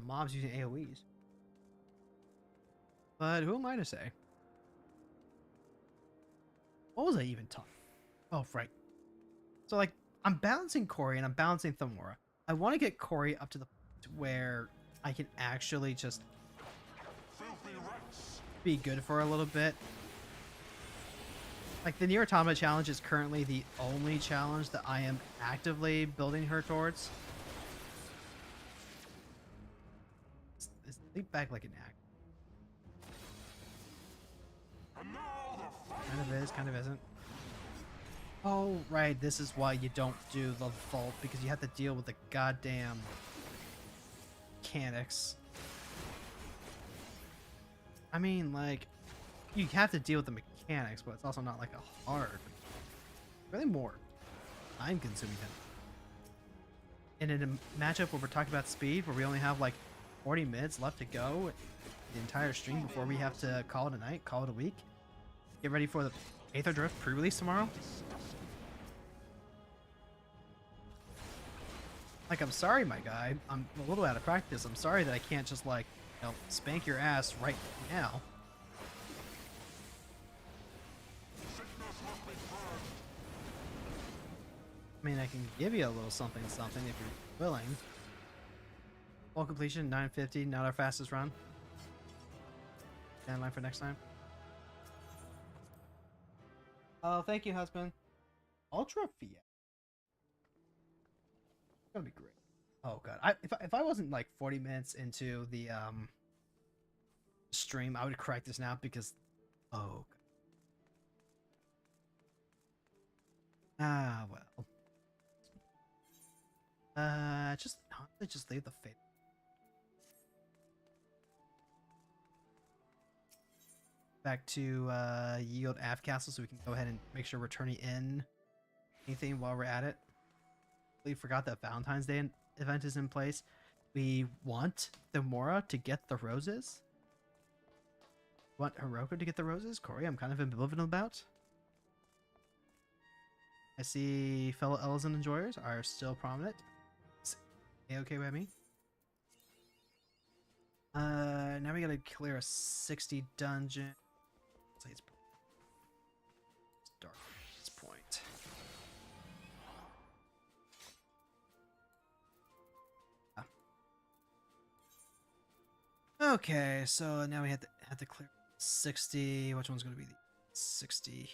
mobs using AoEs. But who am I to say? What was I even talking? Oh, right. So, like, I'm balancing Corey and I'm balancing Thamora. I want to get Corey up to the point where I can actually just be good for a little bit. Like, the Nier Automata challenge is currently the only challenge that I am actively building her towards. Leap back like an act. Kind of is, kind of isn't. Oh, right, this is why you don't do the vault, because you have to deal with the goddamn mechanics. I mean, like, you have to deal with the mechanics, but it's also not like a hard. Really more time consuming him. And in a matchup where we're talking about speed, where we only have like 40 minutes left to go, the entire stream before we have to call it a night, call it a week, get ready for the Aether Drift pre-release tomorrow. Like, I'm sorry, my guy. I'm a little out of practice. I'm sorry that I can't just, like, you know, spank your ass right now. I mean, I can give you a little something something if you're willing. Full completion, 950, not our fastest run. Stand line for next time. Oh, thank you, husband. Ultra Fiat. It's gonna be great. Oh god, if I wasn't like 40 minutes into the stream, I would correct this now because oh god. Well. Just leave the fate. Back to yield Av Castle so we can go ahead and make sure we're turning in anything while we're at it. We forgot that Valentine's Day event is in place. We want the Mora to get the roses. Want Hiroko to get the roses? Corey, I'm kind of ambivalent about. I see fellow Elezen enjoyers are still prominent. Okay with me. Now we gotta clear a 60 dungeon. It's dark at this point. Okay, so now we have to clear 60. Which one's gonna be the 60?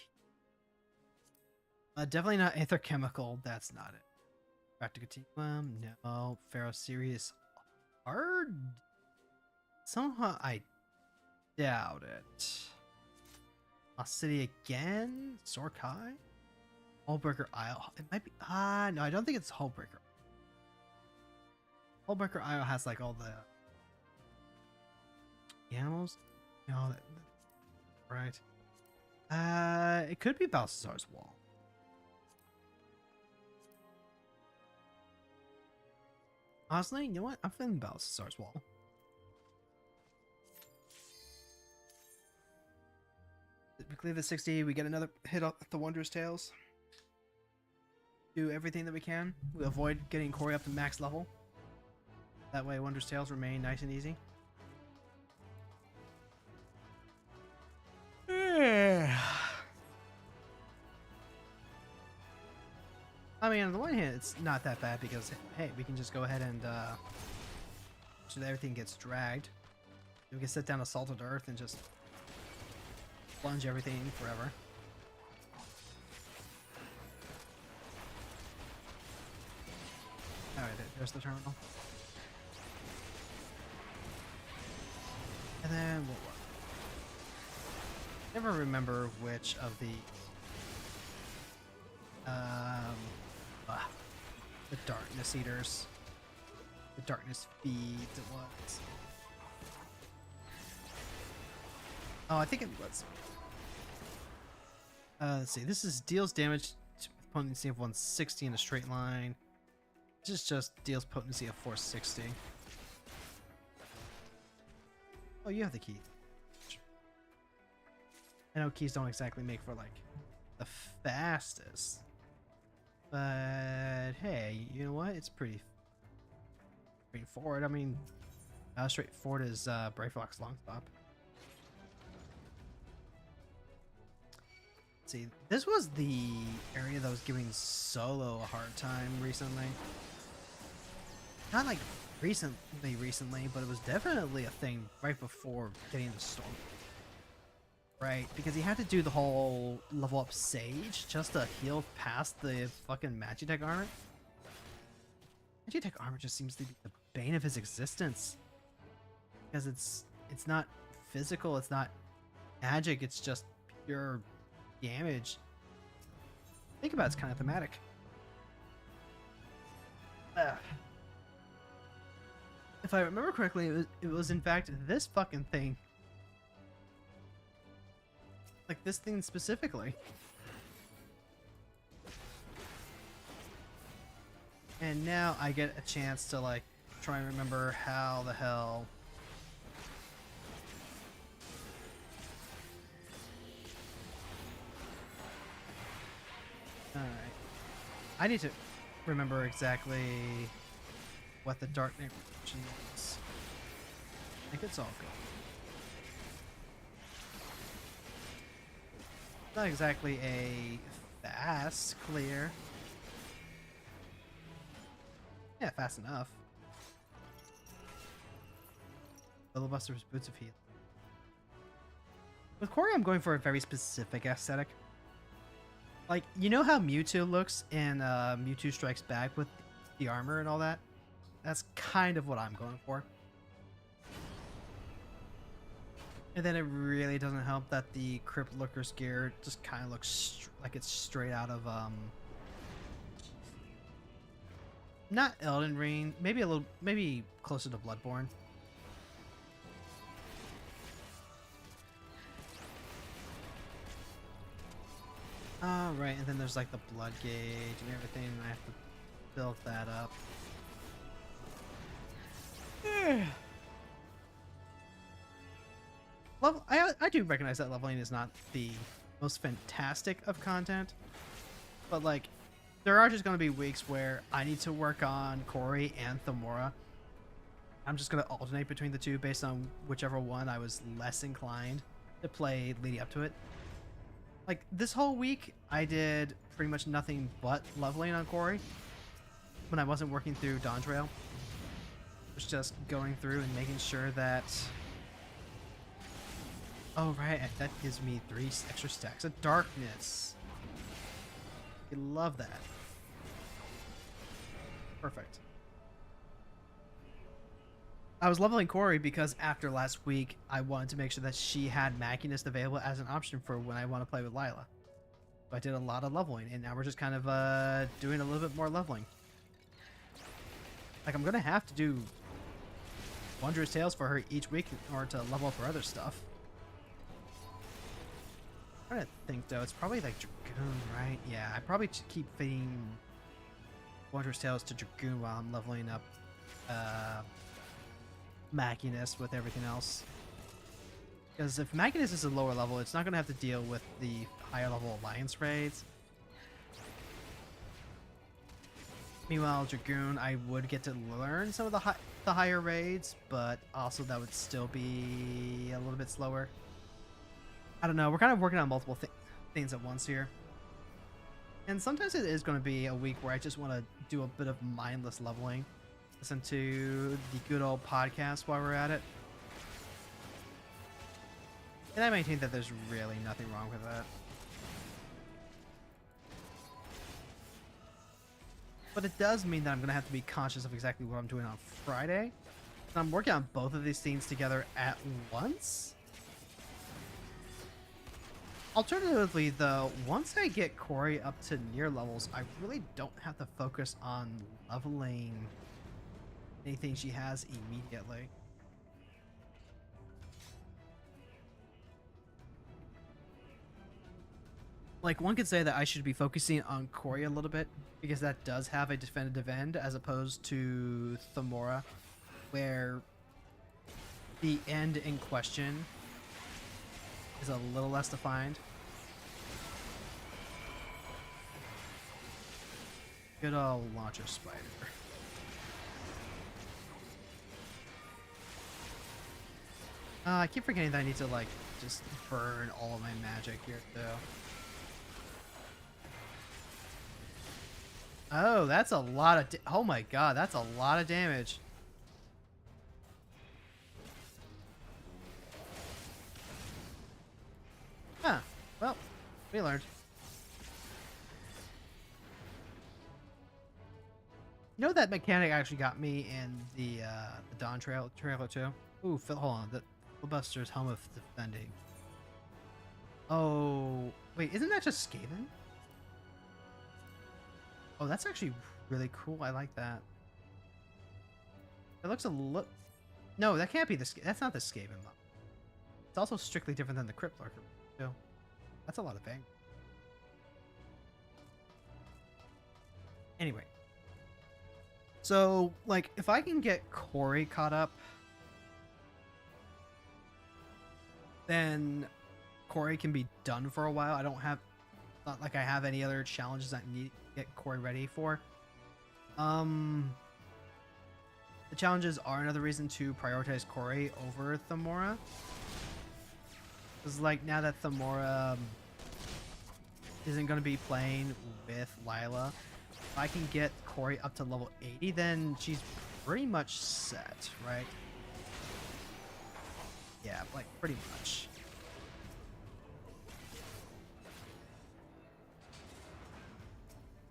Definitely not Aether Chemical. That's not it. Practicum, no. Pharaoh Sirius hard. Somehow I doubt it. Lost City again? Sorkai? Hullbreaker Isle. It might be. No, I don't think it's Hullbreaker. Hullbreaker Isle has like all the animals. No, right. It could be Balthazar's Wall. Honestly, you know what? I'm feeling Balthazar's Wall. We clear the 60, we get another hit off the Wondrous Tales. Do everything that we can. We avoid getting Corey up to max level. That way Wondrous Tales remain nice and easy. I mean, on the one hand, it's not that bad because, hey, we can just go ahead and so that everything gets dragged. We can sit down to Salted Earth and just plunge everything forever. Alright, there's the terminal. And then what? Never remember which of the Darkness Eaters, the Darkness Feeds it was. Oh, I think it was. Let's see. This is deals damage to potency of 160 in a straight line. This is just deals potency of 460. Oh, you have the key. I know keys don't exactly make for like the fastest, but hey, you know what? It's pretty straightforward. I mean, how straightforward is Brayflock's long stop? Let's see, this was the area that was giving Solo a hard time recently. Not like recently, but it was definitely a thing right before getting the storm. Right, because he had to do the whole level up Sage just to heal past the fucking Magitech armor. Magitech armor just seems to be the bane of his existence. Because it's not physical, it's not magic, it's just pure damage. Think about it, it's kind of thematic. If I remember correctly, it was in fact this fucking thing. Like this thing specifically. And now I get a chance to like try and remember how the hell. Alright. I need to remember exactly what the dark neighborhood is. I think it's all good. Not exactly a fast clear. Yeah, fast enough. Filibuster's Boots of Healing. With Corey, I'm going for a very specific aesthetic. Like, you know how Mewtwo looks in Mewtwo Strikes Back with the armor and all that? That's kind of what I'm going for. And then it really doesn't help that the Crypt Looker's gear just kind of looks like it's straight out of, not Elden Ring, maybe a little, maybe closer to Bloodborne. Right, and then there's like the blood gauge and everything, and I have to build that up. I do recognize that leveling is not the most fantastic of content, but like, there are just going to be weeks where I need to work on Corey and Thamora. I'm just going to alternate between the two based on whichever one I was less inclined to play leading up to it. Like, this whole week, I did pretty much nothing but leveling on Corey when I wasn't working through Dawntrail. It was just going through and making sure that... Oh, right, that gives me 3 extra stacks of darkness. I love that. Perfect. I was leveling Corey because after last week, I wanted to make sure that she had Mackiness available as an option for when I want to play with Lila. So I did a lot of leveling, and now we're just kind of doing a little bit more leveling. Like, I'm going to have to do Wondrous Tales for her each week in order to level up her other stuff. I'm trying to think, though. It's probably like Dragoon, right? Yeah, I probably keep feeding Wondrous Tales to Dragoon while I'm leveling up Mackiness with everything else. Because if Mackiness is a lower level, it's not going to have to deal with the higher level Alliance raids. Meanwhile, Dragoon, I would get to learn some of the higher raids, but also that would still be a little bit slower. I don't know, we're kind of working on multiple things at once here. And sometimes it is going to be a week where I just want to do a bit of mindless leveling. Listen to the good old podcast while we're at it. And I maintain that there's really nothing wrong with that. But it does mean that I'm going to have to be conscious of exactly what I'm doing on Friday. And I'm working on both of these things together at once. Alternatively, though, once I get Corey up to near levels, I really don't have to focus on leveling anything she has immediately. Like, one could say that I should be focusing on Corey a little bit, because that does have a definitive end, as opposed to Thamora, where the end in question is a little less defined. Good old launcher spider. I keep forgetting that I need to, like, just burn all of my magic here, too. Oh, that's a lot of... Oh my god, that's a lot of damage. Huh. Well, we learned. You know, that mechanic actually got me in the Dawn trailer too? Ooh, hold on. The Filibuster's Helm of Defending. Oh, wait, isn't that just Skaven? Oh, that's actually really cool. I like that. It looks a look. No, that can't be the. That's not the Skaven level. It's also strictly different than the Crypt Lurker too. That's a lot of bang. Anyway, So, like, if I can get Corey caught up, then Corey can be done for a while. I don't have, not like I have any other challenges I need to get Corey ready for. The challenges are another reason to prioritize Corey over Thamora. Because, like, now that Thamora isn't going to be playing with Lila, if I can get Corey up to level 80, then she's pretty much set, right? Yeah, like, pretty much.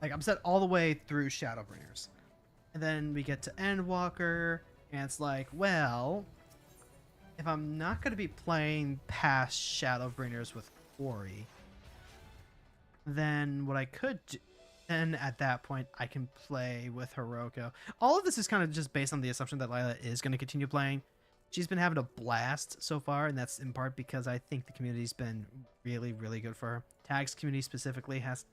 Like, I'm set all the way through Shadowbringers. And then we get to Endwalker, and it's like, well, if I'm not going to be playing past Shadowbringers with Corey, then what I could do, then at that point, I can play with Hiroko. All of this is kind of just based on the assumption that Lila is going to continue playing. She's been having a blast so far, and that's in part because I think the community's been really, really good for her. Tag's community specifically has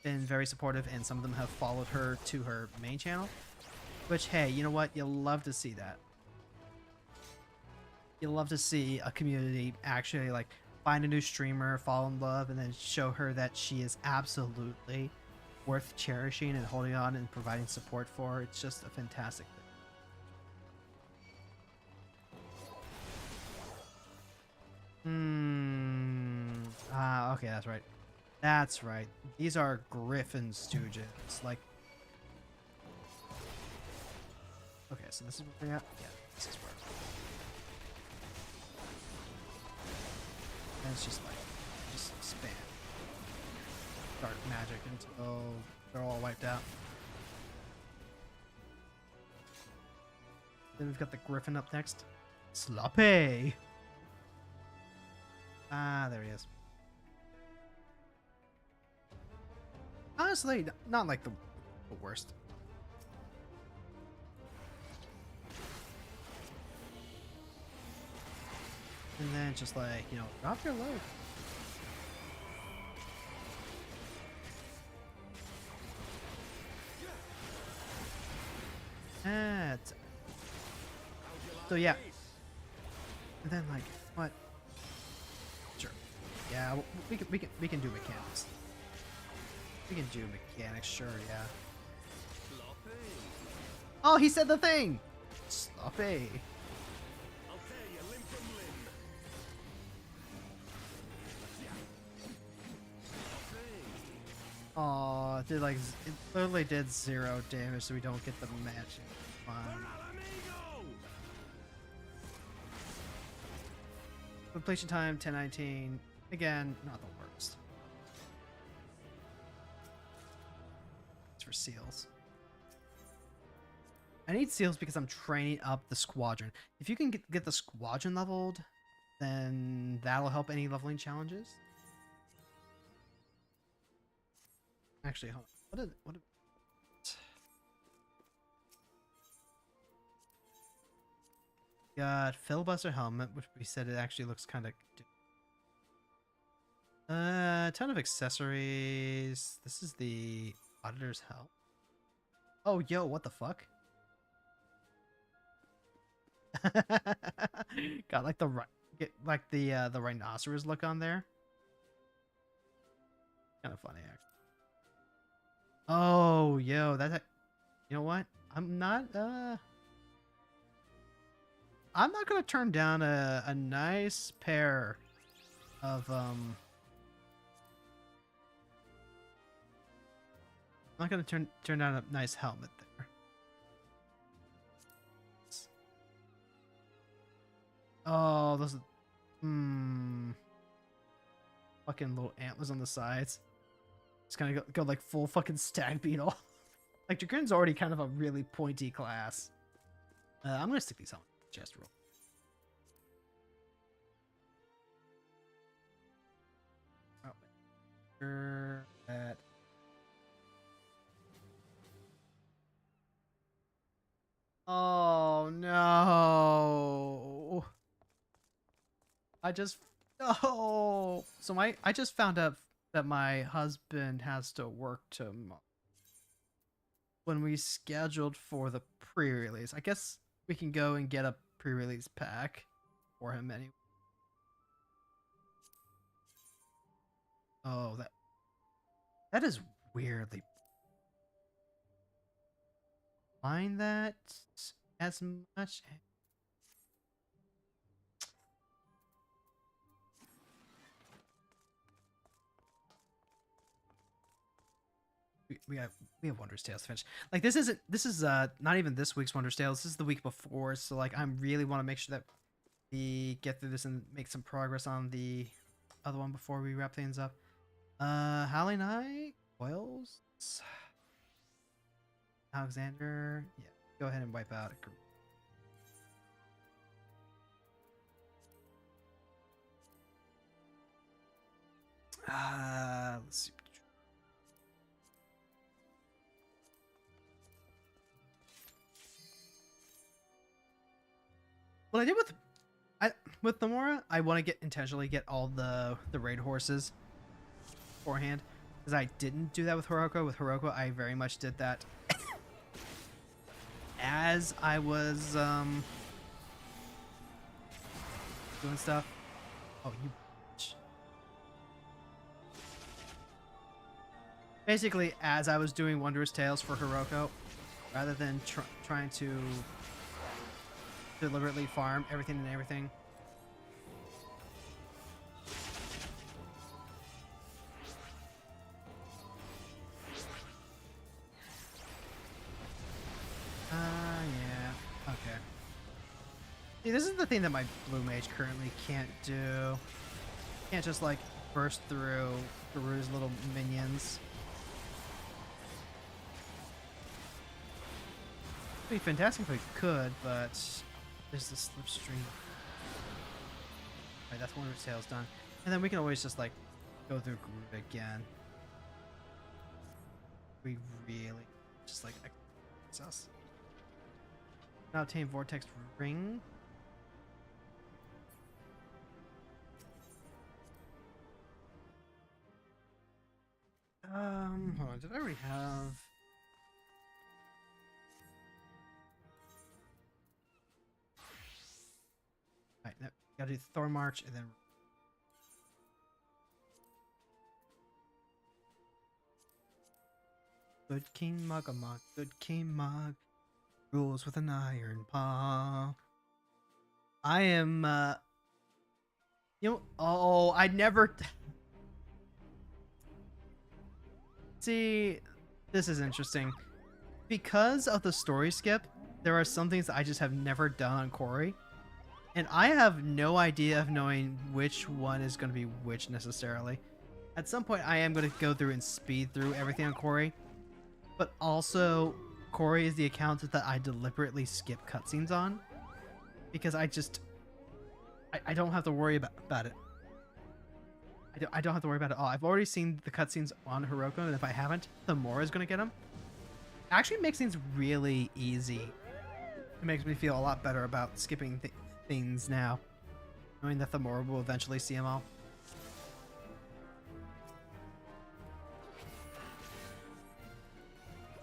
been very supportive, and some of them have followed her to her main channel. Which, hey, you know what? You'll love to see that. You'll love to see a community actually, like, find a new streamer, fall in love, and then show her that she is absolutely worth cherishing and holding on and providing support for. It's just a fantastic thing. Okay, that's right. That's right. These are Griffin Stooges. Like, okay, so this is where we're at? Yeah, this is where. And it's just like, just spam. Dark magic until they're all wiped out. Then we've got the Griffin up next. Sloppy! Ah, there he is. Honestly, not like the worst. And then just like, you know, drop your load. So yeah. And then like, what? Sure. Yeah, we can do mechanics. We can do mechanics, sure, yeah. Oh, he said the thing! Sloppy. Oh, it did like, it literally did 0 damage, so we don't get the matching. Fine. Completion time 10:19. Again, not the worst. It's for seals. I need seals because I'm training up the squadron. If you can get the squadron leveled, then that'll help any leveling challenges. Actually, hold on. What did got filibuster helmet, which we said it actually looks kind of a ton of accessories. This is the auditor's help. Oh, yo, what the fuck? Got like the rhinoceros look on there. Kind of funny, actually. Oh, yo, that. You know what? I'm not gonna turn down a nice pair of I'm not gonna turn down a nice helmet there. Oh, those fucking little antlers on the sides. Just kind of go like full fucking stag beetle. Like, Dragoon's already kind of a really pointy class. I'm gonna stick these on chest roll. Oh, that. Oh no! I just no. So I just found out that my husband has to work tomorrow. when we scheduled for the pre-release. I guess we can go and get a pre-release pack for him anyway. Oh, that is weirdly. Find that as much. We have Wondrous Tales to finish. Like this is not even this week's Wondrous Tales. This is the week before. So like I really want to make sure that we get through this and make some progress on the other one before we wrap things up. Holly Knight, Coils, Alexander. Yeah, go ahead and wipe out. Let's see. What I did with Nomura, I want to intentionally get all the raid horses beforehand, because I didn't do that with Hiroko. With Hiroko, I very much did that as I was doing stuff. Oh, you bitch. Basically, as I was doing Wondrous Tales for Hiroko, rather than trying to deliberately farm everything and everything. Yeah. Okay. See, this is the thing that my blue mage currently can't do. Can't just like burst through Garu's little minions. It'd be fantastic if we could, but there's the slipstream. Right, that's one of the sales done. And then we can always just like go through Garuda again. We really just like us. Now obtain Vortex Ring. Hold on, did I already have? Alright, now gotta do Thorn March and then Good King Mugamog, good King Mug rules with an iron paw. I am oh, I never see, this is interesting. Because of the story skip, there are some things that I just have never done on Corey. And I have no idea of knowing which one is going to be which necessarily. At some point, I am going to go through and speed through everything on Corey. But also, Corey is the account that I deliberately skip cutscenes on. Because I don't have to worry about it. I don't have to worry about it at all. I've already seen the cutscenes on Hiroko, and if I haven't, Thamora is going to get them. It actually makes things really easy. It makes me feel a lot better about skipping things now, knowing that Thamora will eventually see them all.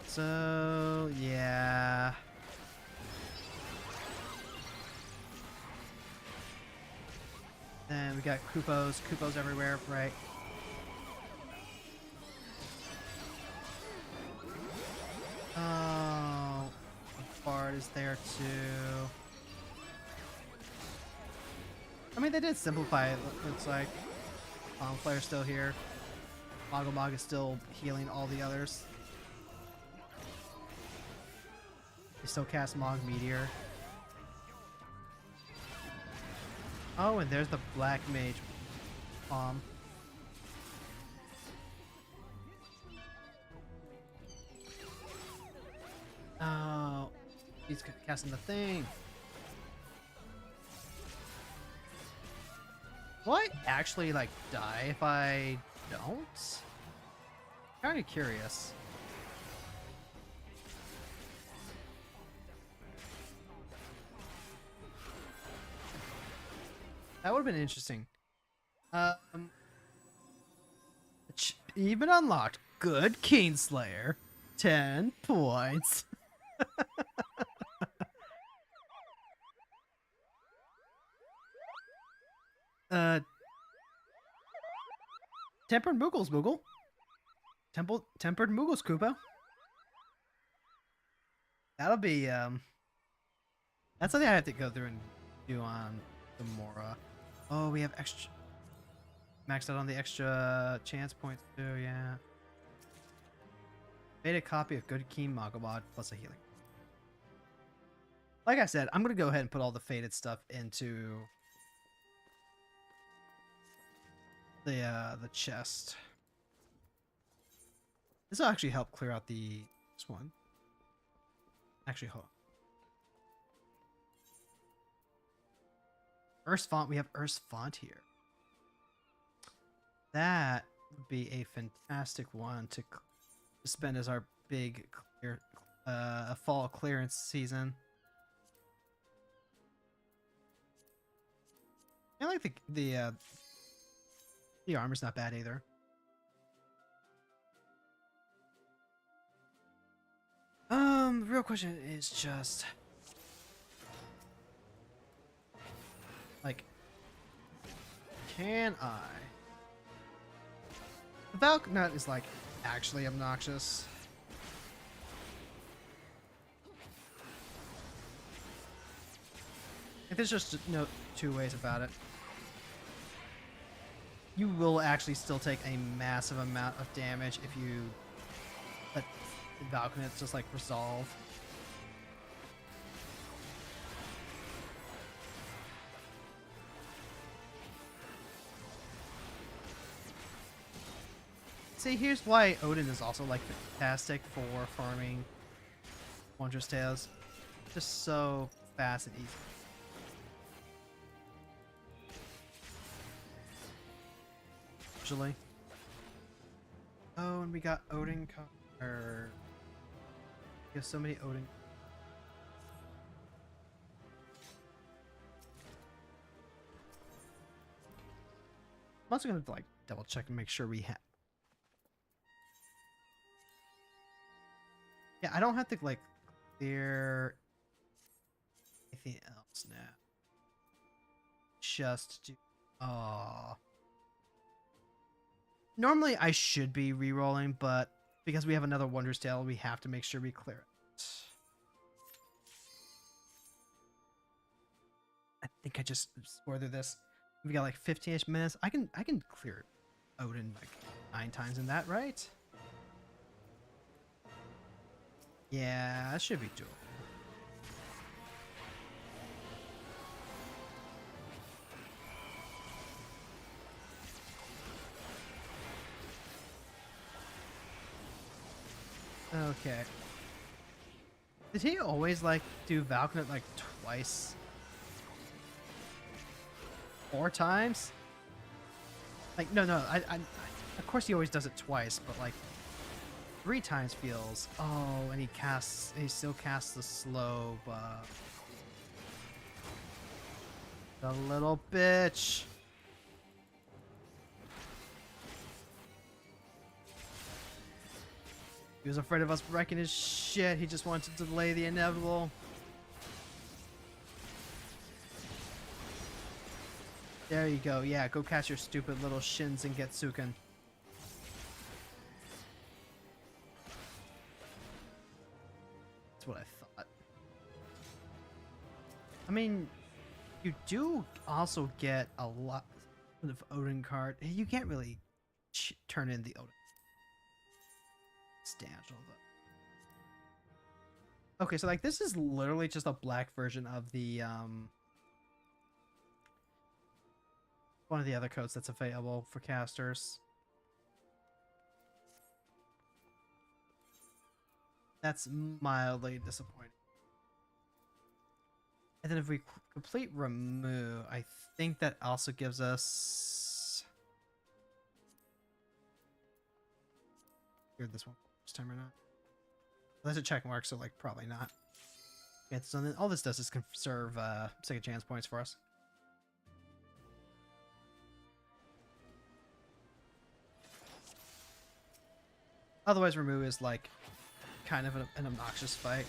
So, yeah. Then we got Kupos everywhere, right? Oh, Bard is there too. I mean, they did simplify it, looks like. Flare's still here. Mogomog is still healing all the others. They still cast Mog Meteor. Oh, and there's the Black Mage bomb. Oh, he's casting the thing. Will I actually like die if I don't? Kind of curious. That would have been interesting. Achievement unlocked. Good Kingslayer. 10 points. Tempered Moogles, Moogle. Tempered Moogles, Koopa. That'll be, that's something I have to go through and do on the Mora. Oh, we have extra... Maxed out on the extra chance points too, yeah. Made a copy of Good Keen Mogobot plus a healing. Like I said, I'm going to go ahead and put all the faded stuff into the chest. This will actually help clear out this one. Actually, hold on. Earth's Font, we have Earth's Font here. That would be a fantastic one to spend as our big clear, fall clearance season. I like the armor's not bad either. The real question is just like, can I? The Valknut is like actually obnoxious. If there's just no two ways about it. You will actually still take a massive amount of damage if you let the Valknut just like resolve. See, here's why Odin is also like fantastic for farming Wondrous Tales. Just so fast and easy. Usually. Oh, and we got Odin or we have so many Odin. I'm also gonna like double check and make sure we have. Yeah, I don't have to like clear anything else now. Just do. Oh. Normally I should be re-rolling, but because we have another Wondrous Tale, we have to make sure we clear it. I think I just swore through this. We got like 15-ish minutes. I can clear Odin like 9 times in that, right? Yeah, that should be doable. Okay. Did he always like do Valknut like twice? 4 times? Like no, I of course he always does it twice, but like 3 times feels. Oh, and he still casts the slow buff. The little bitch. He was afraid of us wrecking his shit. He just wanted to delay the inevitable. There you go. Yeah, go catch your stupid little shins and get Getsuken. That's what I thought. I mean, you do also get a lot of Odin card. You can't really turn in the Odin. Substantial though. Okay, so like this is literally just a black version of the one of the other codes that's available for casters. That's mildly disappointing. And then if we complete remove, I think that also gives us here this one this time or not. Well, that's a check mark, so like probably not. Yeah, so then all this does is conserve second chance points for us. Otherwise, remove is like kind of an obnoxious fight.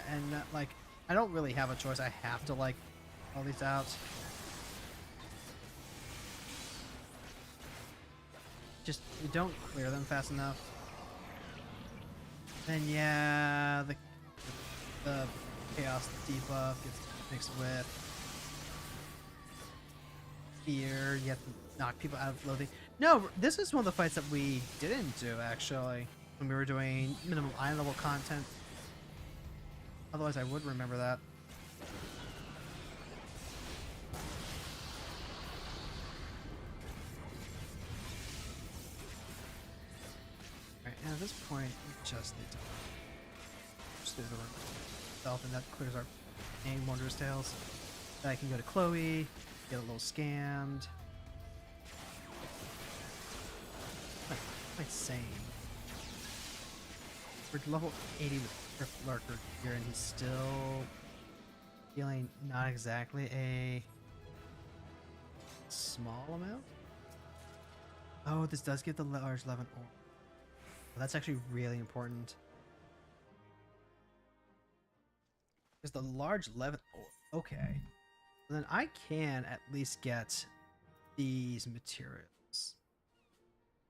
And like, I don't really have a choice. I have to like all these out. Just you don't clear them fast enough. Then yeah, the chaos debuff gets mixed with fear. You have to knock people out of floating. No, this is one of the fights that we didn't do actually when we were doing minimum eye level content. Otherwise, I would remember that. Alright, and at this point, we just need to just do the run itself, and that clears our main Wanderer's Tales. Then I can go to Chloe, get a little scammed. Quite sane. We're level 80 with Rift Lurker here, and he's still feeling not exactly a small amount. Oh, this does give the large 11 ore. Well, that's actually really important. Because the large 11 ore. Okay. Then I can at least get these materials.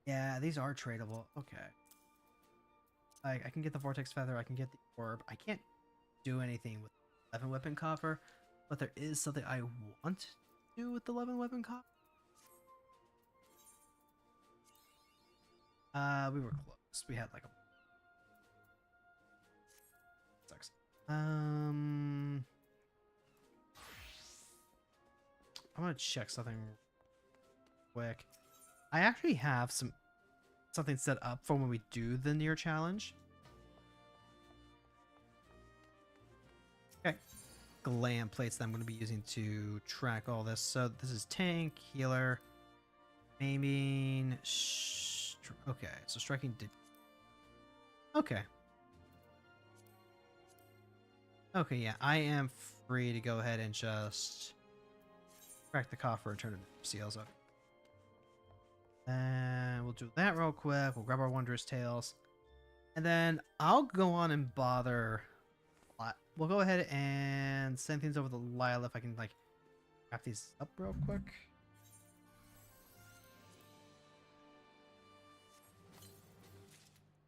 Yeah, these are tradable. Okay. I can get the Vortex Feather, I can get the Orb. I can't do anything with 11 Weapon Copper, but there is something I want to do with the 11 Weapon Copper. We were close. We had like a... Sucks. I'm gonna check something quick. I actually have something set up for when we do the near challenge. Okay. Glam plates that I'm going to be using to track all this. So this is tank, healer, aiming. Okay, so striking did. Okay. Okay, yeah, I am free to go ahead and just crack the coffer and turn it into seals up. And we'll do that real quick. We'll grab our Wondrous Tales. And then I'll go on and bother... We'll go ahead and send things over to Lyle if I can, like, wrap these up real quick.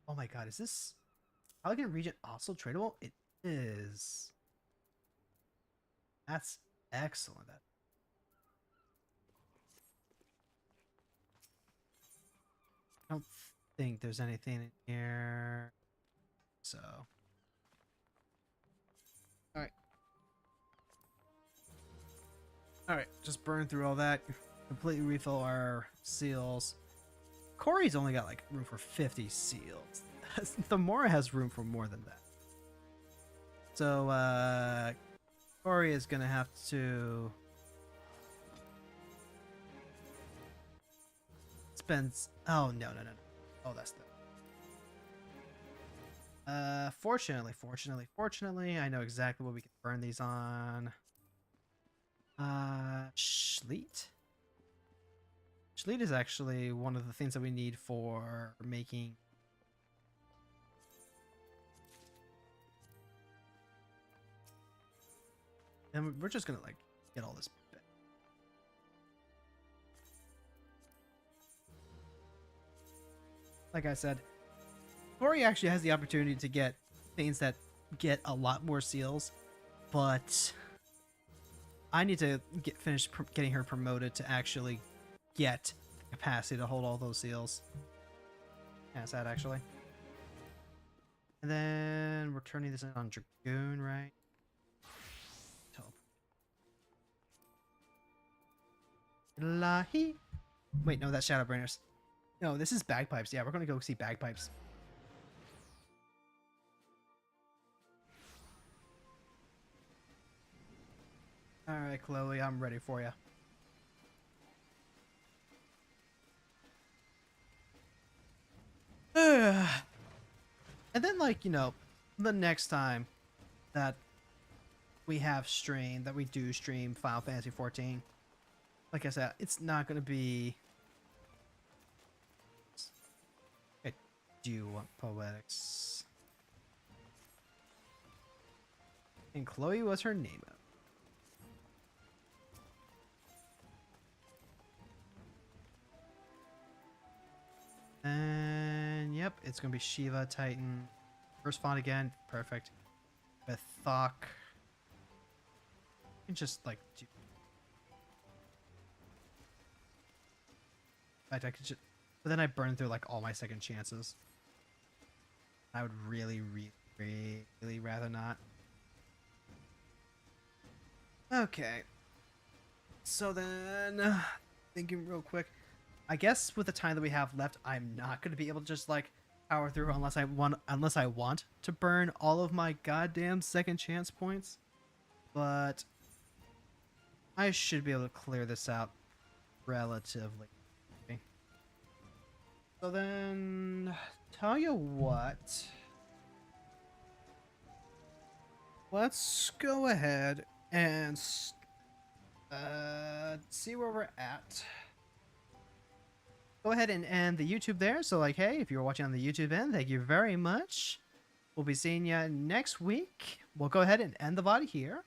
Oh my god, is this... Elegant Regent also tradable? It is. That's excellent. I don't think there's anything in here. So. Alright. Alright, just burn through all that. Completely refill our seals. Corey's only got like room for 50 seals. Thamora has room for more than that. So, Corey is gonna have to spend... Oh, no. Oh, that's the... Fortunately, I know exactly what we can burn these on. Schleet? Schleet is actually one of the things that we need for making... And we're just gonna, like, get all this bit. Like I said, Corey actually has the opportunity to get things that get a lot more seals, but I need to finish getting her promoted to actually get the capacity to hold all those seals. Yeah, sad actually. And then we're turning this in on Dragoon, right? Lahi. Wait, no, that's Shadowbringers. No, this is Bagpipes. Yeah, we're gonna go see Bagpipes. Alright, Chloe, I'm ready for you. And then, like, you know, the next time that we have streamed, that we do stream Final Fantasy 14. Like I said, it's not going to be... I do want Poetics. And Chloe was her name. And yep, it's going to be Shiva, Titan. First font again, perfect. Bethok. And just like... In fact, I could just... But then I burn through like all my second chances. I would really, really, really rather not. Okay. So then, thinking real quick. I guess with the time that we have left, I'm not going to be able to just like power through unless I want to burn all of my goddamn second chance points. But I should be able to clear this out relatively. Okay. So then, tell you what. Let's go ahead and see where we're at. Go ahead and end the YouTube there. So like, hey, if you're watching on the YouTube end, thank you very much. We'll be seeing you next week. We'll go ahead and end the VOD here.